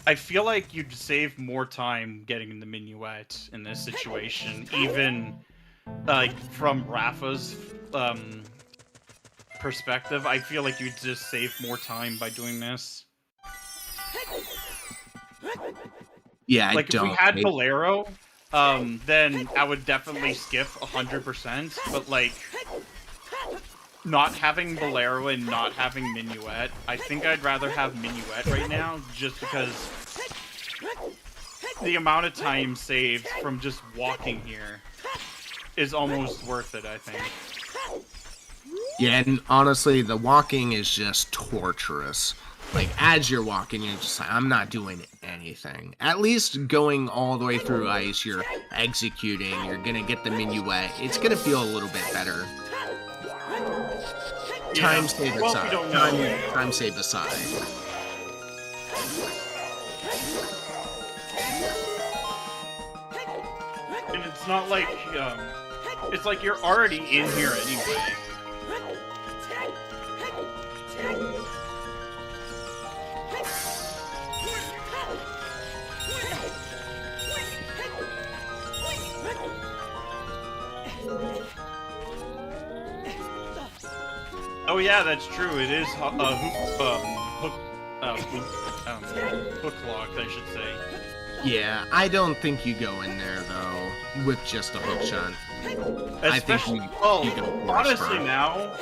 I feel like you'd save more time getting the minuet in this situation, even like from Rafa's perspective. I feel like you'd just save more time by doing this. Yeah, I Like if we don't. had Bolero, then I would definitely skip 100%. But like not having Bolero and not having Minuet, I think I'd rather have Minuet right now, just because the amount of time saved from just walking here is almost worth it, I think. Yeah, and honestly, the walking is just torturous. Like, as you're walking, you're just like, I'm not doing anything. At least going all the way through ice, you're executing, you're gonna get the minuet. It's gonna feel a little bit better. Time save aside. Time save aside. And it's not like, it's like you're already in here anyway. Oh yeah, that's true. It is hook locked, I should say. Yeah, I don't think you go in there though with just a hook shot. I think you go honestly now,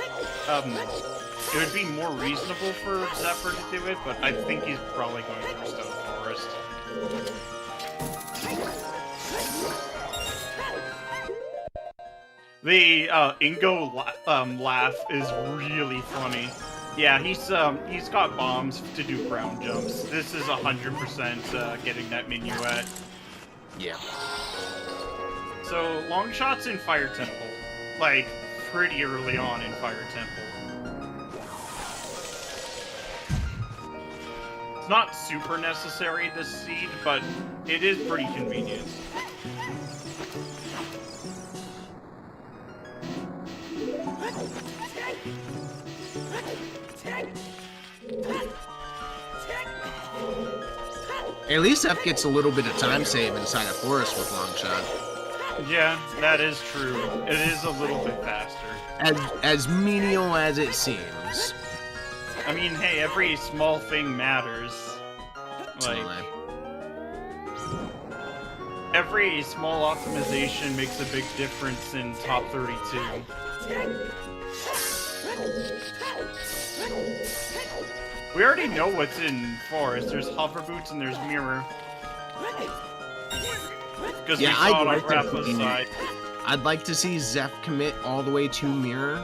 it would be more reasonable for Zephyr to do it, but I think he's probably going for Stone Forest. The Ingo laugh is really funny. Yeah, he's got bombs to do ground jumps. This is 100% getting that minuet. Yeah. So long shots in Fire Temple, like pretty early on in Fire Temple. It's not super necessary this seed, but it is pretty convenient. At least F gets a little bit of time save inside a forest with long shot. Yeah, that is true. It is a little bit faster. As menial as it seems. I mean, hey, every small thing matters. Like, every small optimization makes a big difference in top 32. We already know what's in Forest. There's Hover Boots and there's Mirror. Because we saw it on Rafa's side. I'd like to see Zeph commit all the way to Mirror,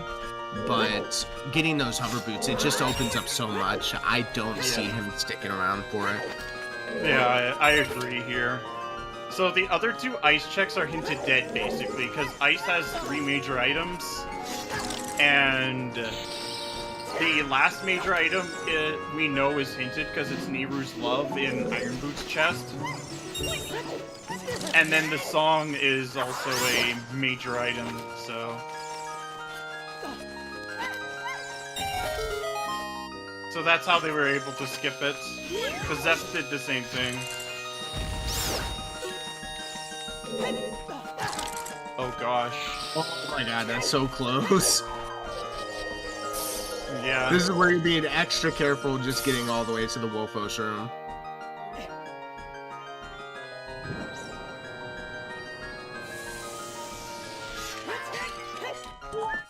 but getting those Hover Boots, it just opens up so much. I don't see him sticking around for it. Yeah, I agree here. So the other two ice checks are hinted dead, basically, because ice has 3 major items, and the last major item we know is hinted because it's Nehru's Love in Iron Boots' chest. And then the song is also a major item, so... So that's how they were able to skip it, because Zeph did the same thing. Oh gosh. Oh my god, that's so close. Yeah. This is where you're being extra careful just getting all the way to the Wolfos room.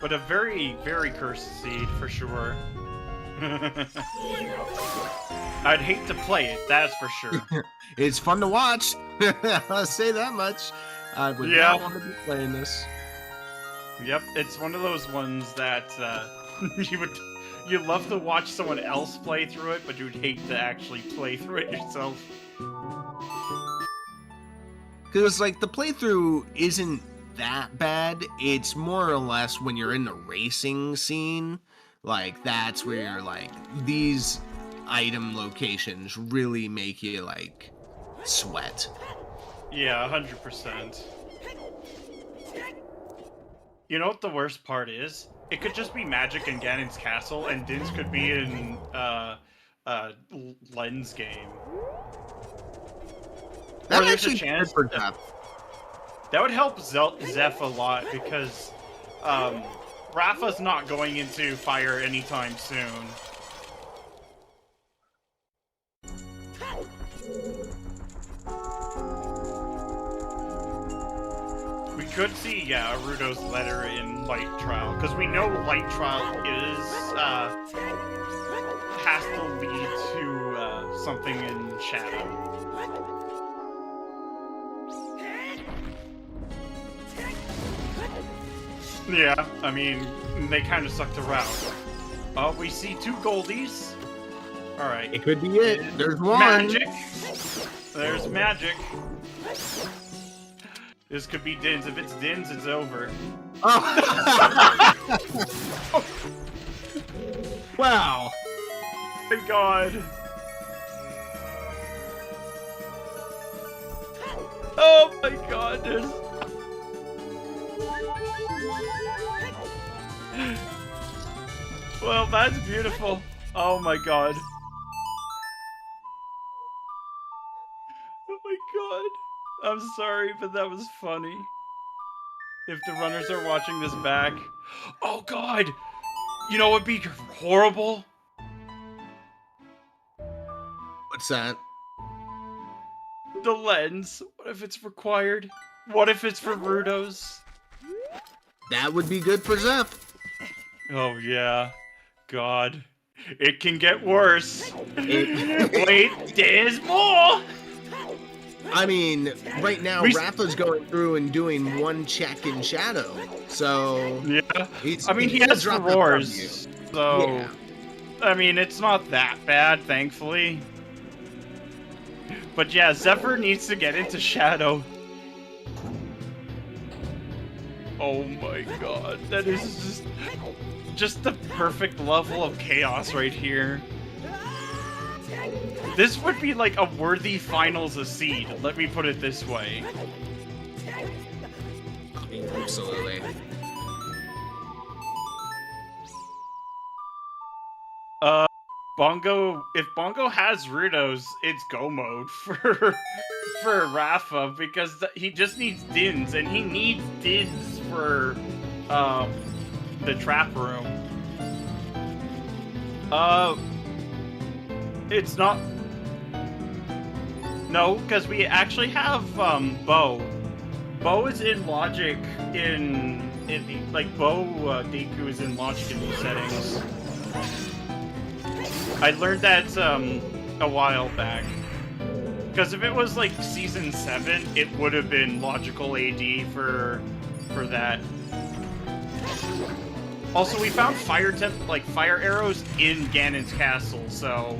But a very, very cursed seed, for sure. I'd hate to play it, that's for sure. It's fun to watch. I'll say that much. I would not want to be playing this. Yep, it's one of those ones that you'd love to watch someone else play through it, but you'd hate to actually play through it yourself. Because, like, the playthrough isn't that bad. It's more or less when you're in the racing scene, like, that's where you're like, these item locations really make you, like, sweat. Yeah, 100%. You know what the worst part is? It could just be magic in Ganon's castle, and Dins could be in lens game. That Or there's a actually chance for that. that would help Zeph a lot because Rafa's not going into fire anytime soon. We could see, yeah, Arudo's letter in Light Trial, because we know Light Trial has to lead to something in Shadow. Yeah, I mean, they kind of sucked around. We see 2 goldies. Alright. It could be it. There's one. Magic. There's magic. This could be Dins. If it's Dins, it's over. Oh. Wow. Oh my god. Oh my god, dude. Well, that's beautiful. Oh my god. Oh my god. I'm sorry, but that was funny. If the runners are watching this back. Oh god! You know what would be horrible? What's that? The lens. What if it's required? What if it's for Rudos? That would be good for Zeph. Oh yeah. God. It can get worse. Wait, there's more! I mean, right now, Rafa's going through and doing 1 check in Shadow, so... Yeah. He's, I mean, he has dropped the roars, so... Yeah. I mean, it's not that bad, thankfully. But yeah, Zephyr needs to get into Shadow. Oh my god, that is just the perfect level of chaos right here. This would be like a worthy finals of Seed, let me put it this way. Absolutely. Bongo, if Bongo has Rudos, it's go mode for Rafa because he just needs Dins and he needs Dins for the trap room. It's not. No, because we actually have Bo. Bo is in Logic like Bo Deku is in Logic in these settings. I learned that a while back. Because if it was like season 7, it would have been logical AD for that. Also, we found fire arrows in Ganon's castle, so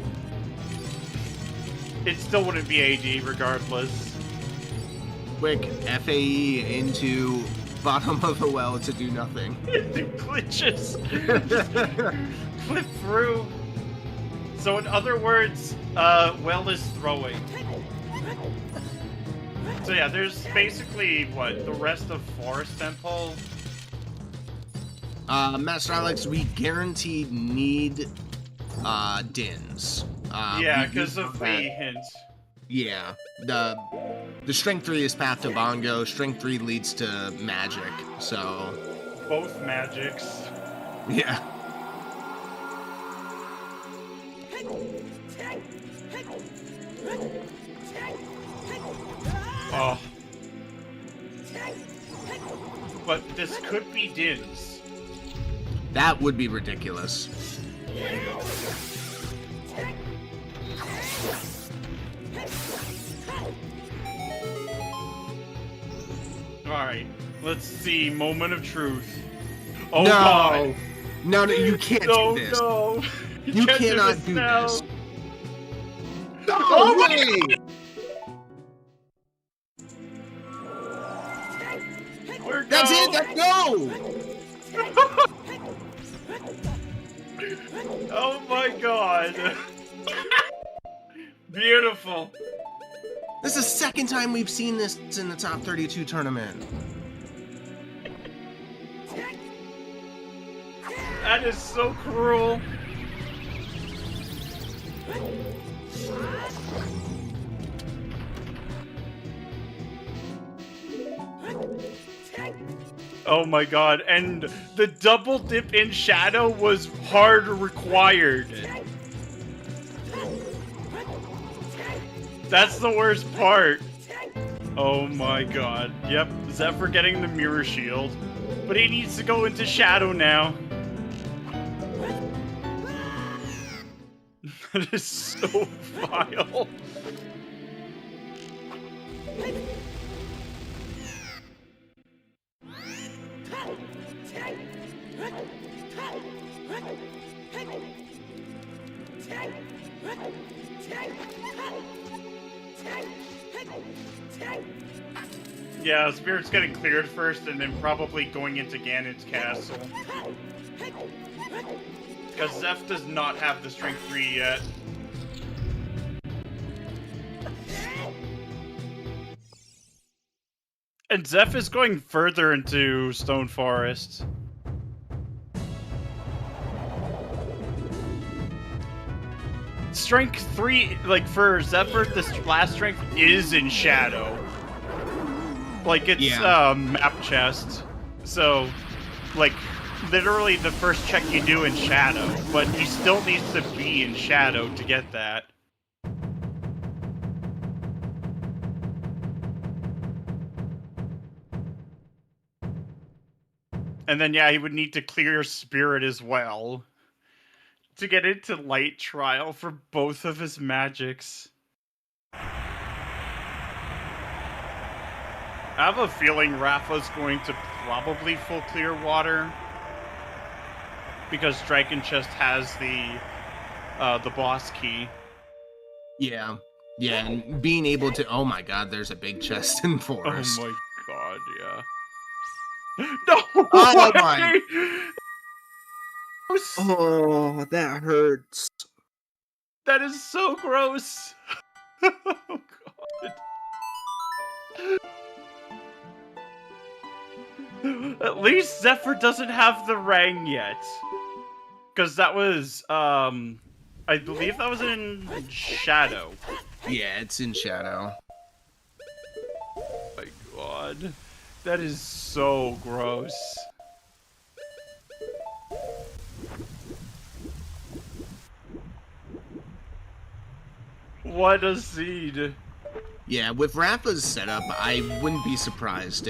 it still wouldn't be AD regardless. Quick FAE into bottom of the well to do nothing. Do glitches. Flip through. So in other words, well is throwing. So yeah, there's basically, what, the rest of Forest Temple? Master Alex, we guaranteed need Dins. Yeah, because of the hint. Yeah, the Strength 3 is path to Bongo, Strength 3 leads to Magic, so... Both magics. Yeah. Oh. But this could be Dins. That would be ridiculous. Alright, let's see. Moment of truth. Oh no! God. No, you can't do this. No, you cannot do now. this. No way! That's it! Let's go! Oh my god. Beautiful. This is the second time we've seen this in the top 32 tournament. That is so cruel. Oh my god, and the double dip in shadow was hard required. That's the worst part. Oh my god. Yep, Zephyr getting the mirror shield. But he needs to go into shadow now. That is so vile. Yeah, Spirit's getting cleared first and then probably going into Ganon's castle. Because Zeph does not have the strength 3 yet. And Zeph is going further into Stone Forest. Strength 3, like for Zephyr, this last strength is in shadow. Like it's map chest. So, like, literally the first check you do in shadow, but you still need to be in shadow to get that. And then, yeah, he would need to clear Spirit as well to get into Light Trial for both of his magics. I have a feeling Rafa's going to probably full clear water because Dragon Chest has the boss key. Yeah, and being able to. Oh my God, there's a big chest in forest. Oh my god, yeah. No! Oh my! Oh, that hurts. That is so gross. Oh god. At least Zephyr doesn't have the Rang yet. Because that was, I believe that was in Shadow. Yeah, it's in shadow. Oh my god. That is so gross. What a seed. Yeah, with Rafa's setup, I wouldn't be surprised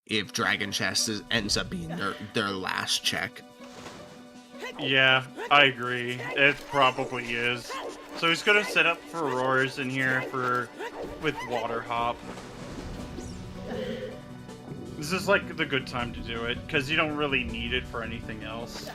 if Dragon Chest ends up being their last check. Yeah, I agree. It probably is. So he's gonna set up for Roars in here with Water Hop. This is like the good time to do it, because you don't really need it for anything else.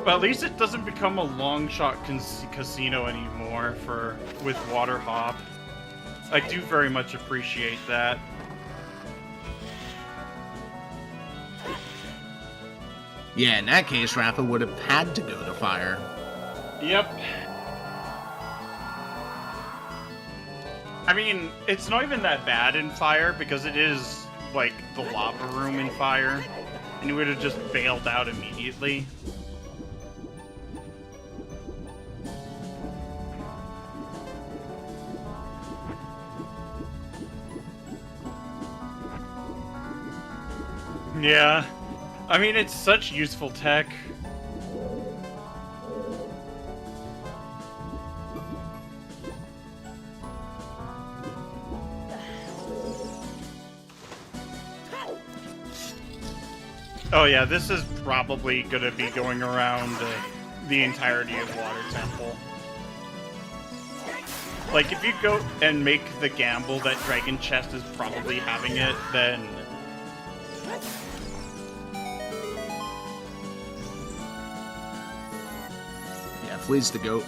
But at least it doesn't become a long shot casino anymore with Water Hop. I do very much appreciate that. Yeah, in that case, Rafa would have had to go to fire. Yep. I mean, it's not even that bad in fire because it is like the lava room in fire, and you would have just bailed out immediately. Yeah, I mean, it's such useful tech. Oh yeah, this is probably gonna be going around the entirety of Water Temple. Like, if you go and make the gamble that Dragon Chest is probably having it, then... Yeah, flees the goat.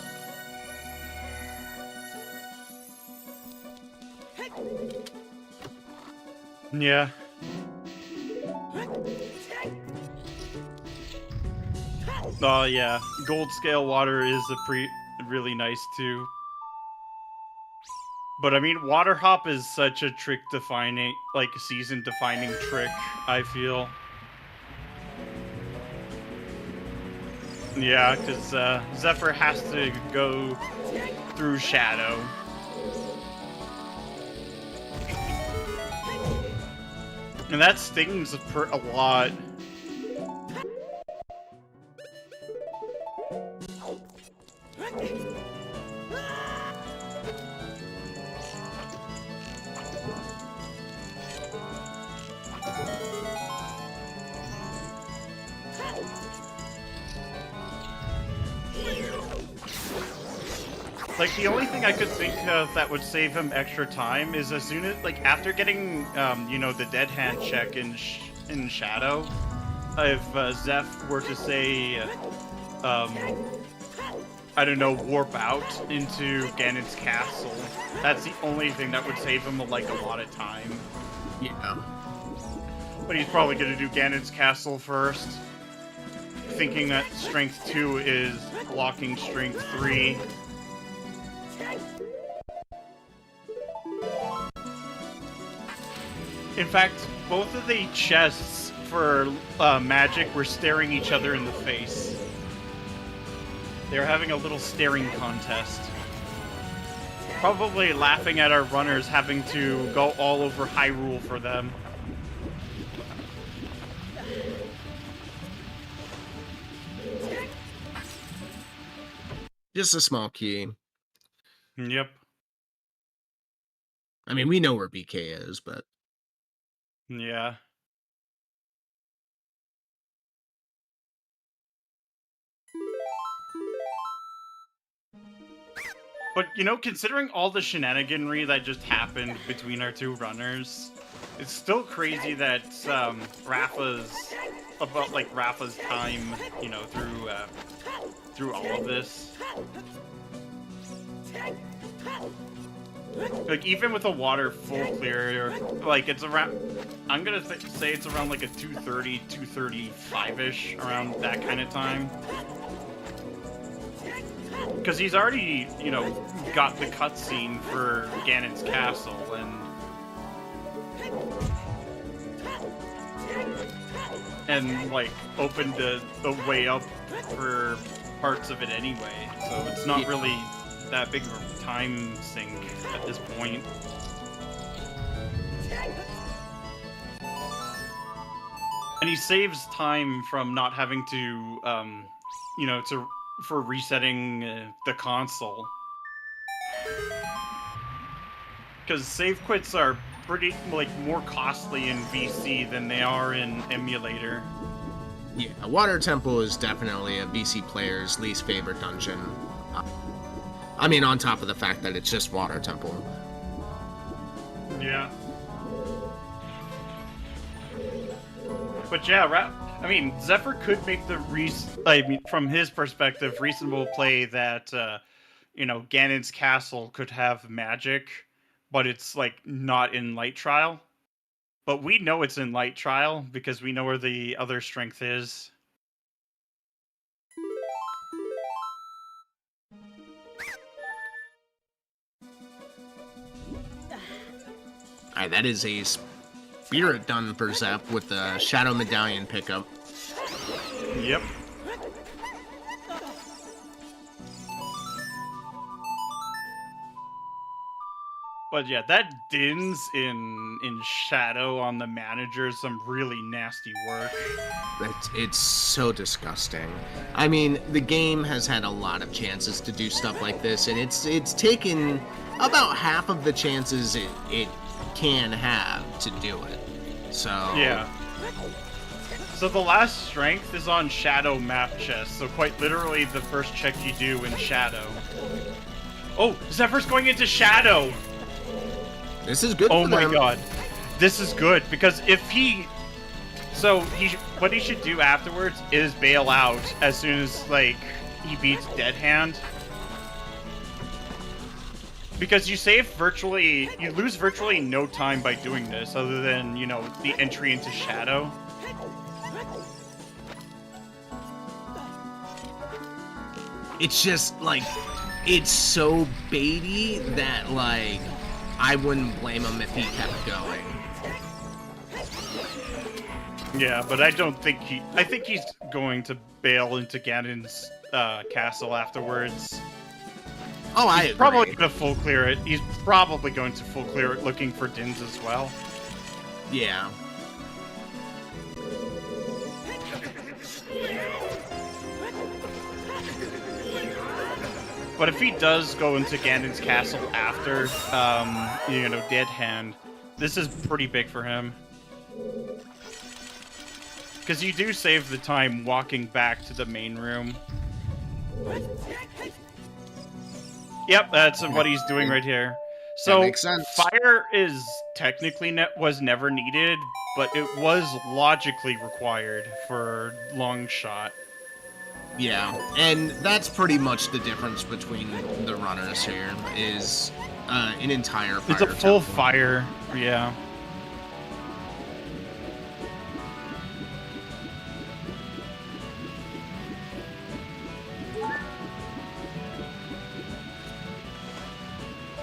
Yeah. Oh yeah, gold scale water is really nice too. But I mean, water hop is such a trick defining, like season defining trick, I feel. Yeah, because Zephyr has to go through Shadow. And that stings a lot. Like, the only thing I could think of that would save him extra time is as soon as, like, after getting, you know, the dead hand check in Shadow, if Zeph were to say, I don't know, warp out into Ganon's castle, that's the only thing that would save him, like, a lot of time. Yeah. But he's probably gonna do Ganon's castle first, thinking that Strength 2 is blocking Strength 3. In fact, both of the chests for magic were staring each other in the face. They were having a little staring contest. Probably laughing at our runners having to go all over Hyrule for them. Just a small key. Yep. I mean, we know where BK is, but... Yeah. But, you know, considering all the shenaniganry that just happened between our two runners, it's still crazy that Rafa's time, you know, through all of this. Like, even with a water full clear, like, it's around, I'm gonna say it's around like a 2:30, 2:35-ish, around that kind of time. Because he's already, you know, got the cutscene for Ganon's castle, and like, opened the way up for parts of it anyway, so it's not really that big of a time sink at this point. And he saves time from not having to, you know, for resetting the console. Because save quits are pretty, like, more costly in VC than they are in emulator. Yeah, Water Temple is definitely a VC player's least favorite dungeon. I mean, on top of the fact that it's just Water Temple. Yeah. But yeah, I mean, Zephyr could make the from his perspective, reasonable play that, you know, Ganon's castle could have magic, but it's, like, not in Light Trial. But we know it's in Light Trial, because we know where the other strength is. Alright, that is a spirit done for Zep with the Shadow Medallion pickup. Yep. But yeah, that Dins in Shadow on the manager is some really nasty work. It's so disgusting. I mean, the game has had a lot of chances to do stuff like this, and it's taken about half of the chances it can have to do it. So yeah. So the last strength is on Shadow map chest, so quite literally the first check you do in Shadow. Oh, Zephyr's going into Shadow! This is good. Oh my god. This is good, because if he... So, what he should do afterwards is bail out as soon as, like, he beats Dead Hand. Because you lose virtually no time by doing this, other than, you know, the entry into Shadow. It's just, like, it's so baity that, like, I wouldn't blame him if he kept going. Yeah, but I don't think he... I think he's going to bail into Ganon's castle afterwards. Oh, I He's agree. probably going to full clear it. He's probably going to full clear it looking for Dins as well. Yeah. But if he does go into Ganon's castle after, Dead Hand, this is pretty big for him. Because you do save the time walking back to the main room. Yep, that's what he's doing right here. So, makes sense. fire is technically was never needed, but it was logically required for long shot. Yeah, and that's pretty much the difference between the runners here, is an entire fire It's a full temple. fire, yeah.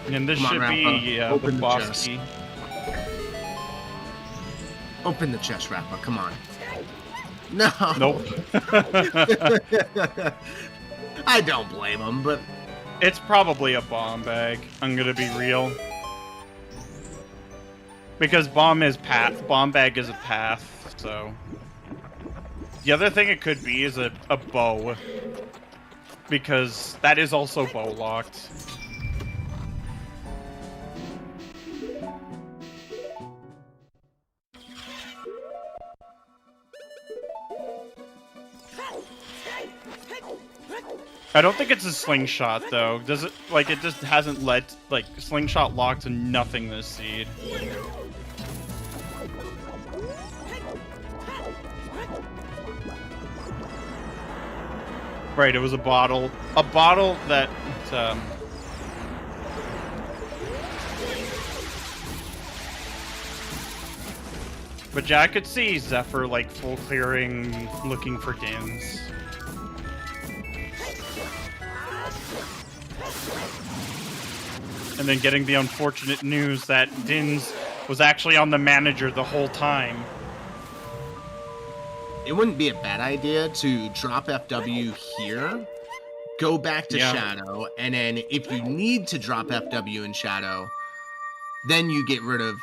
And this Come on, should Rafa. be the Open the boss chest. key. Open the chest, Rafa, come on. No. Nope. I don't blame him, but It's probably a bomb bag. I'm gonna be real. Because bomb bag is a path, so. The other thing it could be is a bow. Because that is also bow locked. I don't think it's a slingshot though. Does it it just hasn't let slingshot locked to nothing this seed. Right, it was a bottle. A bottle that But yeah, I could see Zephyr full clearing, looking for Dins. And then getting the unfortunate news that Dins was actually on the manager the whole time. it wouldn't be a bad idea to drop FW here, go back to Shadow, and then if you need to drop FW in Shadow, then you get rid of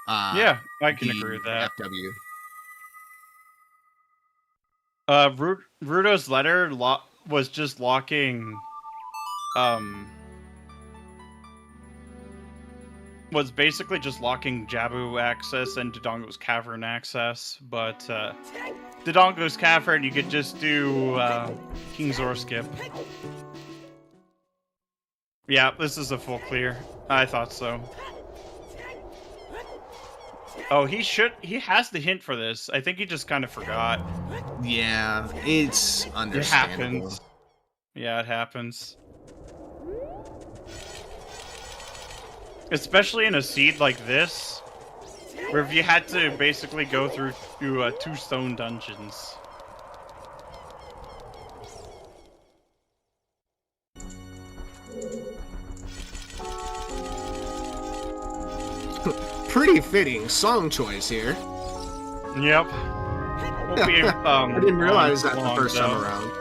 Yeah, I can the agree with that. FW. Rudo's letter was just locking, was basically just locking Jabu access and Dodongo's Cavern access, but Dodongo's Cavern you could just do King's Or skip. Yeah, this is a full clear. I thought so. Oh, he has the hint for this. I think he just kind of forgot. Yeah, it's It understandable. happens. Yeah, it happens. Especially in a seed like this, where if you had to basically go through 2 stone dungeons. Pretty fitting song choice here. Yep. Won't be, I didn't realize that the long, first time though. around.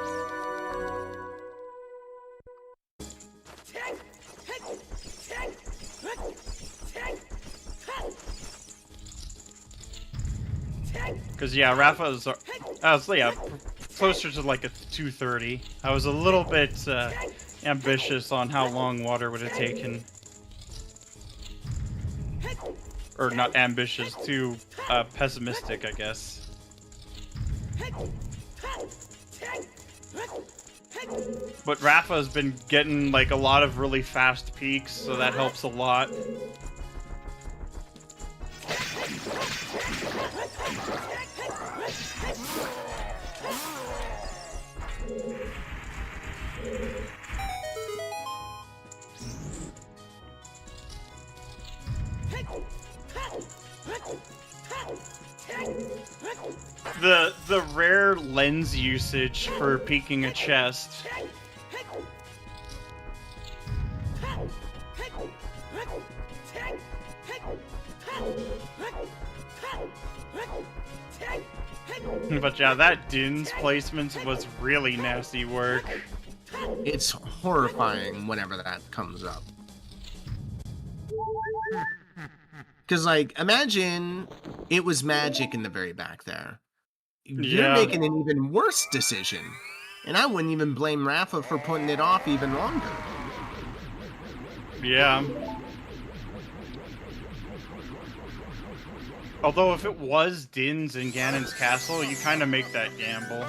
Because yeah, Rafa was closer to a 230. I was a little bit ambitious on how long water would have taken. Or not ambitious, too pessimistic, I guess. But Rafa's been getting a lot of really fast peaks, so that helps a lot. The rare lens usage for peeking a chest. But yeah, that Din's placement was really nasty work. It's horrifying whenever that comes up. Because, like, imagine it was magic in the very back there. You're Yeah. making an even worse decision. And I wouldn't even blame Rafa for putting it off even longer. Yeah. Although if it was Din's in Ganon's castle, you kind of make that gamble.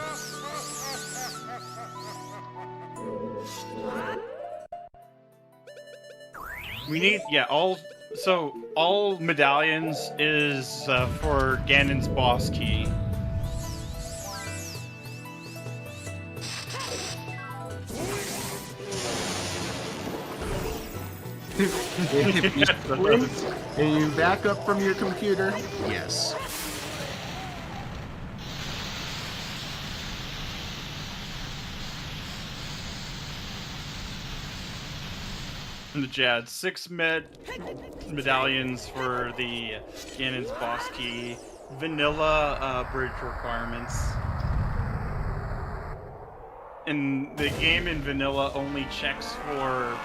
We need, yeah, all medallions is for Ganon's boss key. If you sprint and you back up from your computer, yes. And the Jad, 6 medallions for the Ganon's boss key, vanilla bridge requirements. And the game in vanilla only checks for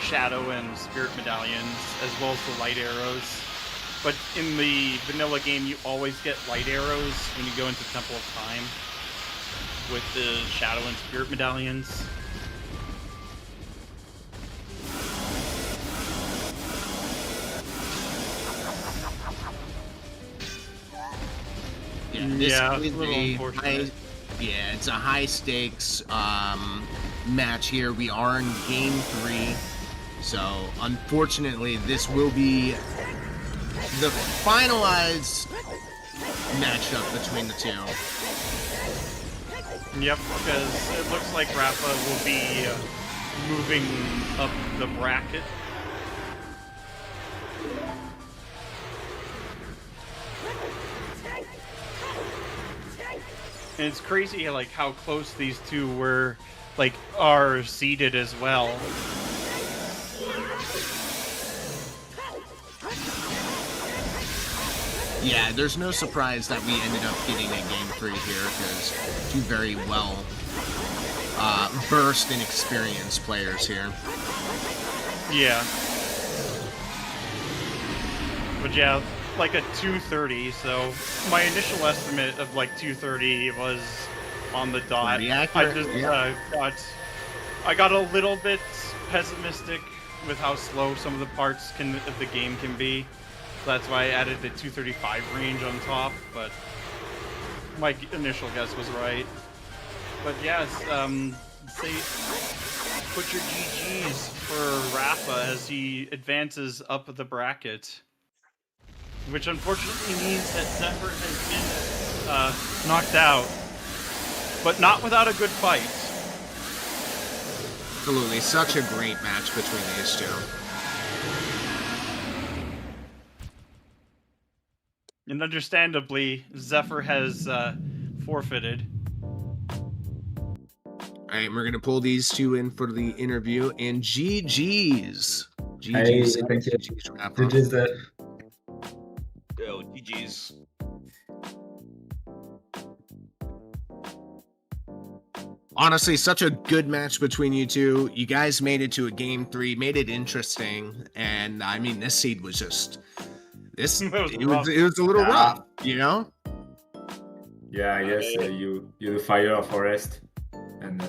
shadow and spirit medallions, as well as the light arrows. But in the vanilla game, you always get light arrows when you go into Temple of Time with the shadow and spirit medallions. Yeah, It's a little unfortunate. It's a high stakes match here. We are in game 3, so unfortunately this will be the finalized matchup between the two. Yep, because it looks like Rafa will be moving up the bracket. And it's crazy, like, how close these two were, like, are seated as well. Yeah, there's no surprise that we ended up getting a game 3 here, because two very well versed and experienced players here. Yeah. But yeah, like a 230, so my initial estimate of like 230 was on the dot. Pretty accurate, I got a little bit pessimistic with how slow some of the parts of the game can be. So that's why I added the 235 range on top, but my initial guess was right. But yes, put your GGs for Rafa as he advances up the bracket. Which unfortunately means that Zephyr has been knocked out. But not without a good fight. Absolutely, such a great match between these two. And understandably, Zephyr has forfeited. Alright, we're gonna pull these two in for the interview, and GG's. Hey, GG's. thank you. GG's, Rafa. GG's that. Yo, GG's. Honestly, such a good match between you two. You guys made it to a game 3, made it interesting, and I mean, this seed was just it was a little rough, you know. Yeah, I guess you do fire forest, and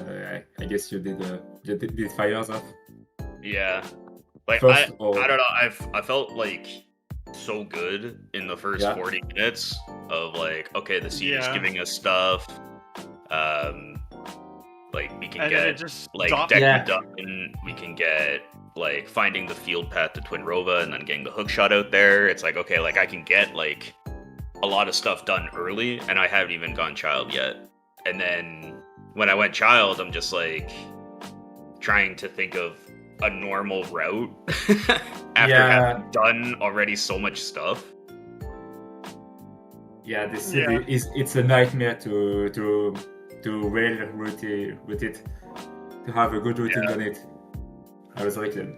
I guess you did fire stuff. Yeah, like First I don't know. I felt like so good in the first 40 minutes of like, okay, the seed is giving us stuff. Like we can get like deck reduction. We can get like finding the field path to Twin Rova and then getting the hook shot out there. It's like, okay, like I can get like a lot of stuff done early, and I haven't even gone child yet. And then when I went child, I'm just like trying to think of a normal route after having done already so much stuff. Yeah, this it's a nightmare to well route it, to have a good routing on it. I was like, in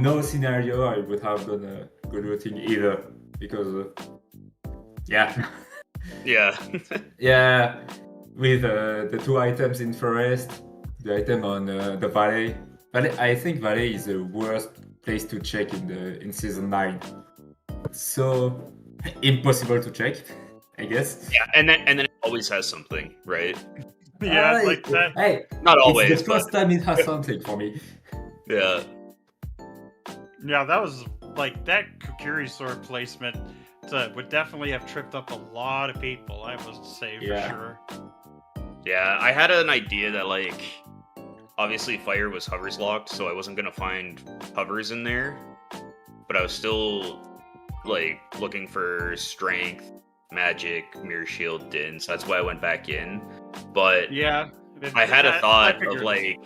no scenario I would have done a good routing either, because Yeah. Yeah. Yeah, with the 2 items in forest, the item on the valley. I think valley is the worst place to check in season 9. It's so impossible to check, I guess. Yeah, and then it always has something, right? Yeah, like that. Hey, Not always, it's the first but time it has something for me. yeah. Yeah, that was like that Kukuri sword placement would definitely have tripped up a lot of people, I would say, for Yeah. sure. Yeah, I had an idea that, like, obviously fire was hovers locked, so I wasn't gonna find hovers in there. But I was still, like, looking for strength, magic, mirror shield, din, so that's why I went back in. But Yeah. I had a thought of, figured. like,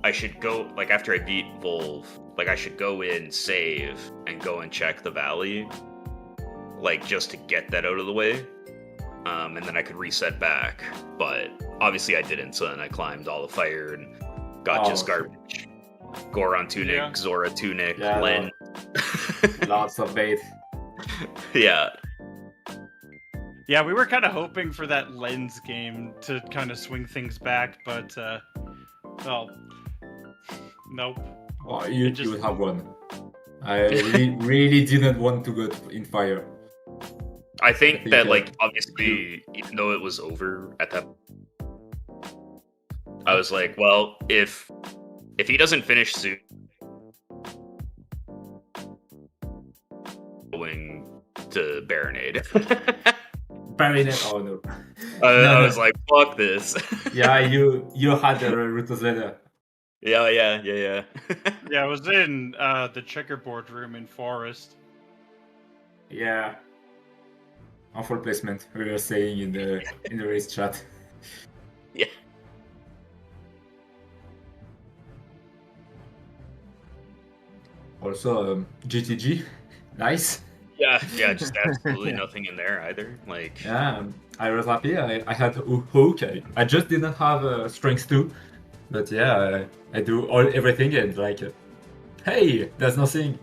I should go, like, after I beat Volv, like, I should go in, save, and go and check the valley. Like, just to get that out of the way. And then I could reset back. But obviously I didn't, so then I climbed all the fire and got just garbage. Goron tunic, Yeah. Zora tunic, Yeah, Len. Lots of bait. Yeah. Yeah, we were kind of hoping for that lens game to kind of swing things back, but well, nope. Oh, you It just- would have won. I really didn't want to go in fire. I think that, uh, like, obviously, even though it was over at that, I was like, well, if he doesn't finish soon, going to Baronade. Baronet, oh no. I was like, fuck this. Yeah, you had the route to Zelda. Yeah. Yeah, I was in the checkerboard room in Forest. Yeah. Awful placement, we were saying in the race chat. Yeah. Also, GTG, nice. Yeah, just absolutely nothing in there either. Like, Yeah, I was happy. I had hook. I just didn't have strength 2, but yeah, I do everything and like, hey, there's nothing.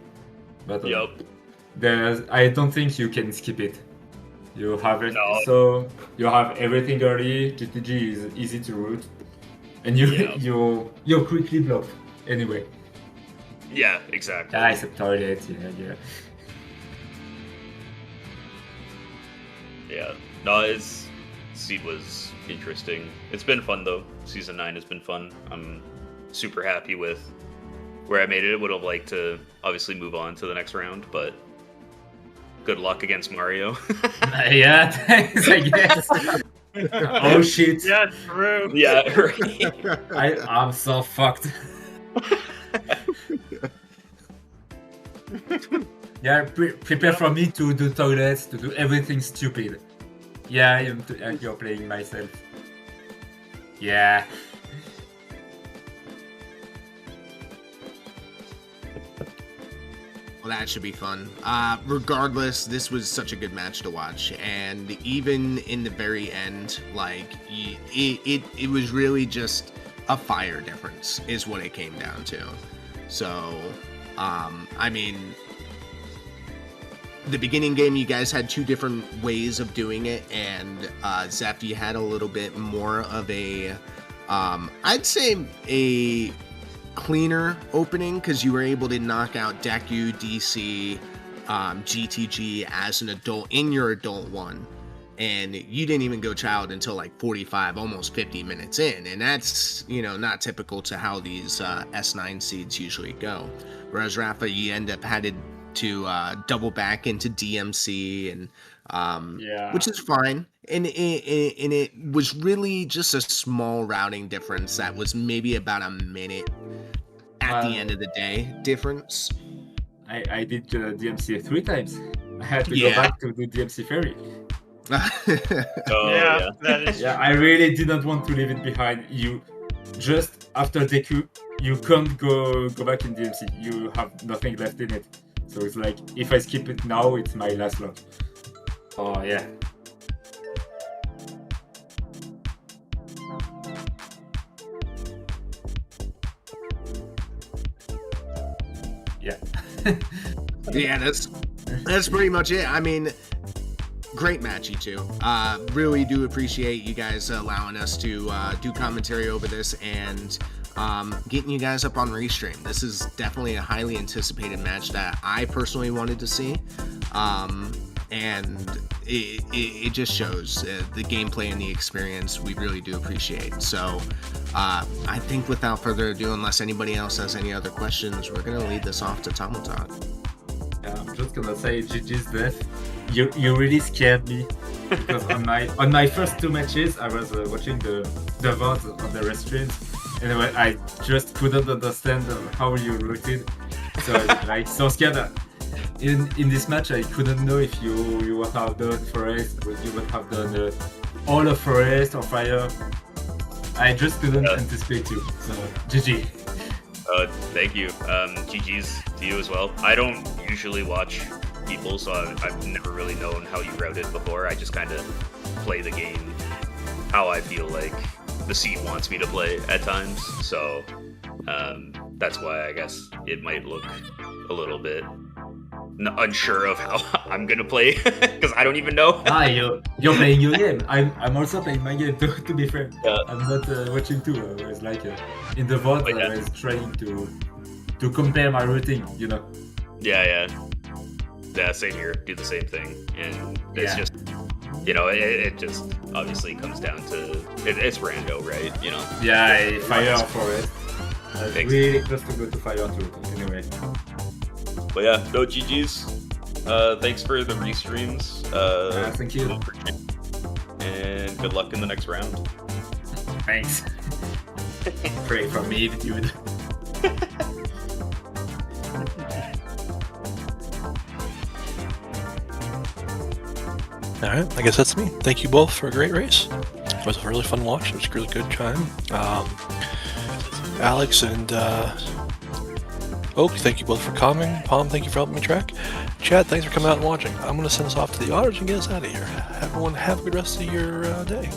But yup. I don't think you can skip it. You have it, No. so you have everything early. GTG is easy to route, and you Yeah. you quickly block anyway. Yeah, exactly. Yeah, it's a toilet. Yeah. Yeah. No, Seed was interesting. It's been fun though. Season 9 has been fun. I'm super happy with where I made it. Would have liked to obviously move on to the next round, but good luck against Mario. Yeah, thanks. I guess. Oh shit! Yeah, true. Yeah, right. I'm so fucked. Yeah, prepare for me to do toilets, to do everything stupid. Yeah, you're playing myself. Yeah. Well, that should be fun. Regardless, this was such a good match to watch, and even in the very end, like it was really just a fire difference is what it came down to. So, I mean, the beginning game, you guys had two different ways of doing it, and Zeph, you had a little bit more of a, I'd say a cleaner opening, because you were able to knock out Deku, DC, GTG as an adult in your adult one, and you didn't even go child until like 45, almost 50 minutes in, and that's, you know, not typical to how these S9 seeds usually go. Whereas Rafa, you end up had to double back into DMC, and Yeah. which is fine. And it was really just a small routing difference that was maybe about a minute at the end of the day difference. I did DMC 3 times. I had to Yeah. go back to the DMC ferry. Oh, Yeah, that is Yeah, I really didn't want to leave it behind. You just after Deku, you can't go back in DMC. You have nothing left in it. So it's like, if I skip it now, it's my last lot. Oh yeah. Yeah. Yeah, that's pretty much it. I mean, Great match, you two. Really do appreciate you guys allowing us to do commentary over this and getting you guys up on Restream. This is definitely a highly anticipated match that I personally wanted to see. And it just shows the gameplay and the experience we really do appreciate. So I think without further ado, unless anybody else has any other questions, we're going to lead this off to Tomotalk. Yeah, I'm just gonna say GG's death. You really scared me because on my first 2 matches I was watching the VOD on the restaurant and I just couldn't understand how you routed. So I was like so scared that in this match I couldn't know if you would have done forest or you would have done all of forest or fire. I just couldn't anticipate you. So GG. Thank you. GG's to you as well. I don't usually watch people, so I've never really known how you routed before. I just kind of play the game how I feel like the scene wants me to play at times. So that's why I guess it might look a little bit unsure of how I'm gonna play because I don't even know. You're playing your game. I'm also playing my game to be fair. Yeah. I'm not watching too. I was like in the VOD I was trying to compare my routing, you know. Yeah, same here. Do the same thing, and it's just, you know, it just obviously comes down to it's rando, right? You know. Yeah, fire for it. Really close to go to fire too. Anyway. But yeah, no GG's. Thanks for the restreams. Thank you. And good luck in the next round. Thanks. Pray for me, dude. Alright, I guess that's me. Thank you both for a great race. It was a really fun watch. It was a really good time. Alex and Oak, thank you both for coming. Palm, thank you for helping me track. Chad, thanks for coming out and watching. I'm going to send us off to the audience and get us out of here. Everyone, have a good rest of your day.